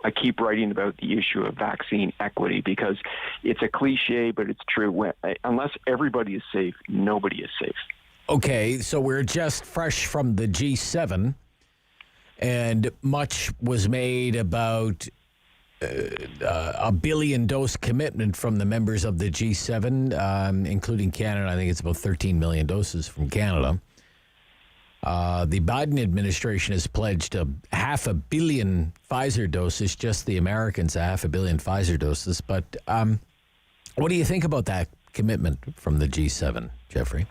I keep writing about the issue of vaccine equity, because it's a cliche, but it's true. Unless everybody is safe, nobody is safe. Okay, so we're just fresh from the G7, and much was made about a billion-dose commitment from the members of the G7, including Canada. I think it's about 13 million doses from Canada. The Biden administration has pledged 500 million Pfizer doses, just the Americans, 500 million Pfizer doses. But what do you think about that commitment from the G7, Geoffrey?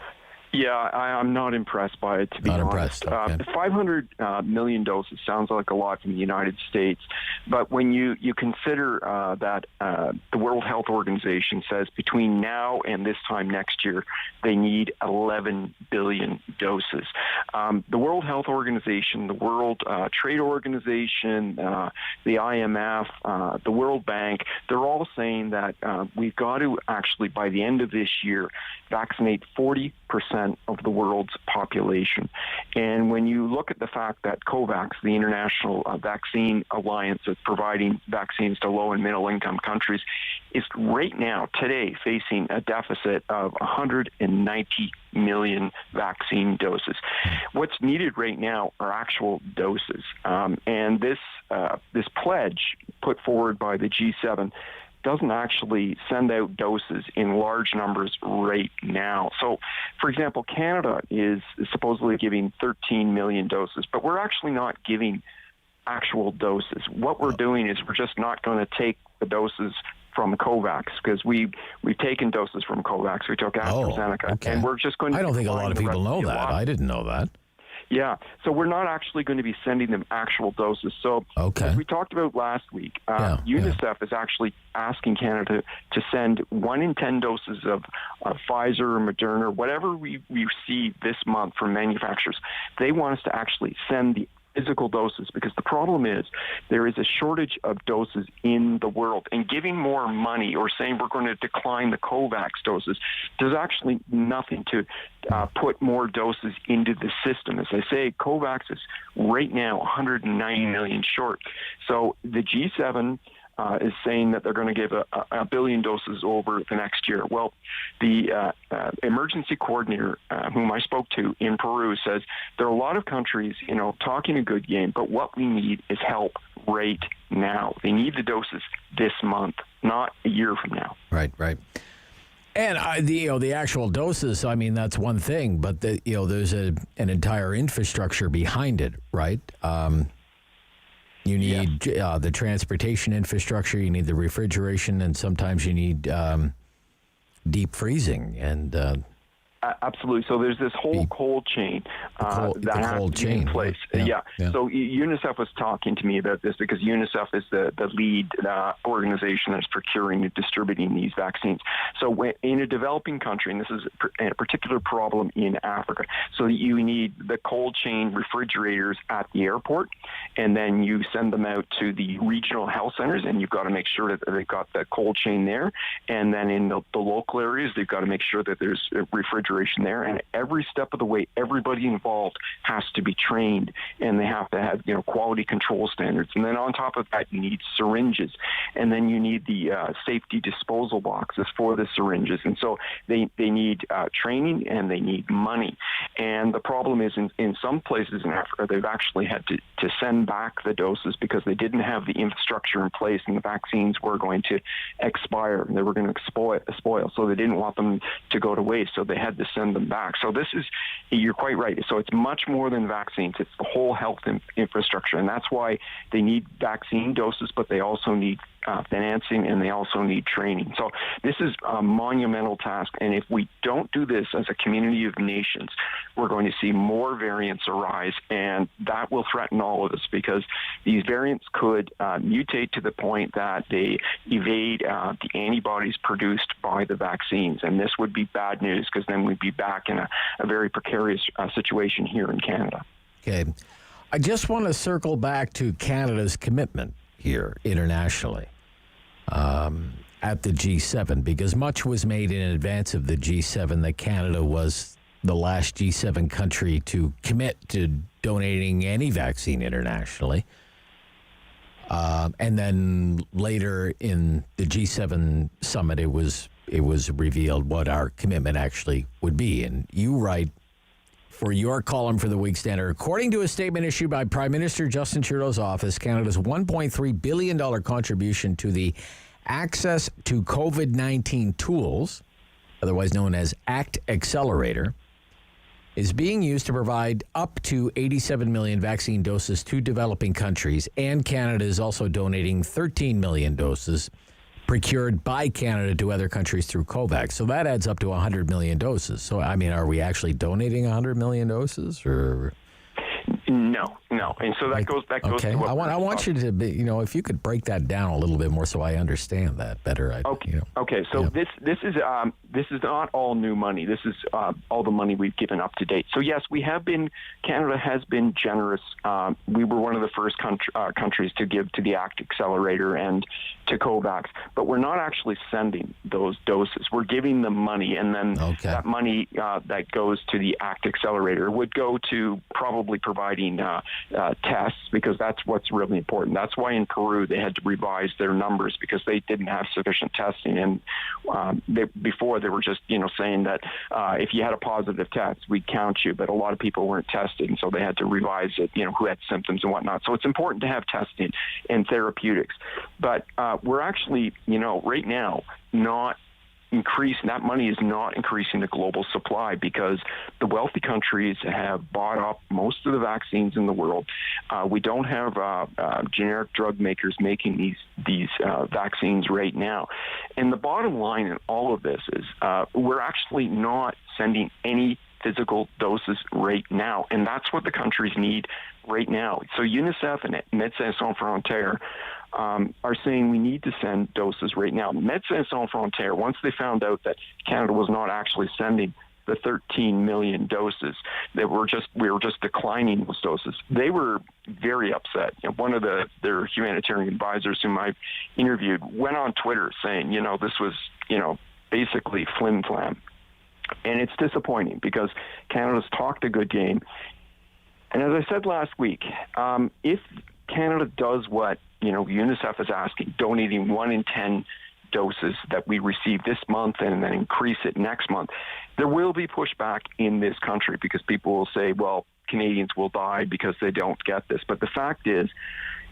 Yeah, I'm not impressed by it, to be honest. Okay. 500 million doses sounds like a lot from the United States, but when you consider that the World Health Organization says between now and this time next year, they need 11 billion doses. The World Health Organization, the World Trade Organization, the IMF, the World Bank, they're all saying that we've got to actually, by the end of this year, vaccinate 40% of the world's population. And when you look at the fact that COVAX, the International Vaccine Alliance that's providing vaccines to low and middle income countries, is right now, today, facing a deficit of 190 million vaccine doses. What's needed right now are actual doses. And this pledge put forward by the G7 doesn't actually send out doses in large numbers right now. So, for example, Canada is supposedly giving 13 million doses, but we're actually not giving actual doses. What we're doing is we're just not going to take the doses from COVAX, because we've taken doses from COVAX. We took AstraZeneca, and we're just going to... I don't think a lot of people know that. I didn't know that. Yeah, so we're not actually going to be sending them actual doses. So as we talked about last week, UNICEF is actually asking Canada to send 1 in 10 doses of Pfizer or Moderna, whatever we receive this month from manufacturers. They want us to actually send the physical doses, because the problem is there is a shortage of doses in the world, and giving more money or saying we're going to decline the COVAX doses does actually nothing to put more doses into the system. As I say, COVAX is right now 190 million short. So the G7 is saying that they're going to give a billion doses over the next year. Well, the emergency coordinator whom I spoke to in Peru says there are a lot of countries, talking a good game, but what we need is help right now. They need the doses this month, not a year from now. Right. And the actual doses, I mean, that's one thing, but there's an entire infrastructure behind it, right? You need the transportation infrastructure, you need the refrigeration, and sometimes you need deep freezing. And Absolutely. So there's this whole cold chain that has to be in place. Yeah. So UNICEF was talking to me about this because UNICEF is the lead organization that's procuring and distributing these vaccines. So in a developing country, and this is a particular problem in Africa, so you need the cold chain refrigerators at the airport, and then you send them out to the regional health centers, and you've got to make sure that they've got the cold chain there. And then in the local areas, they've got to make sure that there's refrigeration there. And every step of the way, everybody involved has to be trained, and they have to have quality control standards. And then on top of that, you need syringes, and then you need the safety disposal boxes for the syringes. And so they need training, and they need money. And the problem is in some places in Africa, they've actually had to send back the doses because they didn't have the infrastructure in place, and the vaccines were going to expire. They were going to spoil, so they didn't want them to go to waste, so they had to send them back. So you're quite right. So it's much more than vaccines. It's the whole health infrastructure, and that's why they need vaccine doses, but they also need financing, and they also need training. So this is a monumental task, and if we don't do this as a community of nations, we're going to see more variants arise, and that will threaten all of us because these variants could mutate to the point that they evade the antibodies produced by the vaccines, and this would be bad news because then we'd be back in a very precarious situation here in Canada. Okay. I just want to circle back to Canada's commitment here internationally at the G7, because much was made in advance of the G7 that Canada was the last G7 country to commit to donating any vaccine internationally. And then later in the G7 summit, it was revealed what our commitment actually would be. And you write for your column for the Whig-Standard, according to a statement issued by Prime Minister Justin Trudeau's office, Canada's $1.3 billion contribution to the Access to COVID-19 Tools, otherwise known as ACT Accelerator, is being used to provide up to 87 million vaccine doses to developing countries, and Canada is also donating 13 million doses procured by Canada to other countries through COVAX. So that adds up to 100 million doses. So, I mean, are we actually donating 100 million doses, or? No. And so that goes okay. to what I want you to be, if you could break that down a little bit more so I understand that better. Okay. So this is not all new money. This is all the money we've given up to date. So yes, Canada has been generous. We were one of the first countries to give to the ACT Accelerator and to COVAX, but we're not actually sending those doses. We're giving them money, and then that money that goes to the ACT Accelerator would go to probably providing tests, because that's what's really important. That's why in Peru they had to revise their numbers because they didn't have sufficient testing. And before they were just saying that if you had a positive test, we'd count you, but a lot of people weren't tested, and so they had to revise it, who had symptoms and whatnot. So it's important to have testing and therapeutics. But we're actually, right now, not increasing, that money is not increasing the global supply because the wealthy countries have bought up most of the vaccines in the world. We don't have generic drug makers making these vaccines right now. And the bottom line in all of this is we're actually not sending any physical doses right now, and that's what the countries need right now. So UNICEF and Médecins Sans Frontières are saying we need to send doses right now. Médecins Sans Frontières, once they found out that Canada was not actually sending the 13 million doses, that we were just declining those doses, they were very upset. One of their humanitarian advisors whom I've interviewed went on Twitter saying, this was, basically flim-flam. And it's disappointing because Canada's talked a good game. And as I said last week, if Canada does what UNICEF is asking, donating 1 in 10 doses that we receive this month and then increase it next month, there will be pushback in this country because people will say, well, Canadians will die because they don't get this. But the fact is,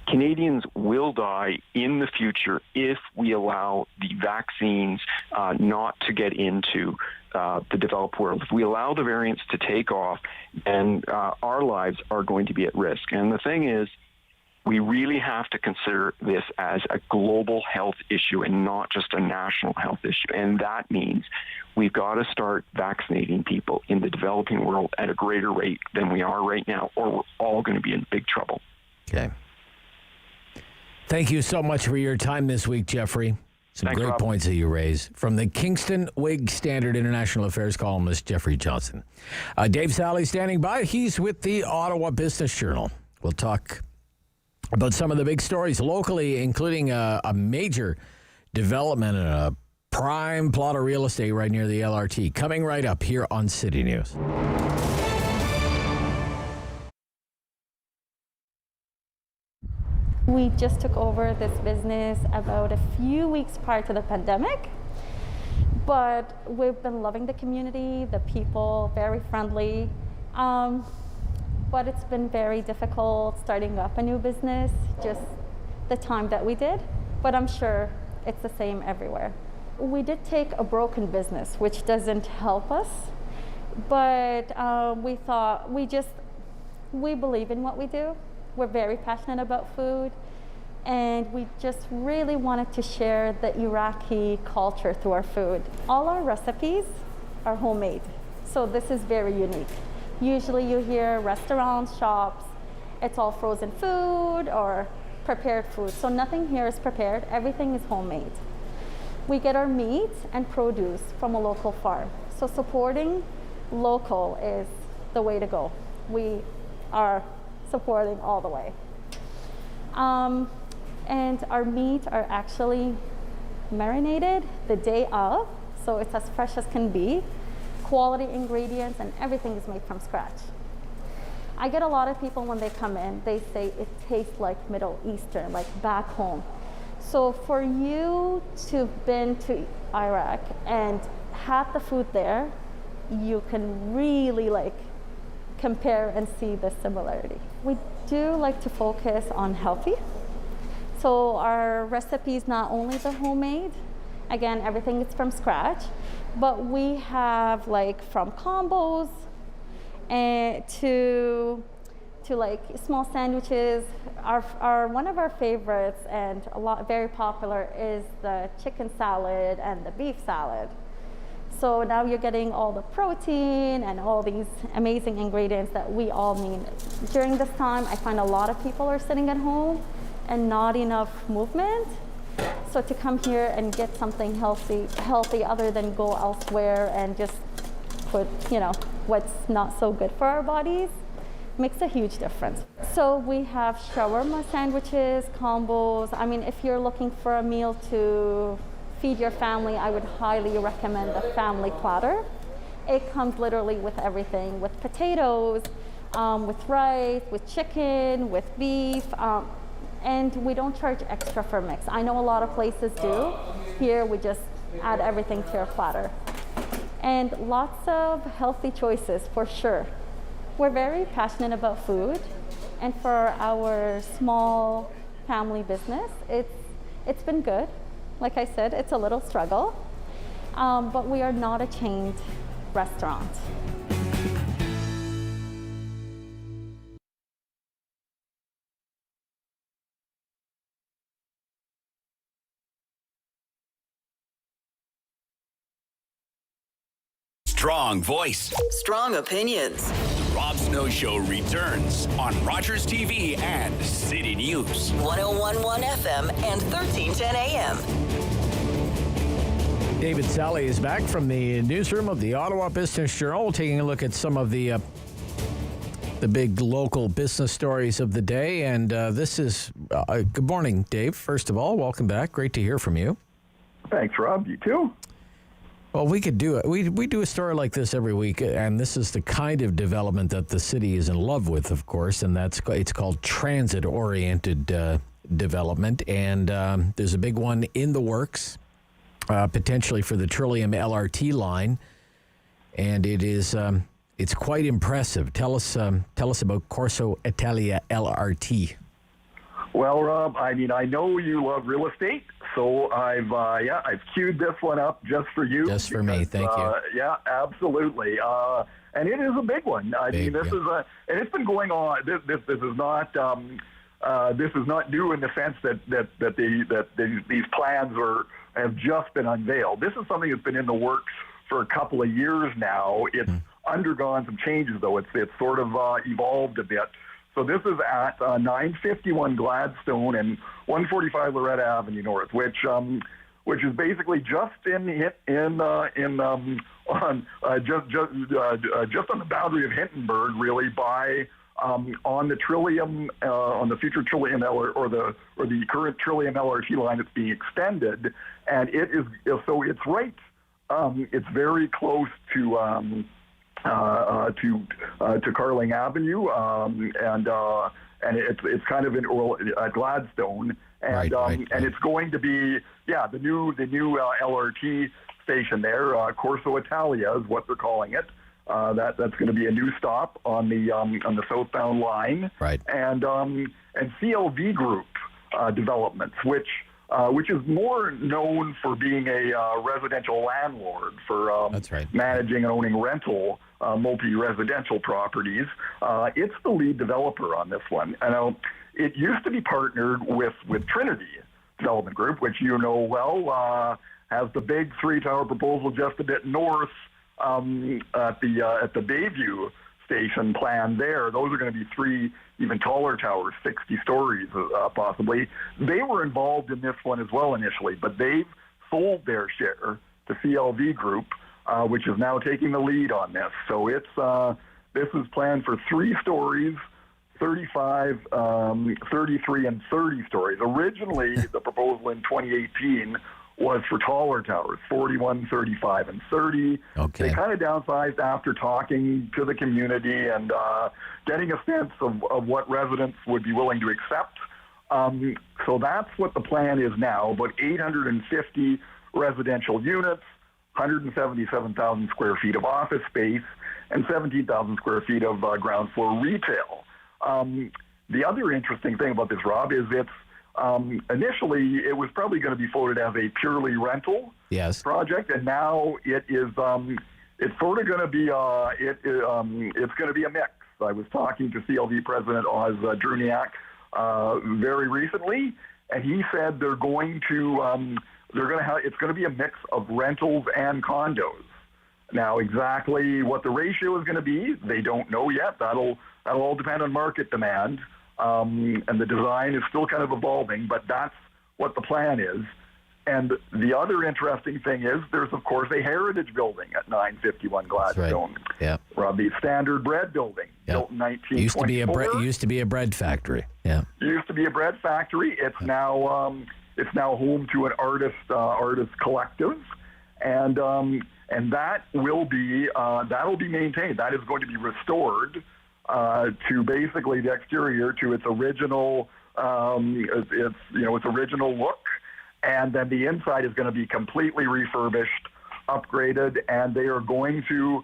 Canadians will die in the future if we allow the vaccines not to get into the developed world. If we allow the variants to take off, then our lives are going to be at risk. And the thing is, we really have to consider this as a global health issue and not just a national health issue. And that means we've got to start vaccinating people in the developing world at a greater rate than we are right now, or we're all going to be in big trouble. Okay. Thank you so much for your time this week, Geoffrey. Some great points that you raised. From the Kingston Whig-Standard International Affairs columnist, Geoffrey Johnston. Dave Sali standing by. He's with the Ottawa Business Journal. We'll talk about some of the big stories locally, including a major development in a prime plot of real estate right near the LRT. Coming right up here on City News. We just took over this business about a few weeks prior to the pandemic, but we've been loving the community, the people, very friendly. But it's been very difficult starting up a new business, just the time that we did, but I'm sure it's the same everywhere. We did take a broken business, which doesn't help us, but we thought we believe in what we do. We're very passionate about food, and we just really wanted to share the Iraqi culture through our food. All our recipes are homemade, so this is very unique. Usually you hear restaurants, shops, it's all frozen food or prepared food. So nothing here is prepared, everything is homemade. We get our meat and produce from a local farm. So supporting local is the way to go. We are supporting all the way. And our meat are actually marinated the day of, so it's as fresh as can be. Quality ingredients, and everything is made from scratch. I get a lot of people when they come in, they say it tastes like Middle Eastern, like back home. So for you to have been to Iraq and have the food there, you can really compare and see the similarity. We do like to focus on healthy. So our recipes, not only the homemade, again, everything is from scratch, but we have from combos and to small sandwiches. Our one of our favorites and very popular is the chicken salad and the beef salad. So now you're getting all the protein and all these amazing ingredients that we all need. During this time, I find a lot of people are sitting at home and not enough movement. So to come here and get something healthy other than go elsewhere and just put, what's not so good for our bodies, makes a huge difference. So we have shawarma sandwiches, combos. I mean, if you're looking for a meal to feed your family, I would highly recommend the family platter. It comes literally with everything, with potatoes, with rice, with chicken, with beef. And we don't charge extra for mix. I know a lot of places do. Here we just add everything to your platter. And lots of healthy choices for sure. We're very passionate about food. And for our small family business, it's been good. Like I said, it's a little struggle, but we are not a chained restaurant. Strong voice. Strong opinions. The Rob Snow Show returns on Rogers TV and City News. 101.1 FM and 1310 AM. David Sali is back from the newsroom of the Ottawa Business Journal, taking a look at some of the big local business stories of the day. And this is, good morning, Dave. First of all, welcome back. Great to hear from you. Thanks, Rob. You too. Well, we could do it. We do a story like this every week, and this is the kind of development that the city is in love with, of course, and it's called transit-oriented development. And there's a big one in the works, potentially for the Trillium LRT line, and it's quite impressive. Tell us about Corso Italia LRT. Well, Rob, I mean, I know you love real estate, so I've queued this one up just for you. Just for me, thank you. Yeah, absolutely. And it is a big one. I mean, this is and it's been going on. This is not this is not new in the sense that these plans have just been unveiled. This is something that's been in the works for a couple of years now. It's undergone some changes, though. It's sort of evolved a bit. So this is at 951 Gladstone and 145 Loretta Avenue North, which is basically just just on the boundary of Hintonburg, really, by on the Trillium, on the future Trillium or the current Trillium LRT line that's being extended, and it's right. It's very close to Carling Avenue, and it's kind of in Gladstone, and and it's going to be the new LRT station there. Corso Italia is what they're calling it. That's going to be a new stop on the southbound line, and CLV Group Developments, which is more known for being a residential landlord for managing and owning rental multi-residential properties. It's the lead developer on this one. And it used to be partnered with Trinity Development Group, which you know well, has the big 3-tower proposal just a bit north at the Bayview station plan there. Those are going to be 3 even taller towers, 60 stories possibly. They were involved in this one as well initially, but they've sold their share to CLV Group, which is now taking the lead on this. So this is planned for 3 stories, 35, 33, and 30 stories. Originally, the proposal in 2018 was for taller towers, 41, 35, and 30. Okay. They kind of downsized after talking to the community and getting a sense of what residents would be willing to accept. So that's what the plan is now, about 850 residential units, 177,000 square feet of office space, and 17,000 square feet of ground floor retail. The other interesting thing about this, Rob, is it's initially it was probably going to be floated as a purely rental project, and now it is it's sort of going to be it's going to be a mix. I was talking to CLV President Oz Druniak very recently, and he said it's going to be a mix of rentals and condos. Now, exactly what the ratio is going to be, they don't know yet. That'll all depend on market demand, and the design is still kind of evolving, but that's what the plan is. And the other interesting thing is there's, of course, a heritage building at 951 Gladstone. Right. Yeah. The Standard Bread Building, built in 1924. Used to be a bread factory. Yeah. Used to be a bread factory. It's now home to an artist collective, and that will be maintained. That is going to be restored to basically the exterior to its original its original look. And then the inside is going to be completely refurbished, upgraded, and they are going to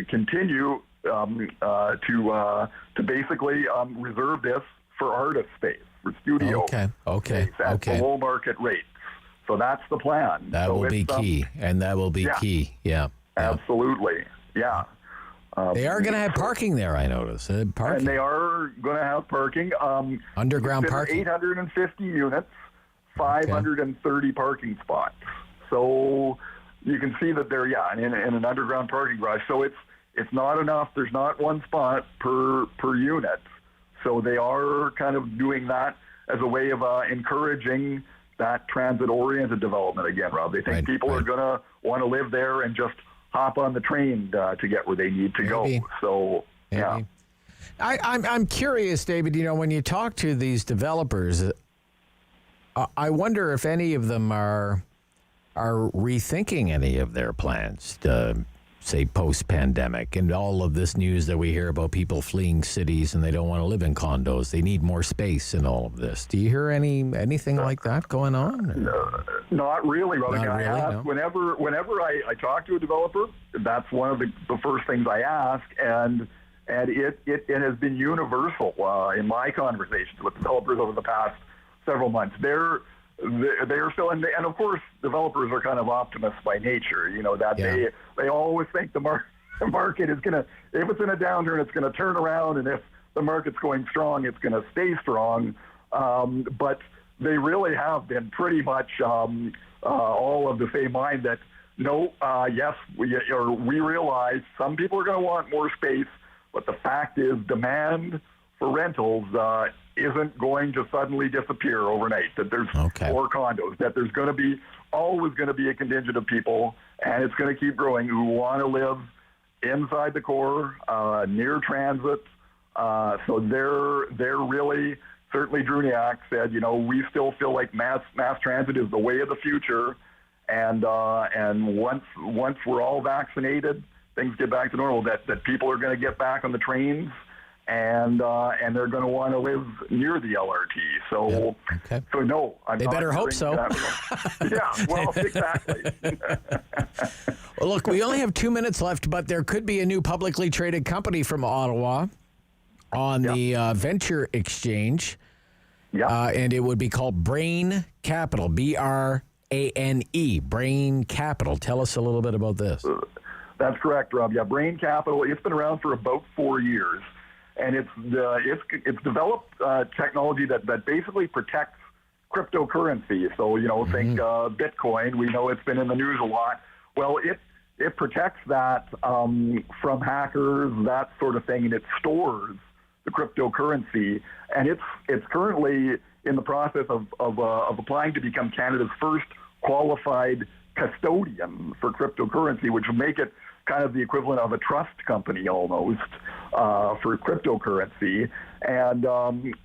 continue to basically reserve this for artist space, for studio space at below market rates. So that's the plan. That will be key, and that will be key. Yeah. Absolutely. Yeah. They are going to have parking there, I notice. And they are going to have parking. Underground parking. 850 units. 530 parking spots. So you can see that they're in an underground parking garage. So it's not enough. There's not one spot per unit. So they are kind of doing that as a way of encouraging that transit-oriented development again, Rob. They think people are going to want to live there and just hop on the train to get where they need to go. So, yeah. I'm curious, David, when you talk to these developers, I wonder if any of them are rethinking any of their plans, say post-pandemic, and all of this news that we hear about people fleeing cities and they don't want to live in condos. They need more space and all of this. Do you hear anything like that going on? No, not really, Rob. No. Whenever I talk to a developer, that's one of the first things I ask, and it has been universal in my conversations with developers over the past several months. They're still, and of course, developers are kind of optimists by nature. They always think the market is gonna, if it's in a downturn, it's gonna turn around, and if the market's going strong, it's going to stay strong. But they really have been pretty much all of the same mind that, no, yes, we realize some people are going to want more space, but the fact is demand for rentals isn't going to suddenly disappear overnight, that there's more condos, that there's going to be always going to be a contingent of people, and it's going to keep growing, who want to live inside the core, near transit. So they're really, certainly Druniak said, we still feel like mass transit is the way of the future, and once we're all vaccinated, things get back to normal, that people are going to get back on the trains, and they're going to want to live near the LRT. So, so no, I'm they not better hope so. Yeah, well, exactly. Well, look, we only have 2 minutes left, but there could be a new publicly traded company from Ottawa on the Venture Exchange. Yeah. And it would be called Brain Capital, BRANE, Brain Capital. Tell us a little bit about this. That's correct, Rob. Yeah, Brain Capital, it's been around for about 4 years. And it's developed technology that basically protects cryptocurrency. So, think Bitcoin. We know it's been in the news a lot. Well, it protects that from hackers, that sort of thing, and it stores the cryptocurrency. And it's currently in the process of applying to become Canada's first qualified custodian for cryptocurrency, which will make it kind of the equivalent of a trust company almost for cryptocurrency. And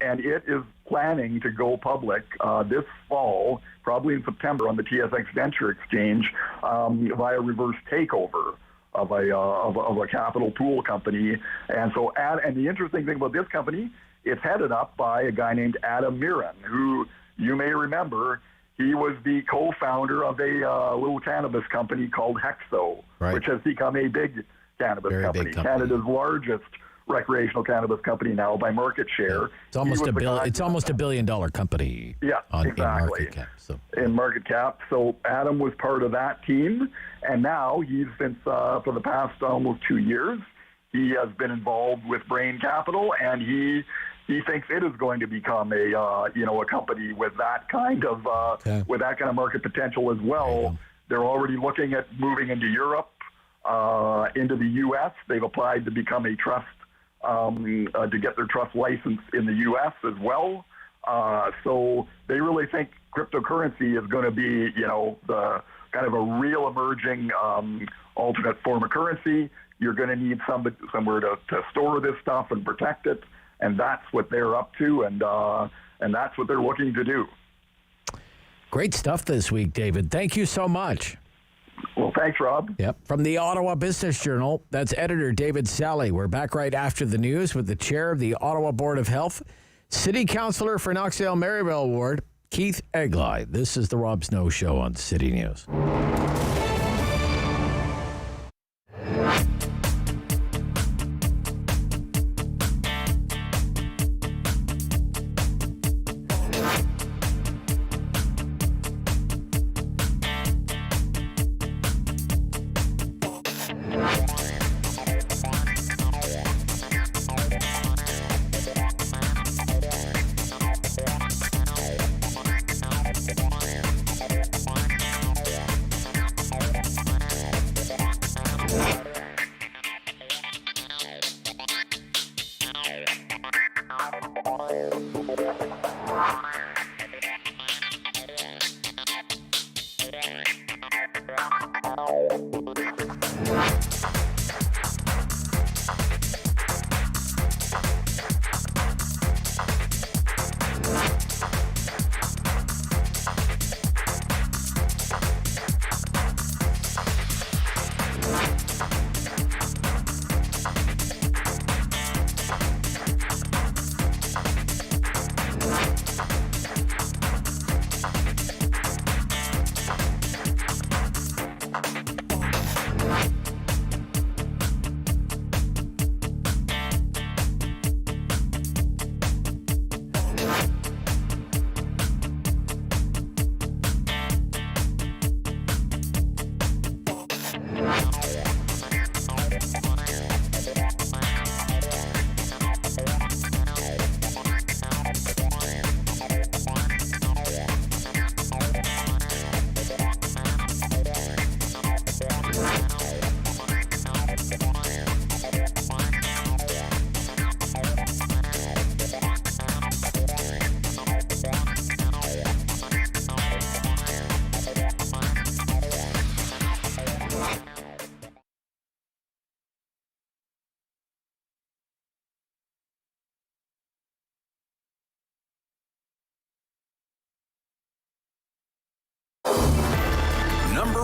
it is planning to go public this fall, probably in September, on the TSX Venture Exchange via reverse takeover of a capital pool company. And so, and the interesting thing about this company, it's headed up by a guy named Adam Miran, who you may remember. He was the co-founder of a little cannabis company called Hexo, which has become a big cannabis company, Canada's largest recreational cannabis company now by market share. It's almost $1 billion company. Yeah, exactly. In market cap. So Adam was part of that team, and now he's since for the past almost 2 years, he has been involved with Brain Capital, and he thinks it is going to become a company with that kind of market potential as well. They're already looking at moving into Europe, into the U.S. They've applied to become a trust, to get their trust license in the U.S. as well. So they really think cryptocurrency is going to be, the kind of a real emerging alternate form of currency. You're going to need somewhere to store this stuff and protect it. And that's what they're up to, and that's what they're looking to do. Great stuff this week, David. Thank you so much. Well, thanks, Rob. Yep. From the Ottawa Business Journal, that's editor David Sali. We're back right after the news with the chair of the Ottawa Board of Health, City Councillor for Knoxdale-Merivale Ward, Keith Egli. This is the Rob Snow Show on City News.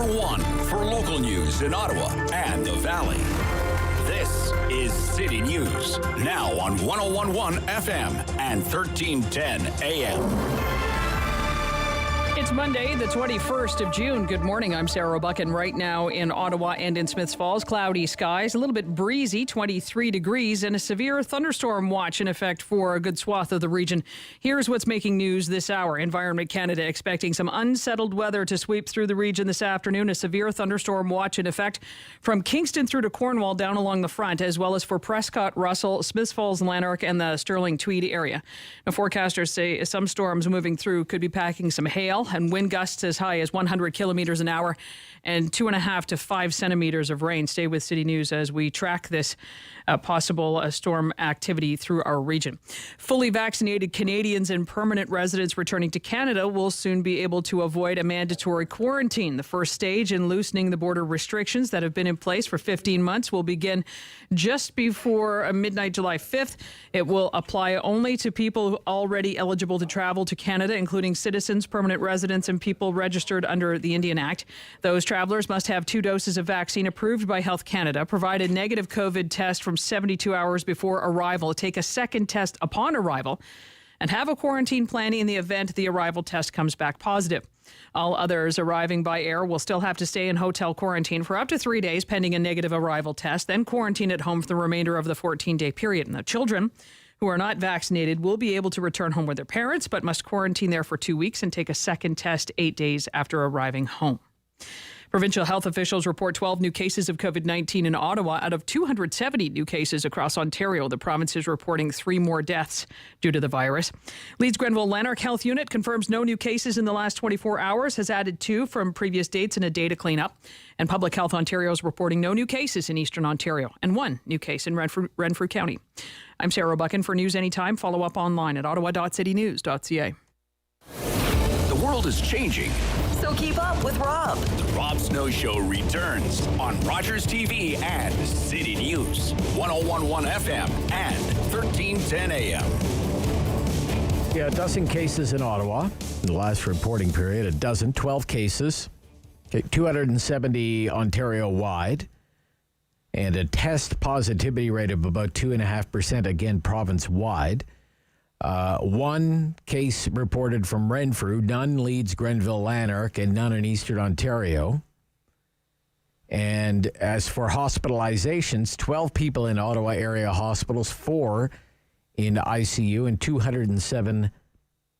Number one for local news in Ottawa and the Valley. This is City News, now on 101.1 FM and 1310 AM. It's Monday, the 21st of June. Good morning. I'm Sarah Buchan. Right now in Ottawa and in Smiths Falls, cloudy skies, a little bit breezy, 23 degrees, and a severe thunderstorm watch in effect for a good swath of the region. Here's what's making news this hour. Environment Canada expecting some unsettled weather to sweep through the region this afternoon. A severe thunderstorm watch in effect from Kingston through to Cornwall down along the front, as well as for Prescott, Russell, Smiths Falls, Lanark, and the Stirling Tweed area. Now, forecasters say some storms moving through could be packing some hail and wind gusts as high as 100 kilometers an hour and 2.5 to 5 centimeters of rain. Stay with City News as we track this possible storm activity through our region. Fully vaccinated Canadians and permanent residents returning to Canada will soon be able to avoid a mandatory quarantine. The first stage in loosening the border restrictions that have been in place for 15 months will begin just before midnight July 5th. It will apply only to people already eligible to travel to Canada, including citizens, permanent residents, and people registered under the Indian Act. Those travelers must have 2 doses of vaccine approved by Health Canada, provide a negative COVID test from 72 hours before arrival, take a second test upon arrival, and have a quarantine plan in the event the arrival test comes back positive. All others arriving by air will still have to stay in hotel quarantine for up to 3 days pending a negative arrival test, then quarantine at home for the remainder of the 14-day period. And the children who are not vaccinated will be able to return home with their parents, but must quarantine there for 2 weeks and take a second test 8 days after arriving home. Provincial health officials report 12 new cases of COVID-19 in Ottawa out of 270 new cases across Ontario. The province is reporting 3 more deaths due to the virus. Leeds-Grenville-Lanark Health Unit confirms no new cases in the last 24 hours, has added 2 from previous dates in a data cleanup. And Public Health Ontario is reporting no new cases in Eastern Ontario and 1 new case in Renfrew County. I'm Sarah Buchan. For News Anytime, follow up online at ottawa.citynews.ca. The world is changing. So keep up with Rob. The Rob Snow Show returns on Rogers TV and City News, 101.1 FM and 1310 AM. Yeah, a dozen cases in Ottawa in the last reporting period. 12 cases. Okay, 270 Ontario-wide. And a test positivity rate of about 2.5%, again, province-wide. 1 case reported from Renfrew, none Leeds-Grenville-Lanark, and none in Eastern Ontario. And as for hospitalizations, 12 people in Ottawa area hospitals, 4 in ICU, and 207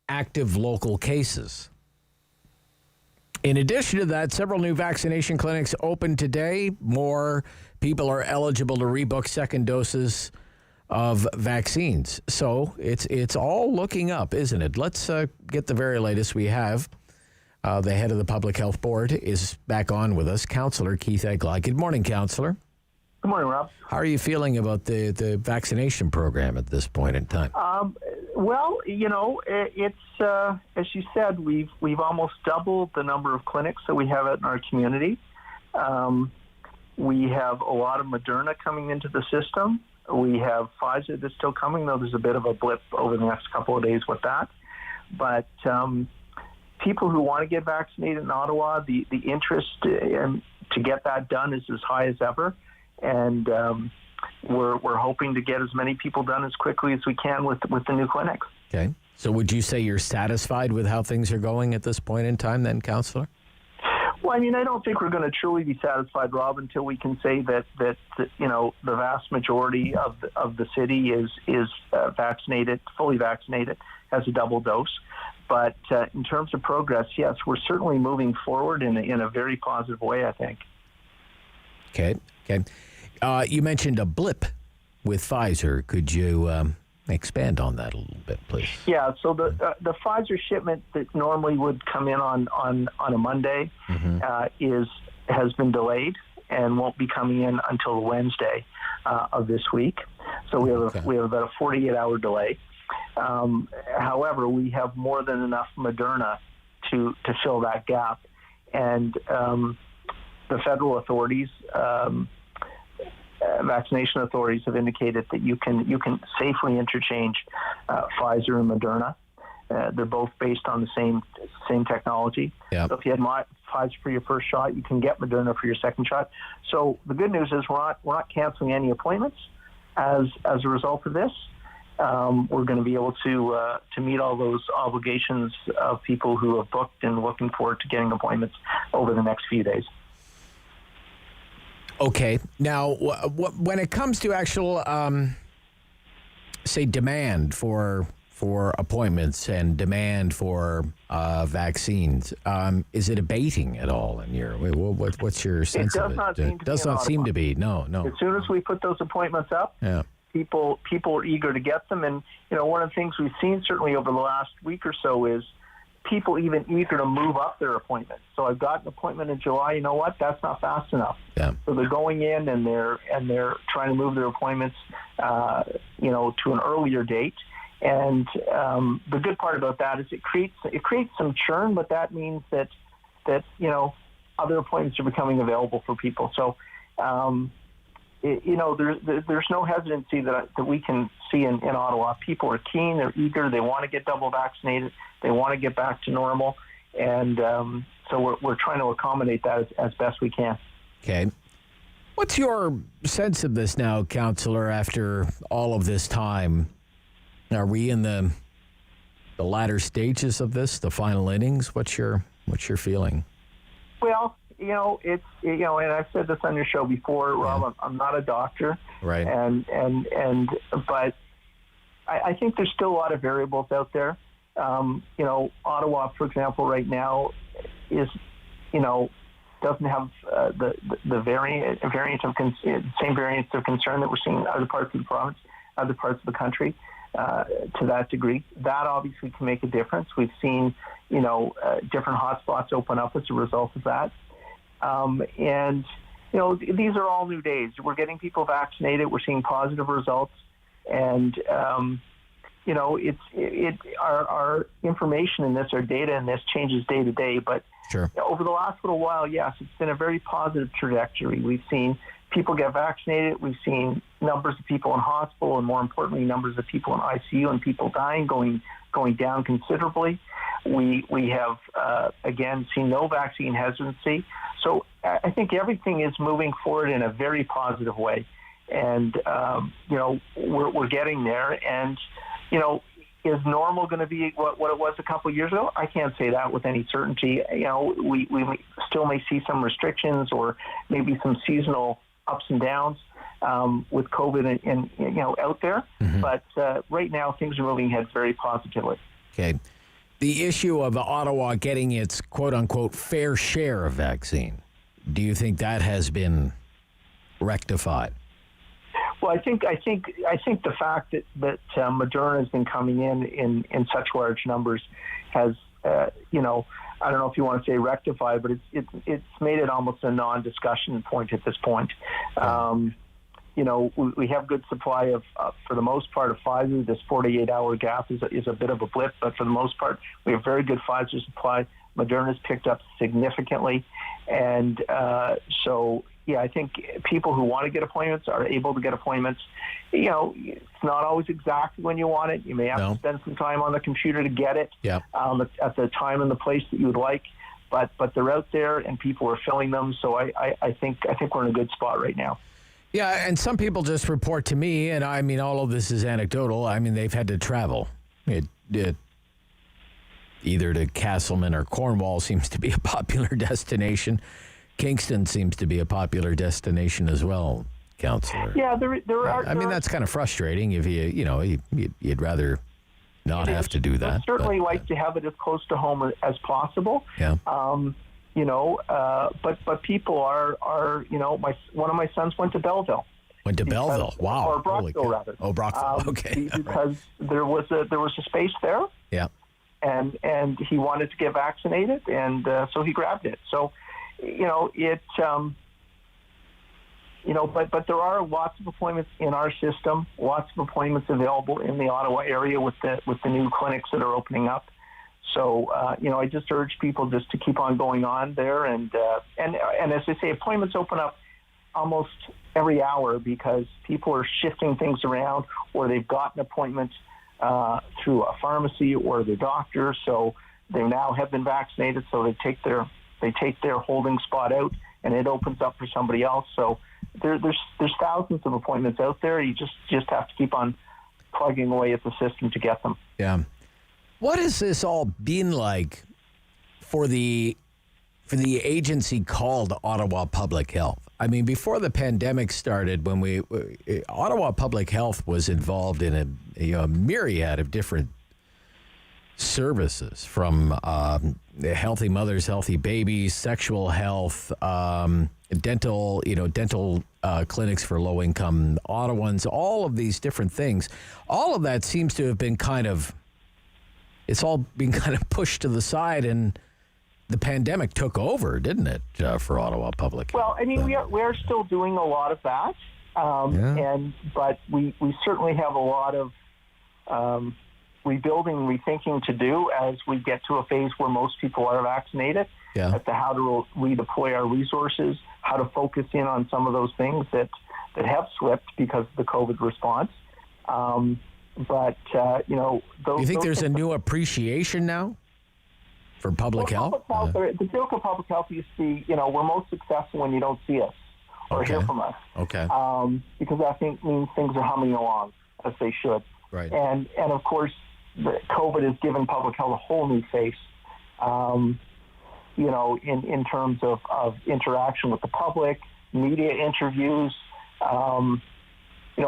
active local cases. In addition to that, several new vaccination clinics opened today. More people are eligible to rebook second doses of vaccines. So it's all looking up, isn't it? Let's get the very latest we have. The head of the Public Health Board is back on with us, Councillor Keith Egli. Good morning, Councillor. Good morning, Rob. How are you feeling about the vaccination program at this point in time? Well, you know, it's as you said, we've almost doubled the number of clinics that we have in our community. We have a lot of Moderna coming into the system. We have Pfizer that's still coming, though there's a bit of a blip over the next couple of days with that. But people who want to get vaccinated in Ottawa, the interest to get that done is as high as ever. And we're hoping to get as many people done as quickly as we can with the new clinics. Okay. So would you say you're satisfied with how things are going at this point in time then, Councillor? Well, I mean, I don't think we're going to truly be satisfied, Rob, until we can say that you know, the vast majority of the city is vaccinated, fully vaccinated, has a double dose. But in terms of progress, yes, we're certainly moving forward in a very positive way, I think. Okay. You mentioned a blip with Pfizer. Could you expand on that a little bit, please? Yeah, so the Pfizer shipment that normally would come in on a Monday has been delayed and won't be coming in until Wednesday of this week. So we have about a 48-hour delay. However, we have more than enough Moderna to fill that gap, and the federal authorities, vaccination authorities, have indicated that you can safely interchange Pfizer and Moderna. They're both based on the same technology. Yep. So if you had Pfizer for your first shot, you can get Moderna for your second shot. So the good news is we're not canceling any appointments as a result of this. We're going to be able to meet all those obligations of people who have booked and looking forward to getting appointments over the next few days. Okay. Now, when it comes to actual, say, demand for appointments and demand for vaccines, is it abating at all in your? What's your sense of it? It does not seem to be. No. As soon as we put those appointments up, people are eager to get them, and one of the things we've seen certainly over the last week or so is people even eager to move up their appointments. So I've got an appointment in July. You know what? That's not fast enough. Yeah. So they're going in and they're trying to move their appointments, to an earlier date. And the good part about that is it creates some churn, but that means that other appointments are becoming available for people. So there's no hesitancy that we can see in Ottawa. People are keen, they're eager, they want to get double vaccinated, they want to get back to normal, and so we're trying to accommodate that as best we can. Okay. What's your sense of this now, Councillor, after all of this time? Are we in the latter stages of this, the final innings? What's your feeling? Well, it's and I've said this on your show before, Rob. I'm not a doctor, right? But I think there's still a lot of variables out there. Ottawa, for example, right now is doesn't have the same variants of concern that we're seeing in other parts of the province, other parts of the country. To that degree, that obviously can make a difference. We've seen, different hotspots open up as a result of that. And these are all new days. We're getting people vaccinated. We're seeing positive results. And, our information in this, our data in this changes day to day. But sure. Over the last little while, yes, it's been a very positive trajectory. We've seen people get vaccinated. We've seen numbers of people in hospital, and more importantly, numbers of people in ICU and people dying going down considerably. We have, again, seen no vaccine hesitancy. So I think everything is moving forward in a very positive way. And, we're getting there. And, is normal going to be what it was a couple of years ago? I can't say that with any certainty. We still may see some restrictions or maybe some seasonal ups and downs with COVID and out there. Mm-hmm. But right now, things are moving ahead very positively. Okay. The issue of Ottawa getting its quote-unquote fair share of vaccine, do you think that has been rectified? Well, I think the fact that Moderna has been coming in such large numbers has, I don't know if you want to say rectified, but it's made it almost a non-discussion point at this point. We have good supply of, for the most part, of Pfizer. This 48-hour gap is a bit of a blip, but for the most part, we have very good Pfizer supply. Moderna's picked up significantly, and I think people who want to get appointments are able to get appointments. It's not always exactly when you want it. You may have to spend some time on the computer to get it at the time and the place that you would like. But they're out there and people are filling them. So I think we're in a good spot right now. Yeah, and some people just report to me, and I mean, all of this is anecdotal. I mean, they've had to travel. Either to Castleman or Cornwall seems to be a popular destination. Kingston seems to be a popular destination as well, Councillor. Yeah, there are. I mean, that's kind of frustrating if you'd rather not have to do that. I'd certainly like to have it as close to home as possible. Yeah. But people are one of my sons went to Belleville. Went to Belleville. Wow. Or Brockville, rather. Oh, Brockville. Okay. Because there was a space there. Yeah. And he wanted to get vaccinated, and so he grabbed it. So, but there are lots of appointments in our system, lots of appointments available in the Ottawa area with the new clinics that are opening up. So, I just urge people just to keep on going on there, and as I say, appointments open up almost every hour because people are shifting things around, or they've got an appointment through a pharmacy or their doctor, so they now have been vaccinated, so they take their they take their holding spot out, and it opens up for somebody else. So there's thousands of appointments out there. You just have to keep on plugging away at the system to get them. Yeah. What has this all been like for the agency called Ottawa Public Health? I mean, before the pandemic started, when Ottawa Public Health was involved in a myriad of different services, from healthy mothers, healthy babies, sexual health, dental clinics for low-income Ottawans, all of these different things. All of that seems to have been it's all been kind of pushed to the side, and the pandemic took over, didn't it, for Ottawa Public Health? Well, I mean, we are still doing a lot of that, but we certainly have a lot of rebuilding, rethinking to do as we get to a phase where most people are vaccinated, as to how to redeploy our resources, how to focus in on some of those things that have slipped because of the COVID response. Do you think there's a new appreciation now for public health? The joke of public health used to be, we're most successful when you don't see us or hear from us. Okay. Because I think means things are humming along as they should. Right. And of course, COVID has given public health a whole new face. In terms of interaction with the public, media interviews.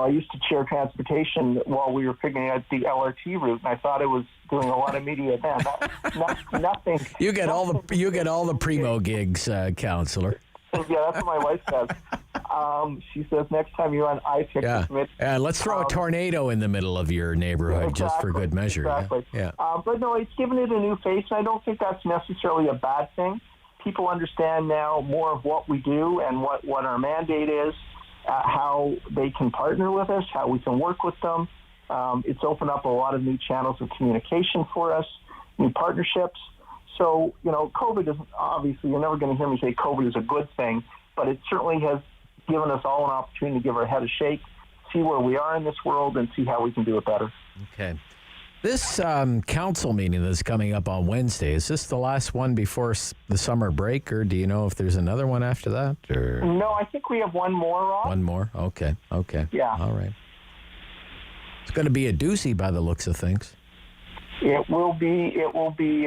I used to chair transportation while we were figuring out the LRT route, and I thought it was doing a lot of media then. Nothing. You get all the primo gigs, Councillor. Yeah, that's what my wife says. She says next time you're on iPick, let's throw a tornado in the middle of your neighborhood just for good measure. Exactly. Yeah. But no, it's given it a new face, and I don't think that's necessarily a bad thing. People understand now more of what we do and what our mandate is, how they can partner with us, how we can work with them. It's opened up a lot of new channels of communication for us, new partnerships. So, COVID is obviously, you're never going to hear me say COVID is a good thing, but it certainly has given us all an opportunity to give our head a shake, see where we are in this world, and see how we can do it better. Okay. This council meeting that's coming up on Wednesday, is this the last one before the summer break, or do you know if there's another one after that? Or? No, I think we have one more, Rob. One more? Okay. Yeah. All right. It's going to be a doozy by the looks of things. It will be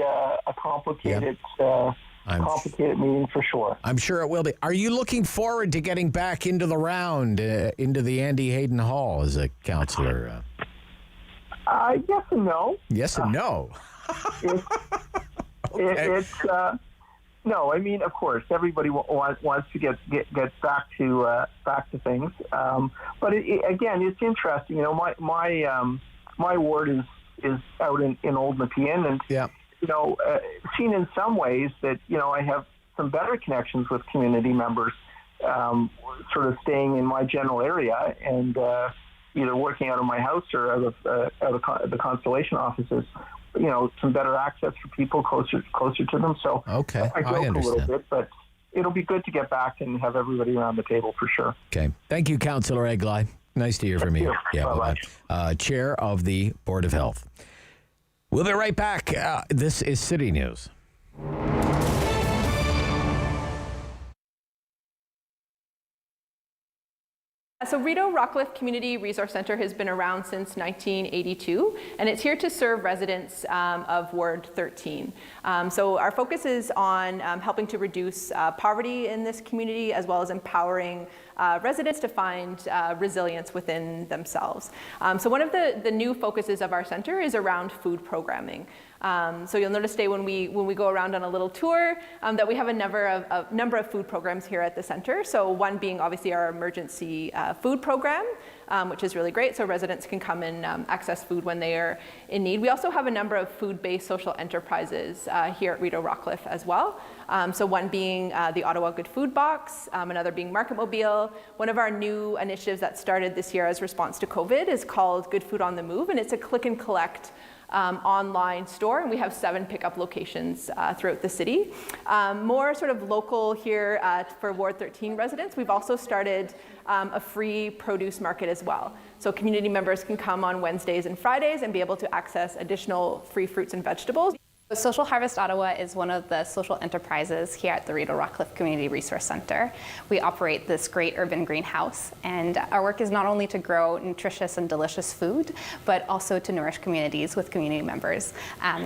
a complicated meeting for sure. I'm sure it will be. Are you looking forward to getting back into the round, into the Andy Hayden Hall as a councillor? Yes and no. Yes and no. No. I mean, of course, everybody wants to get back to things. But again, it's interesting. My ward is out in Old Nepean, and seen in some ways that I have some better connections with community members, sort of staying in my general area and either working out of my house or out of the Constellation offices. Some better access for people closer to them. So I joke a little bit, but it'll be good to get back and have everybody around the table for sure. Okay, thank you, Councillor Egli. Nice to hear from you. Yeah, bye-bye. Chair of the Board of Health. We'll be right back. This is City News. So Rideau Rockcliffe Community Resource Centre has been around since 1982, and it's here to serve residents of Ward 13. So our focus is on helping to reduce poverty in this community, as well as empowering residents to find resilience within themselves. So one of the new focuses of our centre is around food programming. So you'll notice today when we go around on a little tour that we have a number of food programs here at the centre. So one being obviously our emergency food program, which is really great. So residents can come and access food when they are in need. We also have a number of food-based social enterprises here at Rideau Rockcliffe as well. So one being the Ottawa Good Food Box, another being Market Mobile. One of our new initiatives that started this year as response to COVID is called Good Food on the Move, and it's a click and collect online store, and we have 7 pickup locations throughout the city. More sort of local here for Ward 13 residents, we've also started a free produce market as well. So community members can come on Wednesdays and Fridays and be able to access additional free fruits and vegetables. Social Harvest Ottawa is one of the social enterprises here at the Rideau Rockcliffe Community Resource Centre. We operate this great urban greenhouse, and our work is not only to grow nutritious and delicious food, but also to nourish communities with community members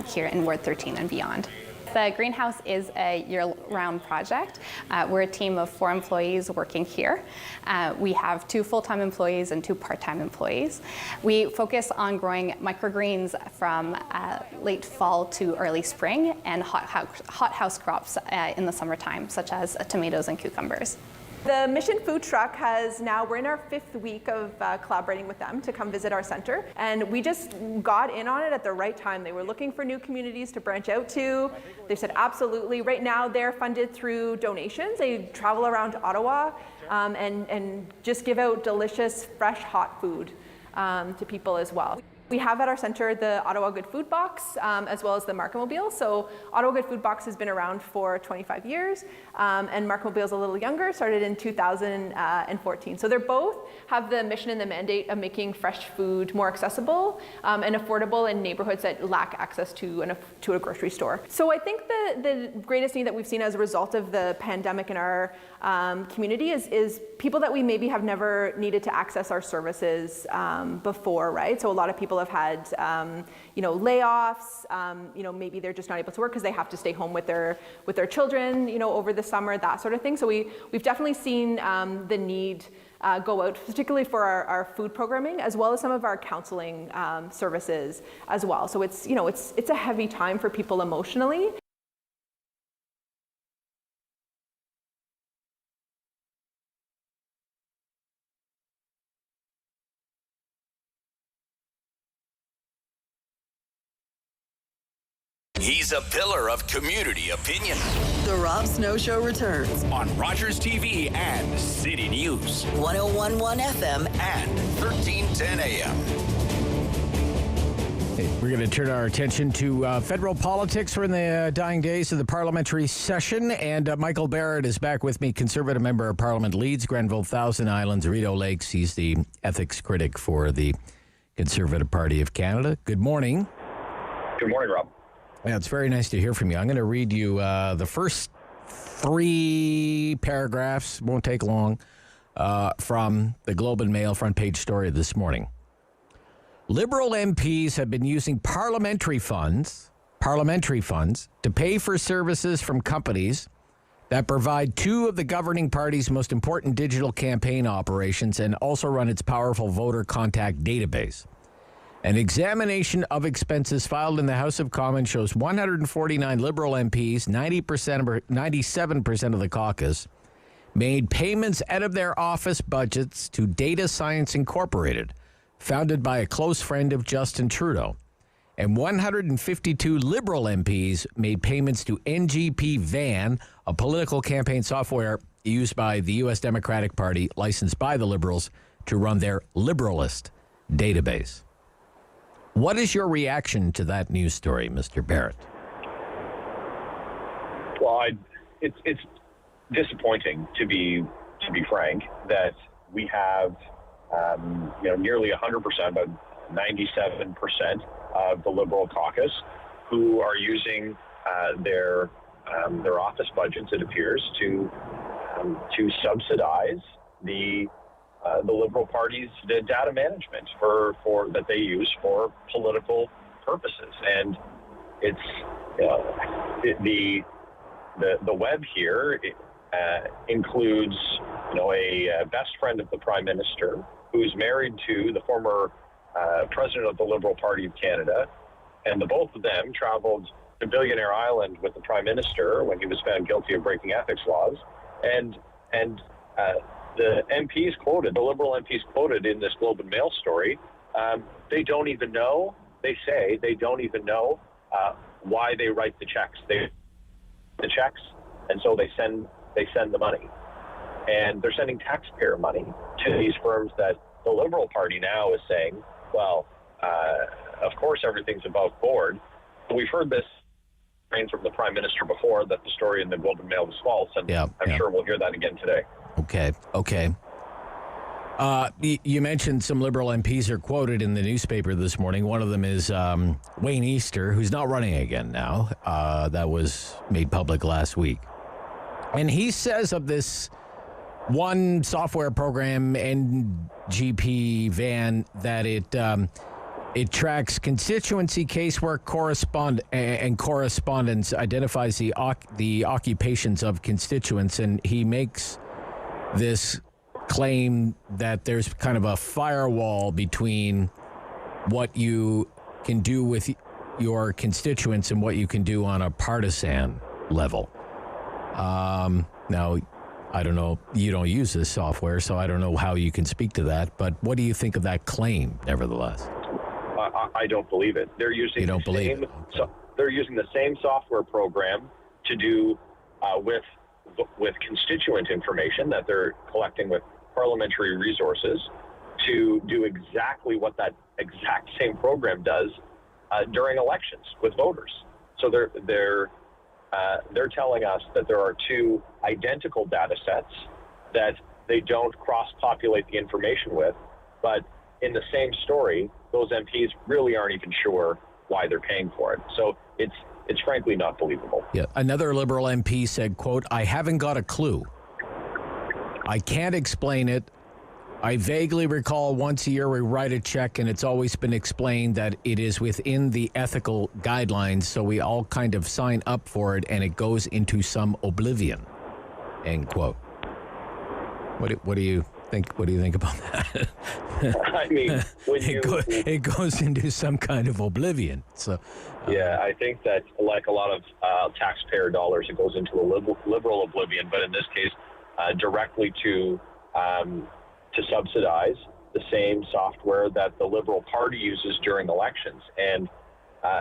here in Ward 13 and beyond. The greenhouse is a year-round project. We're a team of 4 employees working here. We have 2 full-time employees and 2 part-time employees. We focus on growing microgreens from late fall to early spring and hothouse crops in the summertime, such as tomatoes and cucumbers. The Mission food truck we're in our 5th week of collaborating with them to come visit our center, and we just got in on it at the right time. They were looking for new communities to branch out to. They said absolutely. Right now they're funded through donations. They travel around Ottawa and just give out delicious, fresh, hot food to people as well. We have at our center the Ottawa Good Food Box as well as the Markmobile. So Ottawa Good Food Box has been around for 25 years and Markmobile is a little younger, started in 2014. So they both have the mission and the mandate of making fresh food more accessible and affordable in neighborhoods that lack access to a grocery store. So I think the greatest need that we've seen as a result of the pandemic in our community is people that we maybe have never needed to access our services before, right? So a lot of people have had, layoffs. Maybe they're just not able to work because they have to stay home with their children, over the summer, that sort of thing. So we've definitely seen the need go out, particularly for our food programming, as well as some of our counseling services as well. So it's a heavy time for people emotionally. He's a pillar of community opinion. The Rob Snow Show returns on Rogers TV and City News. 101.1 FM and 1310 AM. Hey, we're going to turn our attention to federal politics. We're in the dying days of the parliamentary session, and Michael Barrett is back with me, Conservative Member of Parliament, Leeds-Grenville-Thousand Islands, Rideau Lakes. He's the ethics critic for the Conservative Party of Canada. Good morning. Good morning, Rob. Yeah, it's very nice to hear from you. I'm going to read you the first 3 paragraphs, won't take long, from the Globe and Mail front page story this morning. Liberal MPs have been using parliamentary funds to pay for services from companies that provide 2 of the governing party's most important digital campaign operations and also run its powerful voter contact database. An examination of expenses filed in the House of Commons shows 149 Liberal MPs, 97% of the caucus, made payments out of their office budgets to Data Science Incorporated, founded by a close friend of Justin Trudeau. And 152 Liberal MPs made payments to NGP Van, a political campaign software used by the U.S. Democratic Party, licensed by the Liberals, to run their Liberalist database. What is your reaction to that news story, Mr. Barrett? Well, it's disappointing, to be frank, that we have nearly 100%, about 97% of the Liberal caucus who are using their office budgets, it appears, to subsidize the Liberal Party's data management for that they use for political purposes, and it's the web here includes a best friend of the Prime Minister who's married to the former president of the Liberal Party of Canada, and the both of them traveled to Billionaire Island with the Prime Minister when he was found guilty of breaking ethics laws, and the MPs quoted, the Liberal MPs quoted in this Globe and Mail story, they don't even know, they say they don't even know why they write the checks. And so they send the money. And they're sending taxpayer money to these firms that the Liberal Party now is saying, well, of course everything's above board. We've heard this from the Prime Minister before, that the story in the Globe and Mail was false, and I'm sure we'll hear that again today. Okay. You mentioned some Liberal MPs are quoted in the newspaper this morning. One of them is Wayne Easter, who's not running again now. That was made public last week. And he says of this one software program, NGP Van, that it tracks constituency casework and correspondence, identifies the occupations of constituents, and he makes this claim that there's kind of a firewall between what you can do with your constituents and what you can do on a partisan level. Now, I don't know, you don't use this software, so I don't know how you can speak to that, but what do you think of that claim, nevertheless? I don't believe it. They're using you don't believe it? Okay. They're using the same software program to do with constituent information that they're collecting with parliamentary resources to do exactly what that exact same program does during elections with voters. So they're telling us that there are two identical data sets that they don't cross-populate the information with, but in the same story, those MPs really aren't even sure why they're paying for it. So it's frankly not believable. Yeah. Another Liberal MP said, quote, "I haven't got a clue. I can't explain it. I vaguely recall once a year we write a check and it's always been explained that it is within the ethical guidelines, so we all kind of sign up for it and it goes into some oblivion." End quote. What do you think? What do you think about that? I mean, it goes into some kind of oblivion. So, yeah, I think that like a lot of taxpayer dollars, it goes into a liberal oblivion. But in this case, directly to subsidize the same software that the Liberal Party uses during elections. And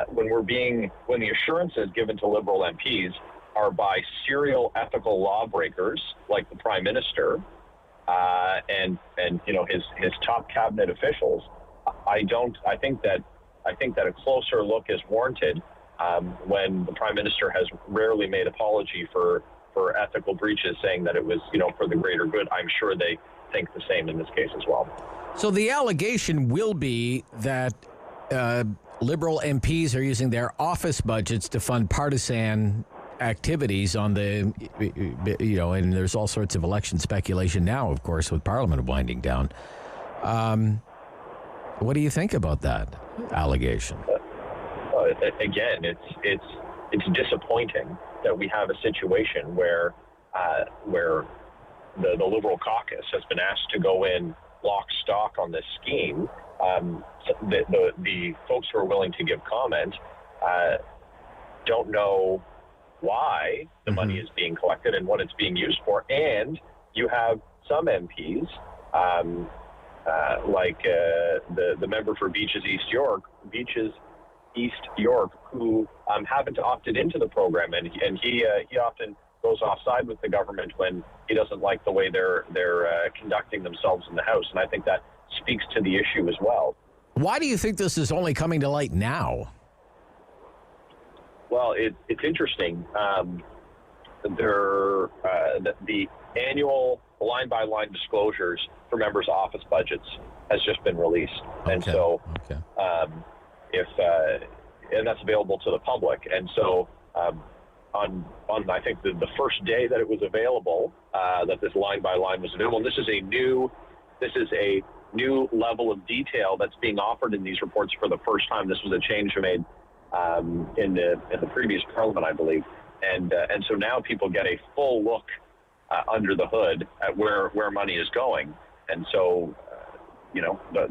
when the assurances given to Liberal MPs are by serial ethical lawbreakers like the Prime Minister and you know his top cabinet officials, I think that a closer look is warranted when the Prime Minister has rarely made apology for ethical breaches, saying that it was, you know, for the greater good. I'm sure they think the same in this case as well. So the allegation will be that Liberal MPs are using their office budgets to fund partisan activities on the, you know, and there's all sorts of election speculation now, of course, with Parliament winding down. What do you think about that allegation? Again, it's disappointing that we have a situation where the Liberal caucus has been asked to go in lock stock on this scheme. The folks who are willing to give comment don't know why the money is being collected and what it's being used for. And you have some MPs, like the member for Beaches East York, who haven't opted into the program, and he often goes offside with the government when he doesn't like the way they're conducting themselves in the House, and I think that speaks to the issue as well. Why do you think this is only coming to light now? Well, it's interesting. The annual line-by-line disclosures for members' office budgets has just been released, and so and that's available to the public. And so on I think the first day that it was available, that this line-by-line was available, and this is a new level of detail that's being offered in these reports for the first time. This was a change made in the previous Parliament, I believe, and so now people get a full look under the hood at where money is going, and so you know, at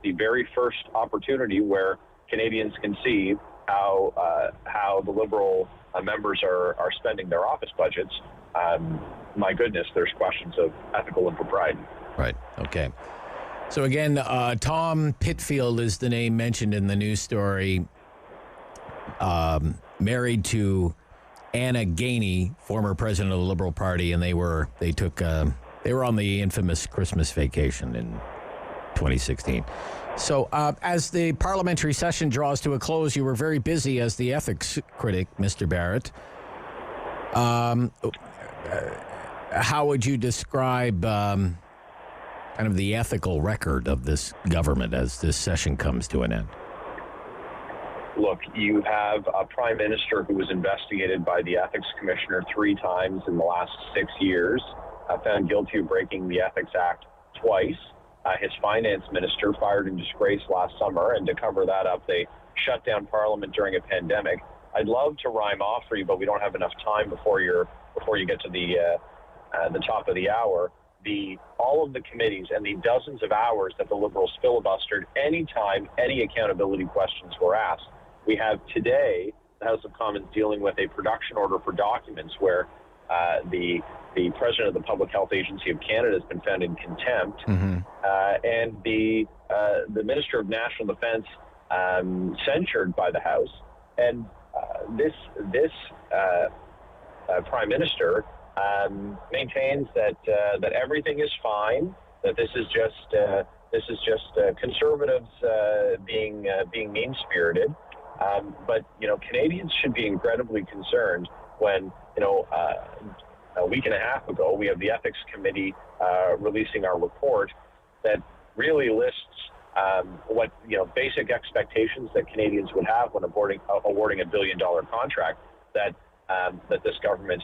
the very first opportunity where Canadians can see how the Liberal members are spending their office budgets, my goodness, there's questions of ethical impropriety. Right. Okay. So again, Tom Pitfield is the name mentioned in the news story. Married to Anna Gainey, former president of the Liberal Party, and they were on the infamous Christmas vacation in 2016. So as the parliamentary session draws to a close, you were very busy as the ethics critic, Mr. Barrett. How would you describe kind of the ethical record of this government as this session comes to an end? Look, you have a prime minister who was investigated by the ethics commissioner 3 times in the last 6 years, found guilty of breaking the Ethics Act twice. His finance minister fired in disgrace last summer, and to cover that up, they shut down Parliament during a pandemic. I'd love to rhyme off for you, but we don't have enough time before you get to the top of the hour. All of the committees and the dozens of hours that the Liberals filibustered anytime any accountability questions were asked. We have today the House of Commons dealing with a production order for documents where the president of the Public Health Agency of Canada has been found in contempt, and the Minister of National Defence censured by the House. And this Prime Minister maintains that everything is fine, that this is just conservatives being mean-spirited. But Canadians should be incredibly concerned when a week and a half ago we have the Ethics Committee releasing our report that really lists what basic expectations that Canadians would have when awarding a $1 billion contract that this government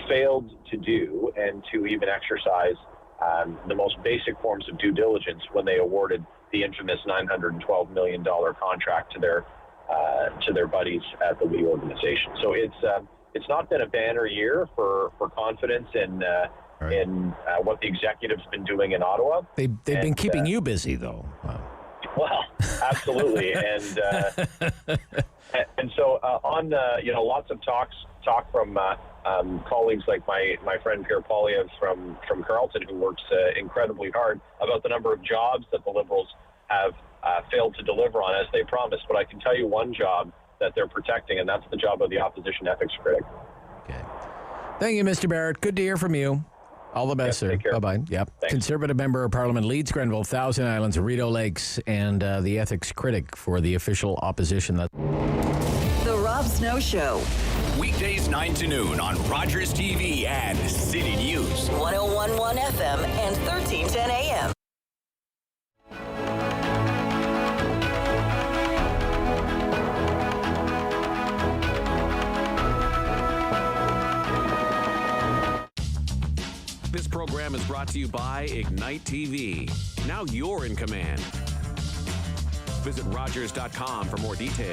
failed to do, and to even exercise the most basic forms of due diligence when they awarded the infamous $912 million contract to their buddies at the Lee organization. So it's not been a banner year for confidence in what the executive's been doing in Ottawa. They've been keeping you busy, though. Wow. Well, absolutely, and so on lots of talk from colleagues like my friend Pierre Poilievre from Carleton, who works incredibly hard about the number of jobs that the Liberals have failed to deliver on as they promised. But I can tell you one job that they're protecting, and that's the job of the opposition ethics critic. Okay. Thank you, Mr. Barrett. Good to hear from you. All the best, sir. Bye-bye. Yep. Thanks. Conservative Member of Parliament, Leeds-Grenville-Thousand Islands, Rideau Lakes, and the ethics critic for the official opposition. The Rob Snow Show. Weekdays 9 to noon on Rogers TV and City News. 101.1 FM and 1310 AM. This program is brought to you by Ignite TV. Now you're in command. Visit Rogers.com for more details.